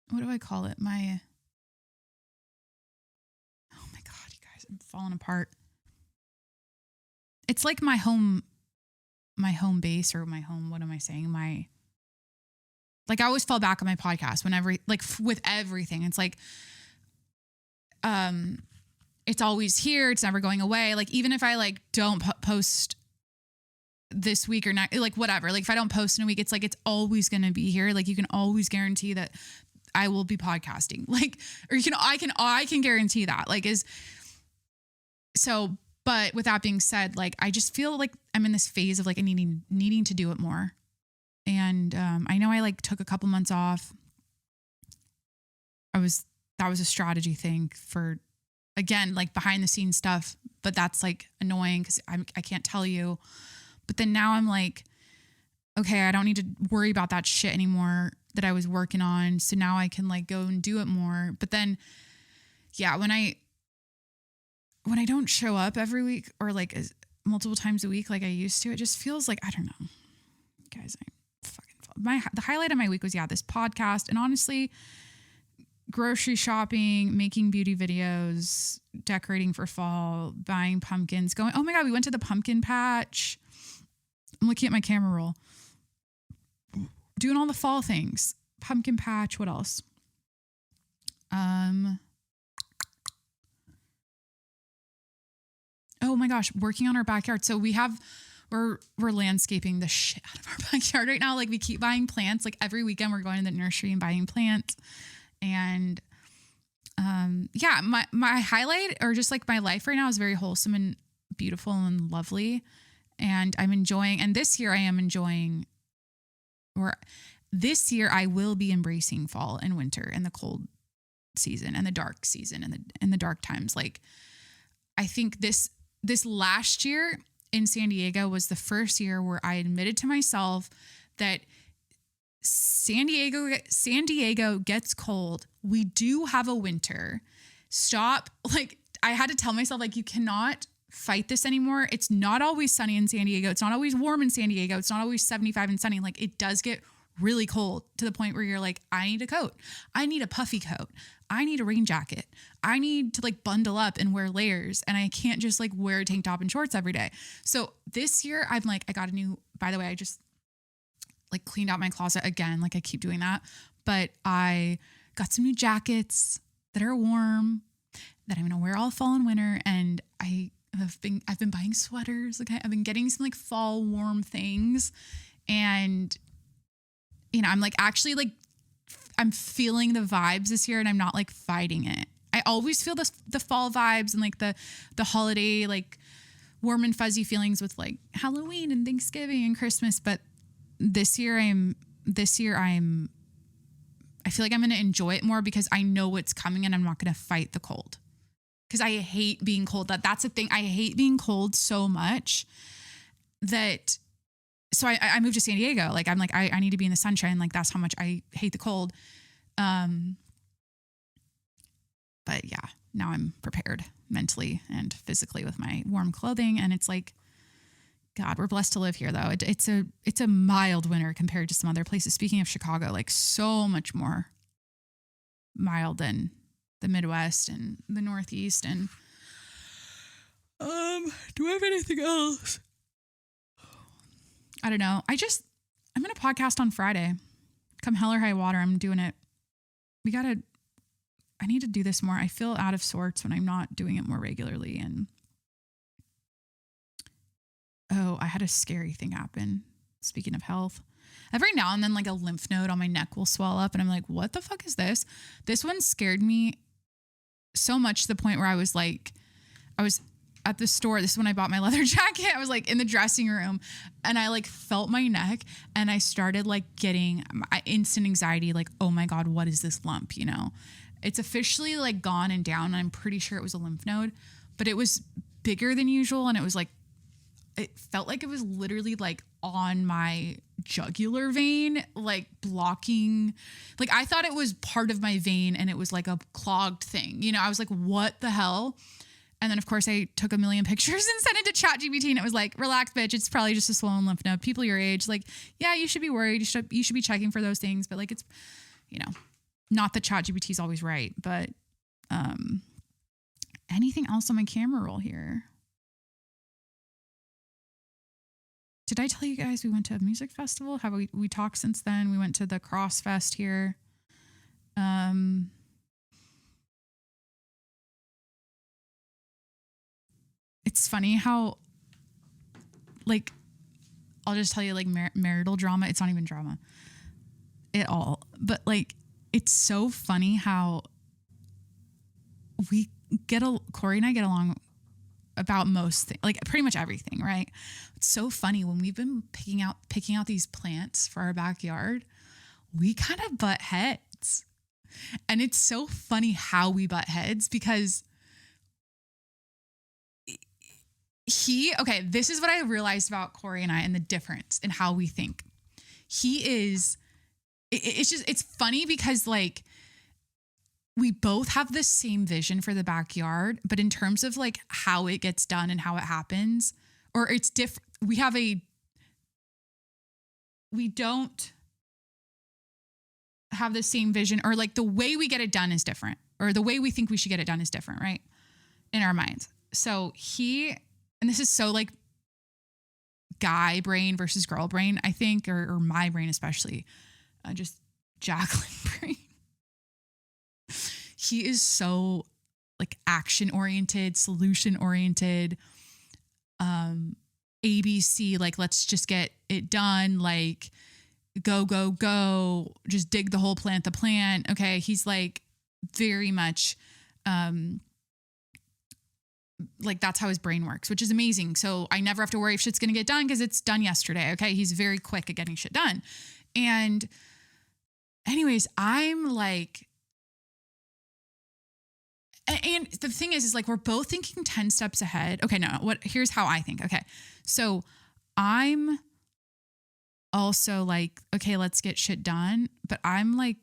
what do I call it? My, oh my God, you guys, I'm falling apart. It's like my home base, or my home, what am I saying? Like I always fall back on my podcast whenever, like with everything. It's like, it's always here. It's never going away. Like even if I like don't post this week or not, like whatever, like if I don't post in a week, it's like, it's always going to be here. Like you can always guarantee that I will be podcasting. Like, or I can guarantee that, like so, but with that being said, like, I just feel like I'm in this phase of like needing to do it more. And, I know I like took a couple months off. That was a strategy thing for, again, like behind the scenes stuff, but that's like annoying because I can't tell you. But then now I'm like, okay, I don't need to worry about that shit anymore that I was working on. So now I can like go and do it more. But then, yeah, when I don't show up every week or like multiple times a week like I used to, it just feels like, I don't know. Guys, the highlight of my week was, this podcast. And honestly, grocery shopping, making beauty videos, decorating for fall, buying pumpkins, oh my God, we went to the pumpkin patch. I'm looking at my camera roll. Doing all the fall things. Pumpkin patch, what else? Oh my gosh, working on our backyard. So we're landscaping the shit out of our backyard right now. Like we keep buying plants. Like every weekend we're going to the nursery and buying plants. And my highlight, or just like my life right now, is very wholesome and beautiful and lovely. And I'm enjoying, and this year I am enjoying, or this year I will be embracing fall and winter and the cold season and the dark season and the dark times. Like I think this last year in San Diego was the first year where I admitted to myself that San Diego gets cold. We do have a winter. Stop. Like I had to tell myself, like, you cannot fight this anymore. It's not always sunny in San Diego. It's not always warm in San Diego. It's not always 75 and sunny. Like it does get really cold to the point where you're like, I need a coat. I need a puffy coat. I need a rain jacket. I need to like bundle up and wear layers. And I can't just like wear a tank top and shorts every day. So this year I'm like, I got a new, by the way, I just like cleaned out my closet again. Like I keep doing that, but I got some new jackets that are warm that I'm going to wear all fall and winter. And I've been buying sweaters. Okay. I've been getting some like fall warm things, and I'm like, actually like, I'm feeling the vibes this year and I'm not like fighting it. I always feel the fall vibes and like the holiday, like warm and fuzzy feelings with like Halloween and Thanksgiving and Christmas. But this year I feel like I'm going to enjoy it more because I know what's coming and I'm not going to fight the cold. Because I hate being cold. That's the thing. I hate being cold so much that, so I moved to San Diego. Like, I'm like, I need to be in the sunshine. Like, that's how much I hate the cold. But yeah, now I'm prepared mentally and physically with my warm clothing. And it's like, God, we're blessed to live here though. It's a mild winter compared to some other places. Speaking of Chicago, like so much more mild than the Midwest and the Northeast. And do I have anything else? I don't know. I'm going to podcast on Friday. Come hell or high water, I'm doing it. I need to do this more. I feel out of sorts when I'm not doing it more regularly. And I had a scary thing happen. Speaking of health, Every now and then, like a lymph node on my neck will swell up and I'm like, what the fuck is this? This one scared me so much to the point where I was at the store. This is when I bought my leather jacket. I was like in the dressing room and I like felt my neck and I started like getting instant anxiety. Like, oh my God, what is this lump? You know, it's officially like gone and down. And I'm pretty sure it was a lymph node, but it was bigger than usual. And it was like, it felt like it was literally like on my jugular vein, like blocking, like I thought it was part of my vein and it was like a clogged thing. You know, I was like, what the hell? And then of course I took a million pictures and sent it to ChatGPT and it was like, relax, bitch. It's probably just a swollen lymph node. People your age, like, yeah, you should be worried. You should be checking for those things. But like, it's, you know, not that ChatGPT is always right, but anything else on my camera roll here? Did I tell you guys we went to a music festival? Have we talked since then? We went to the Cross Fest here. It's funny how, like, I'll just tell you, like, marital drama. It's not even drama at all. But, like, it's so funny how Corey and I get along about most things, like pretty much everything, right? It's so funny when we've been picking out these plants for our backyard, we kind of butt heads. And it's so funny how we butt heads because this is what I realized about Corey and I and the difference in how we think. It's funny because like we both have the same vision for the backyard, but in terms of like how it gets done and how it happens, or it's different. We don't have the same vision, or like the way we get it done is different, or the way we think we should get it done is different, right? In our minds. So and this is so like guy brain versus girl brain, I think, or my brain especially, just Jacqueline brain. He is so like action oriented, solution oriented, ABC, like let's just get it done, like go, just dig the hole, plant the plant. Okay. He's like very much like that's how his brain works, which is amazing. So I never have to worry if shit's gonna get done because it's done yesterday. Okay. He's very quick at getting shit done. And anyways, I'm like, and the thing is like, we're both thinking 10 steps ahead. Okay, no, here's how I think. Okay. So I'm also like, okay, let's get shit done. But I'm like,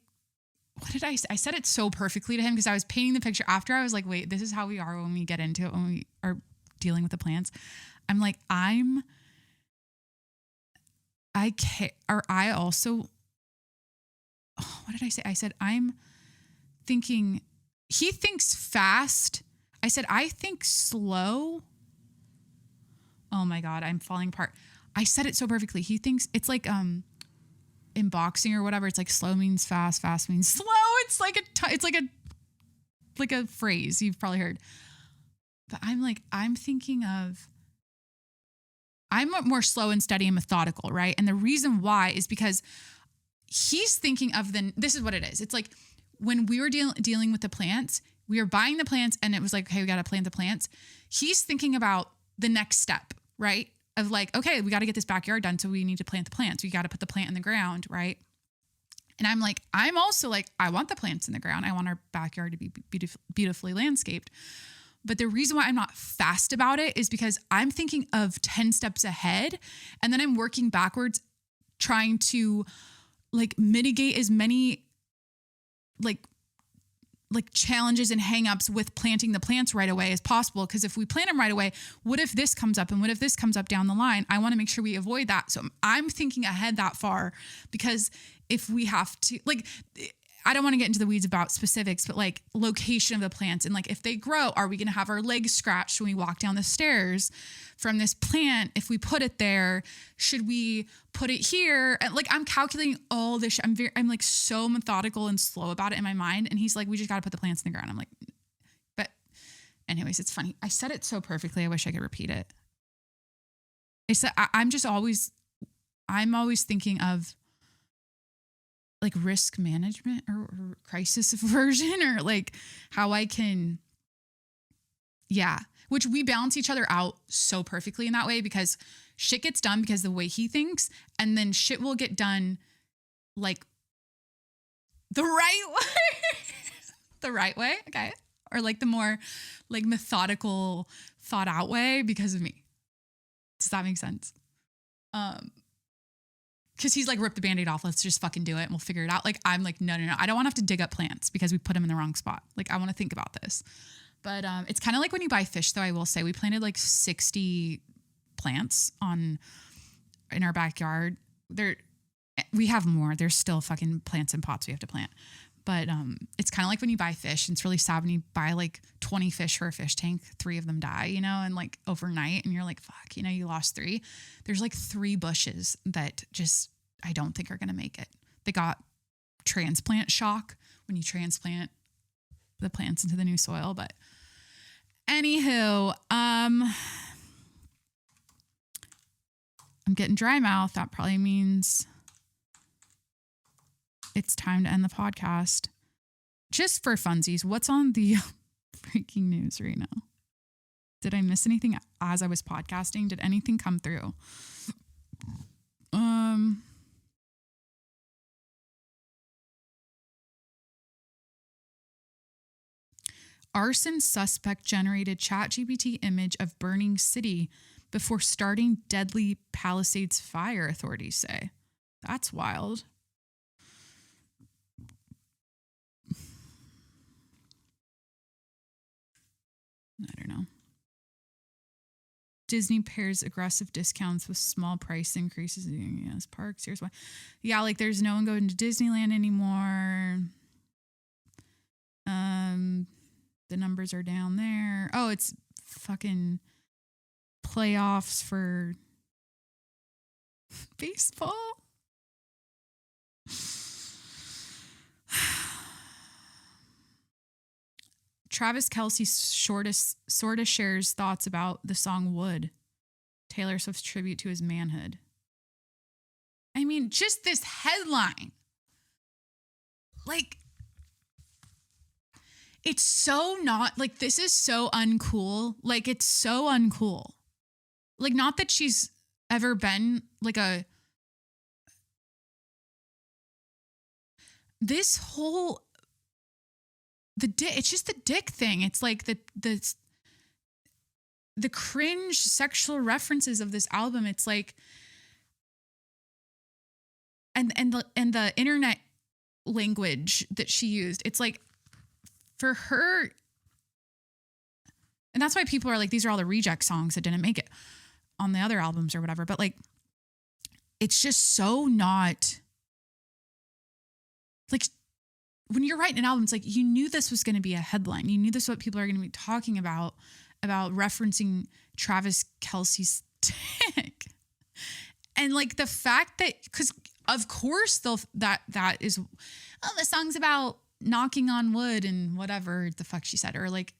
what did I say? I said it so perfectly to him because I was painting the picture after. I was like, wait, this is how we are when we get into it, when we are dealing with the plants. I'm like, what did I say? I said, I'm thinking, he thinks fast. I said, I think slow. Oh my God, I'm falling apart. I said it so perfectly. He thinks it's like, in boxing or whatever, it's like slow means fast, fast means slow. It's like a phrase you've probably heard. But I'm thinking of, I'm more slow and steady and methodical, right? And the reason why is because he's thinking of this is what it is. It's like when we were dealing with the plants, we were buying the plants and it was like, okay, we got to plant the plants. He's thinking about the next step, right? Of like, okay, we got to get this backyard done. So we need to plant the plants. We got to put the plant in the ground, right? And I'm like, I'm also like, I want the plants in the ground. I want our backyard to be beautifully landscaped. But the reason why I'm not fast about it is because I'm thinking of 10 steps ahead. And then I'm working backwards, trying to like mitigate as many like challenges and hangups with planting the plants right away as possible. Because if we plant them right away, what if this comes up and what if this comes up down the line? I want to make sure we avoid that. So I'm thinking ahead that far because if we have to, like, I don't want to get into the weeds about specifics, but like location of the plants and like if they grow, are we going to have our legs scratched when we walk down the stairs from this plant? If we put it there, should we put it here? And like I'm calculating all this. I'm like so methodical and slow about it in my mind. And he's like, we just got to put the plants in the ground. I'm like, but anyways, it's funny. I said it so perfectly. I wish I could repeat it. I said I'm just always I'm always thinking of like risk management or crisis aversion, or like how I can, which we balance each other out so perfectly in that way, because shit gets done because the way he thinks, and then shit will get done like the right way, the right way. Okay. Or like the more like methodical, thought out way because of me. Does that make sense? Because he's like, rip the Band-Aid off. Let's just fucking do it and we'll figure it out. Like, I'm like, no. I don't want to have to dig up plants because we put them in the wrong spot. Like, I want to think about this. But it's kind of like when you buy fish, though, I will say. We planted like 60 plants in our backyard. We have more. There's still fucking plants in pots we have to plant. But it's kind of like when you buy fish, and it's really sad when you buy like 20 fish for a fish tank, 3 of them die, you know, and like overnight, and you're like, fuck, you know, you lost 3. There's like 3 bushes that just, I don't think are going to make it. They got transplant shock when you transplant the plants into the new soil. But anywho, I'm getting dry mouth. That probably means it's time to end the podcast. Just for funsies, what's on the breaking news right now? Did I miss anything as I was podcasting? Did anything come through? Arson suspect generated ChatGPT image of burning city before starting deadly Palisades fire, authorities say. That's wild. I don't know. Disney pairs aggressive discounts with small price increases. Yes, parks. Here's why. Yeah, like there's no one going to Disneyland anymore. The numbers are down there. Oh, it's fucking playoffs for baseball. Travis Kelce sort of shares thoughts about the song Wood, Taylor Swift's tribute to his manhood. I mean, just this headline. Like, it's so not, like, this is so uncool. Like, it's so uncool. Like, not that she's ever been, like, this whole... it's just the dick thing. It's like the cringe sexual references of this album. It's like, and the internet language that she used. It's like, for her, and that's why people are like, these are all the reject songs that didn't make it on the other albums or whatever. But like, it's just so not like, when you're writing an album, it's like, you knew this was going to be a headline. You knew this is what people are going to be talking about referencing Travis Kelce's dick. And like the fact that, because of course that is, oh, the song's about knocking on wood and whatever the fuck she said. Or like,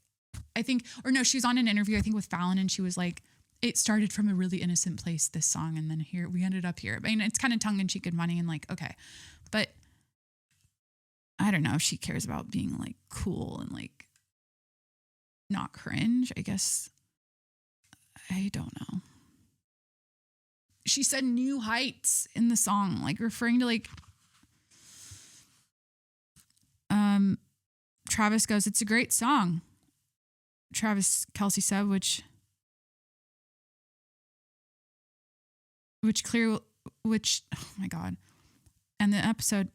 I think, or no, she was on an interview, I think with Fallon, and she was like, it started from a really innocent place, this song. And then here, we ended up here. I mean, it's kind of tongue in cheek and funny and like, okay. But I don't know if she cares about being like cool and like not cringe. I guess. I don't know. She said new heights in the song, like referring to like, Travis goes, it's a great song. Travis Kelce said, which oh my God. And the episode,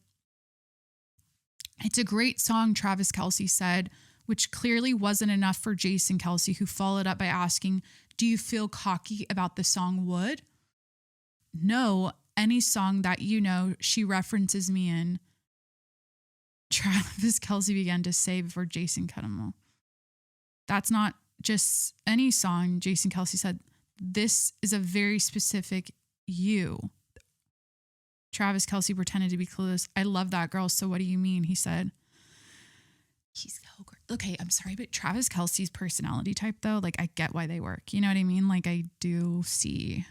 it's a great song, Travis Kelce said, which clearly wasn't enough for Jason Kelce, who followed up by asking, do you feel cocky about the song Wood? No, any song that you know she references me in, Travis Kelce began to say before Jason cut him off. That's not just any song, Jason Kelce said. This is a very specific you. Travis Kelce pretended to be clueless. I love that girl, so what do you mean? He said. He's so great. Okay, I'm sorry, but Travis Kelce's personality type, though, like, I get why they work. You know what I mean? Like, I do see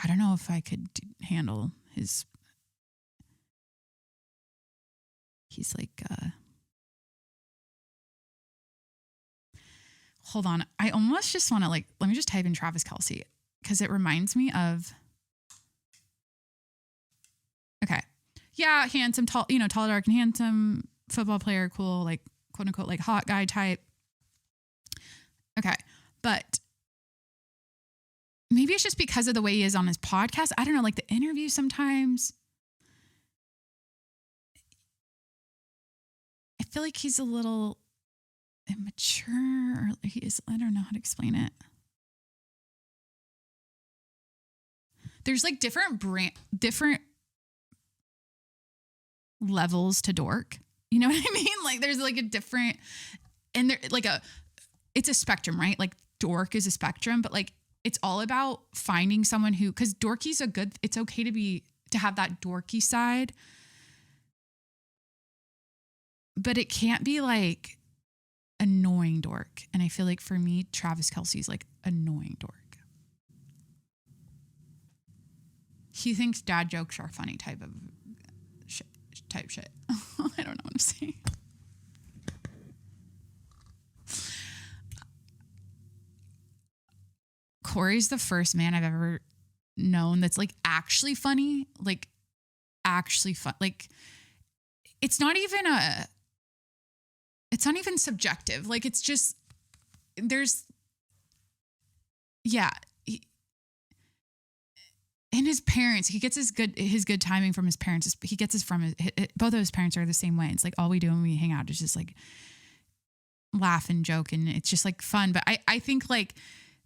I don't know if I could handle his. He's like, hold on. I almost just want to like, let me just type in Travis Kelce because it reminds me of, okay. Yeah. Handsome, tall, tall, dark and handsome football player. Cool. Like quote unquote, like hot guy type. Okay. But maybe it's just because of the way he is on his podcast. I don't know, like the interview sometimes. I feel like he's a little immature. Or he is, I don't know how to explain it. There's like different levels to dork. You know what I mean? Like there's like a different, and there like it's a spectrum, right? Like dork is a spectrum, but like it's all about finding someone who, because dorky's it's okay to have that dorky side, but it can't be like annoying dork. And I feel like for me, Travis Kelce's like annoying dork. He thinks dad jokes are funny type shit. I don't know what I'm saying. Corey's the first man I've ever known that's like actually funny, like actually fun. Like it's not even subjective. Like it's just, and his parents, he gets his good timing from his parents. He gets his from both of his parents are the same way. It's like all we do when we hang out is just like laugh and joke, and it's just like fun. But I think like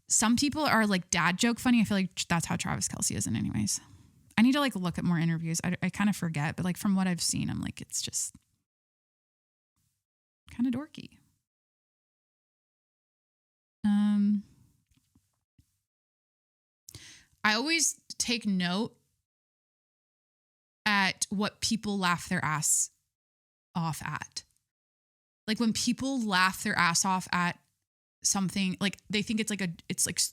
some people are like dad joke funny. I feel like that's how Travis Kelce is in anyways. I need to like look at more interviews. I kind of forget, but like from what I've seen, I'm like, it's just kind of dorky. I always take note at what people laugh their ass off at. Like when people laugh their ass off at something, like they think it's like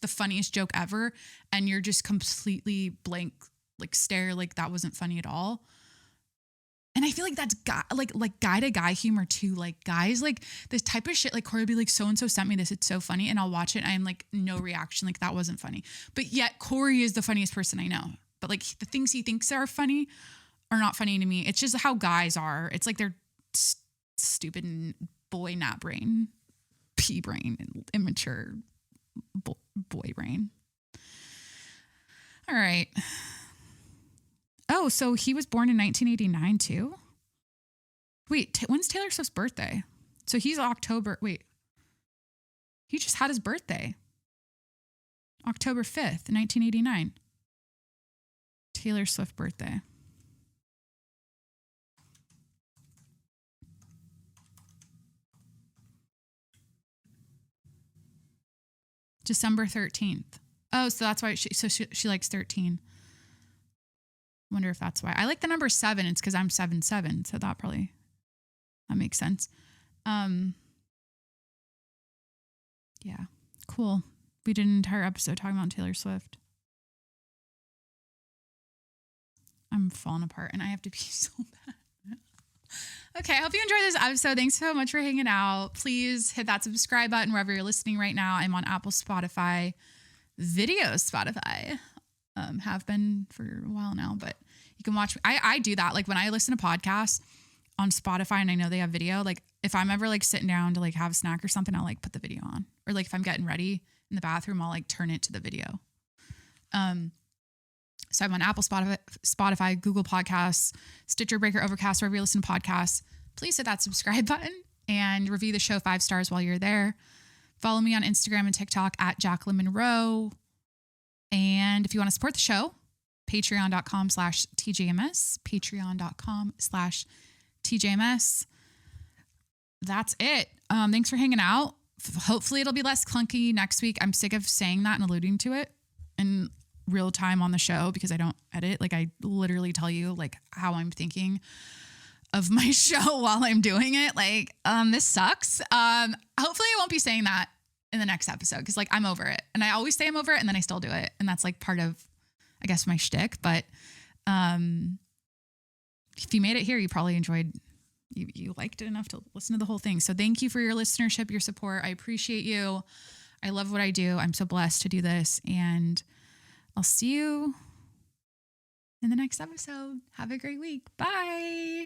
the funniest joke ever, and you're just completely blank, like stare, like that wasn't funny at all. And I feel like that's guy to guy humor too. Like guys, like this type of shit, like Corey will be like, so-and-so sent me this, it's so funny. And I'll watch it and I'm like, no reaction. Like that wasn't funny. But yet Corey is the funniest person I know. But like the things he thinks are funny are not funny to me. It's just how guys are. It's like they're stupid boy nap brain, pea brain, and immature boy brain. All right. Oh, so he was born in 1989 too? Wait, when's Taylor Swift's birthday? So he's October. Wait, he just had his birthday. October 5th, 1989. Taylor Swift birthday. December 13th. Oh, so that's why she likes 13. Wonder if that's why. I like the number 7. It's because I'm 7'7", so that makes sense. Yeah, cool. We did an entire episode talking about Taylor Swift. I'm falling apart and I have to pee so bad. Okay, I hope you enjoyed this episode. Thanks so much for hanging out. Please hit that subscribe button wherever you're listening right now. I'm on Apple, Spotify, Spotify. Have been for a while now, but you can watch. I do that. Like when I listen to podcasts on Spotify and I know they have video, like if I'm ever like sitting down to like have a snack or something, I'll like put the video on. Or like if I'm getting ready in the bathroom, I'll like turn it to the video. So I'm on Apple, Spotify, Google Podcasts, Stitcher, Breaker, Overcast, wherever you listen to podcasts. Please hit that subscribe button and review the show 5 stars while you're there. Follow me on Instagram and TikTok at Jacqueline Monroe. And if you want to support the show, patreon.com/TJMS, patreon.com/TJMS. That's it. Thanks for hanging out. Hopefully it'll be less clunky next week. I'm sick of saying that and alluding to it in real time on the show because I don't edit. Like I literally tell you like how I'm thinking of my show while I'm doing it. Like, this sucks. Hopefully I won't be saying that in the next episode because like I'm over it. And I always say I'm over it and then I still do it. And that's like part of I guess, my shtick. But if you made it here, you probably enjoyed, you liked it enough to listen to the whole thing. So thank you for your listenership, your support. I appreciate you. I love what I do. I'm so blessed to do this. And I'll see you in the next episode. Have a great week. Bye.